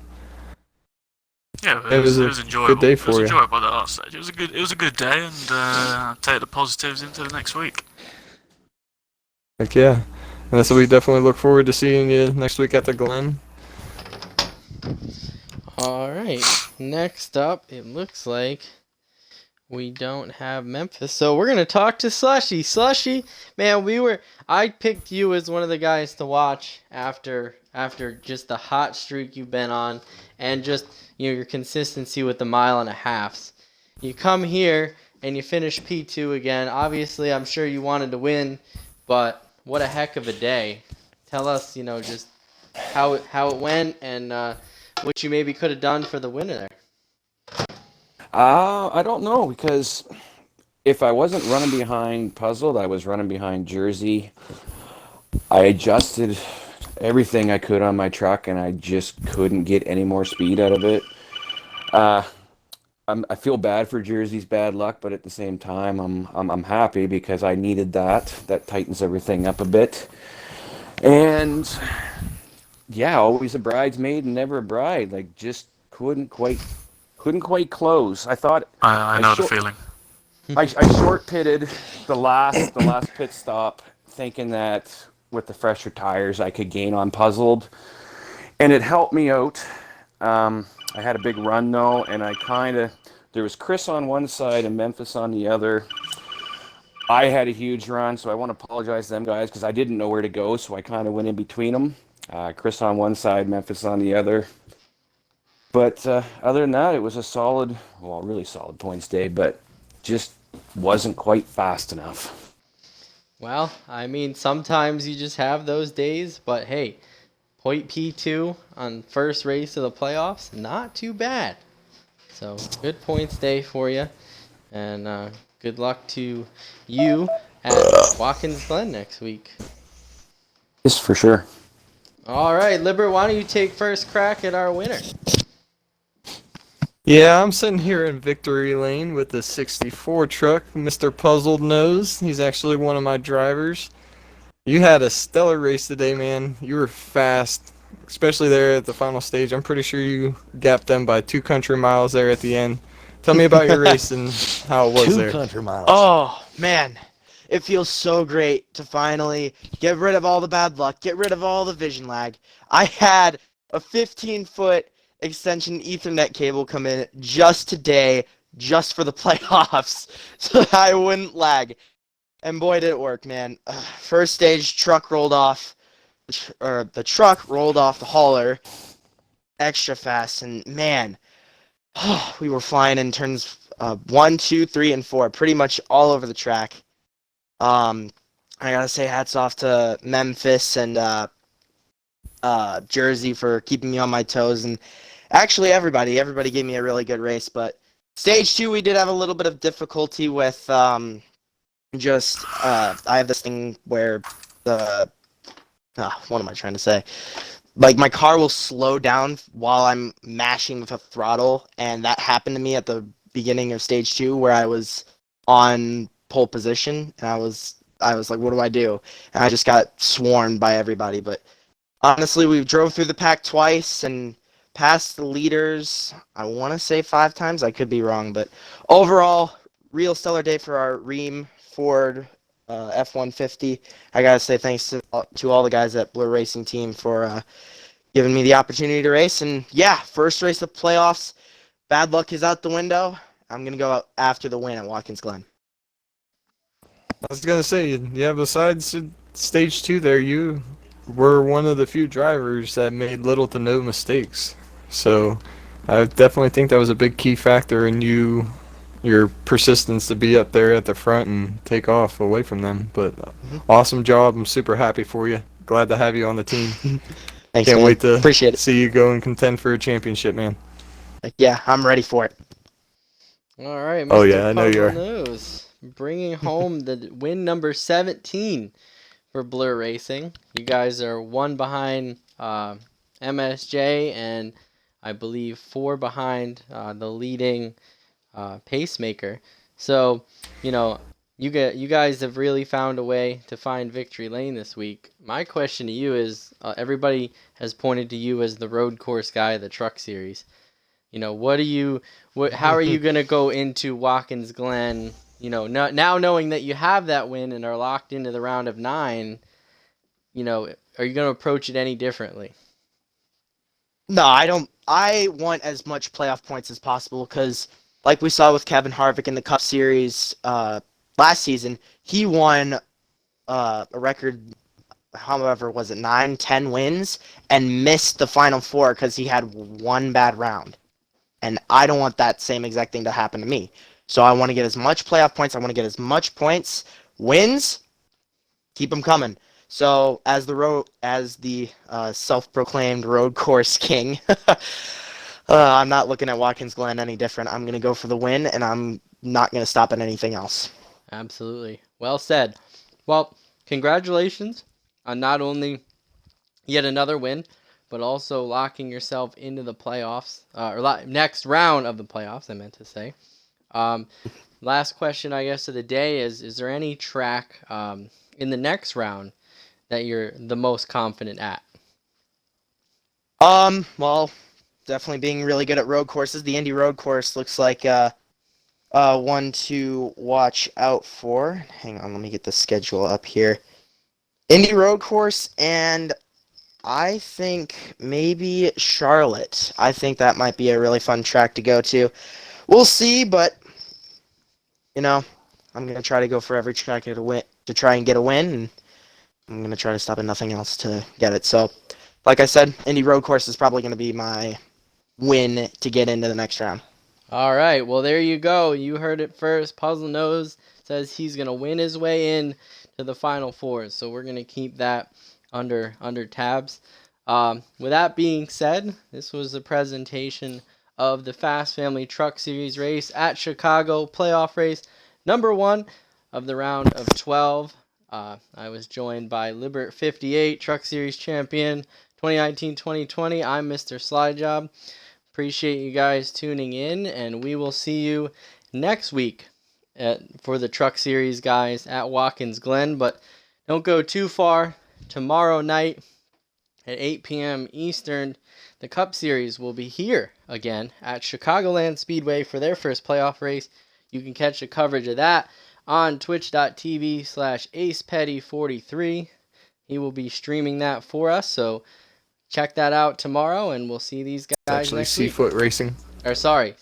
Yeah, it was it a was enjoyable. good day It was for you. enjoyable at the last stage. It was a good day, and I'll take the positives into the next week. Heck yeah. And so we definitely look forward to seeing you next week at the Glen. All right. Next up, it looks like we don't have Memphis, so we're gonna talk to Slushy. Slushy, man, I picked you as one of the guys to watch after just the hot streak you've been on, and just your consistency with the mile and a halves. You come here and you finish P2 again. Obviously, I'm sure you wanted to win, but what a heck of a day. Tell us, just how it went, and what you maybe could have done for the winner there. I don't know because if I wasn't running behind Puzzled, I was running behind Jersey. I adjusted everything I could on my truck, and I just couldn't get any more speed out of it. Uh, I feel bad for Jersey's bad luck, but at the same time, I'm happy because I needed that. That tightens everything up a bit. And yeah, always a bridesmaid and never a bride. Like just couldn't quite close. I thought I I know the short feeling. I short pitted the last pit stop, thinking that with the fresher tires I could gain on Puzzled, and it helped me out. I had a big run though, and there was Chris on one side and Memphis on the other. I had a huge run, so I want to apologize to them guys because I didn't know where to go, so I kind of went in between them. Chris on one side, Memphis on the other. But other than that, it was a really solid points day, but just wasn't quite fast enough. Well, I mean, sometimes you just have those days, but hey, point P2 on first race of the playoffs, not too bad. So, good points day for you, and good luck to you at Watkins Glen next week. Yes, for sure. All right, Liber, why don't you take first crack at our winner? Yeah, I'm sitting here in Victory Lane with the 64 truck, Mr. Puzzled Nose. He's actually one of my drivers. You had a stellar race today, man. You were fast, especially there at the final stage. I'm pretty sure you gapped them by 2 country miles there at the end. Tell me about your race and how it was Two there. country miles. Oh, man. It feels so great to finally get rid of all the bad luck, get rid of all the vision lag. I had a 15-foot extension Ethernet cable come in just today, just for the playoffs, so that I wouldn't lag. And boy, did it work, man. First stage, truck rolled off, the truck rolled off the hauler extra fast, and man, we were flying in turns 1, 2, 3, and 4, pretty much all over the track. I gotta say hats off to Memphis and Jersey for keeping me on my toes, and actually everybody gave me a really good race. But stage 2, we did have a little bit of difficulty with I have this thing where what am I trying to say? like my car will slow down while I'm mashing with a throttle, and that happened to me at the beginning of stage 2 where I was on pole position, and I was like, what do I do? And I just got swarmed by everybody. But honestly, we drove through the pack twice and passed the leaders. I want to say 5 times. I could be wrong, but overall, real stellar day for our Ream Ford F-150. I gotta say thanks to all the guys at Blur Racing Team for giving me the opportunity to race. And yeah, first race of playoffs. Bad luck is out the window. I'm gonna go out after the win at Watkins Glen. I was gonna say, yeah, besides stage 2 there, you were one of the few drivers that made little to no mistakes. So I definitely think that was a big key factor in your persistence to be up there at the front and take off away from them. But awesome job. I'm super happy for you. Glad to have you on the team. Thanks, Can't man. wait to Appreciate it. see you go and contend for a championship, man. Yeah, I'm ready for it. All right, Oh, Mr. yeah, I know you Puzzle are. News, bringing home the win number 17 for Blur Racing. You guys are 1 behind MSJ and I believe 4 behind the leading pacemaker. So, you know, you guys have really found a way to find victory lane this week. My question to you is, everybody has pointed to you as the road course guy of the Truck Series. You know, how are you gonna go into Watkins Glen? You know, now knowing that you have that win and are locked into the round of 9. You know, are you gonna approach it any differently? No, I don't. I want as much playoff points as possible because, like we saw with Kevin Harvick in the Cup Series last season, he won a record, however, was it 9, 10 wins, and missed the final 4 because he had one bad round. And I don't want that same exact thing to happen to me. So I want to get as much playoff points. I want to get as much points. Wins, keep them coming. So as the self-proclaimed road course king, I'm not looking at Watkins Glen any different. I'm gonna go for the win, and I'm not gonna stop at anything else. Absolutely. Well said. Well, congratulations on not only yet another win, but also locking yourself into the playoffs, next round of the playoffs, I meant to say. Last question, I guess, of the day is there any track in the next round that you're the most confident at? Well, definitely being really good at road courses. The Indy road course looks like one to watch out for. Hang on, let me get the schedule up here. Indy road course, and I think maybe Charlotte. I think that might be a really fun track to go to. We'll see, but you know, I'm gonna try to go for every track to try and get a win, and I'm gonna try to stop at nothing else to get it. So, like I said, Indy road course is probably gonna be my win to get into the next round. All right, well, there you go. You heard it first. Puzzle Nose says he's going to win his way in to the Final Four, so we're going to keep that under tabs. With that being said, this was a presentation of the Fast Family Truck Series race at Chicago, playoff race number 1 of the round of 12. I was joined by Libert 58, Truck Series champion 2019-2020. I'm Mr. Slidejob. Appreciate you guys tuning in, and we will see you next week for the Truck Series guys at Watkins Glen. But don't go too far. Tomorrow night at 8 p.m. Eastern, the Cup Series will be here again at Chicagoland Speedway for their first playoff race. You can catch the coverage of that on twitch.tv/AcePetty43. He will be streaming that for us, so check that out tomorrow, and we'll see these guys It's actually next week. Seafoot Racing. Or sorry.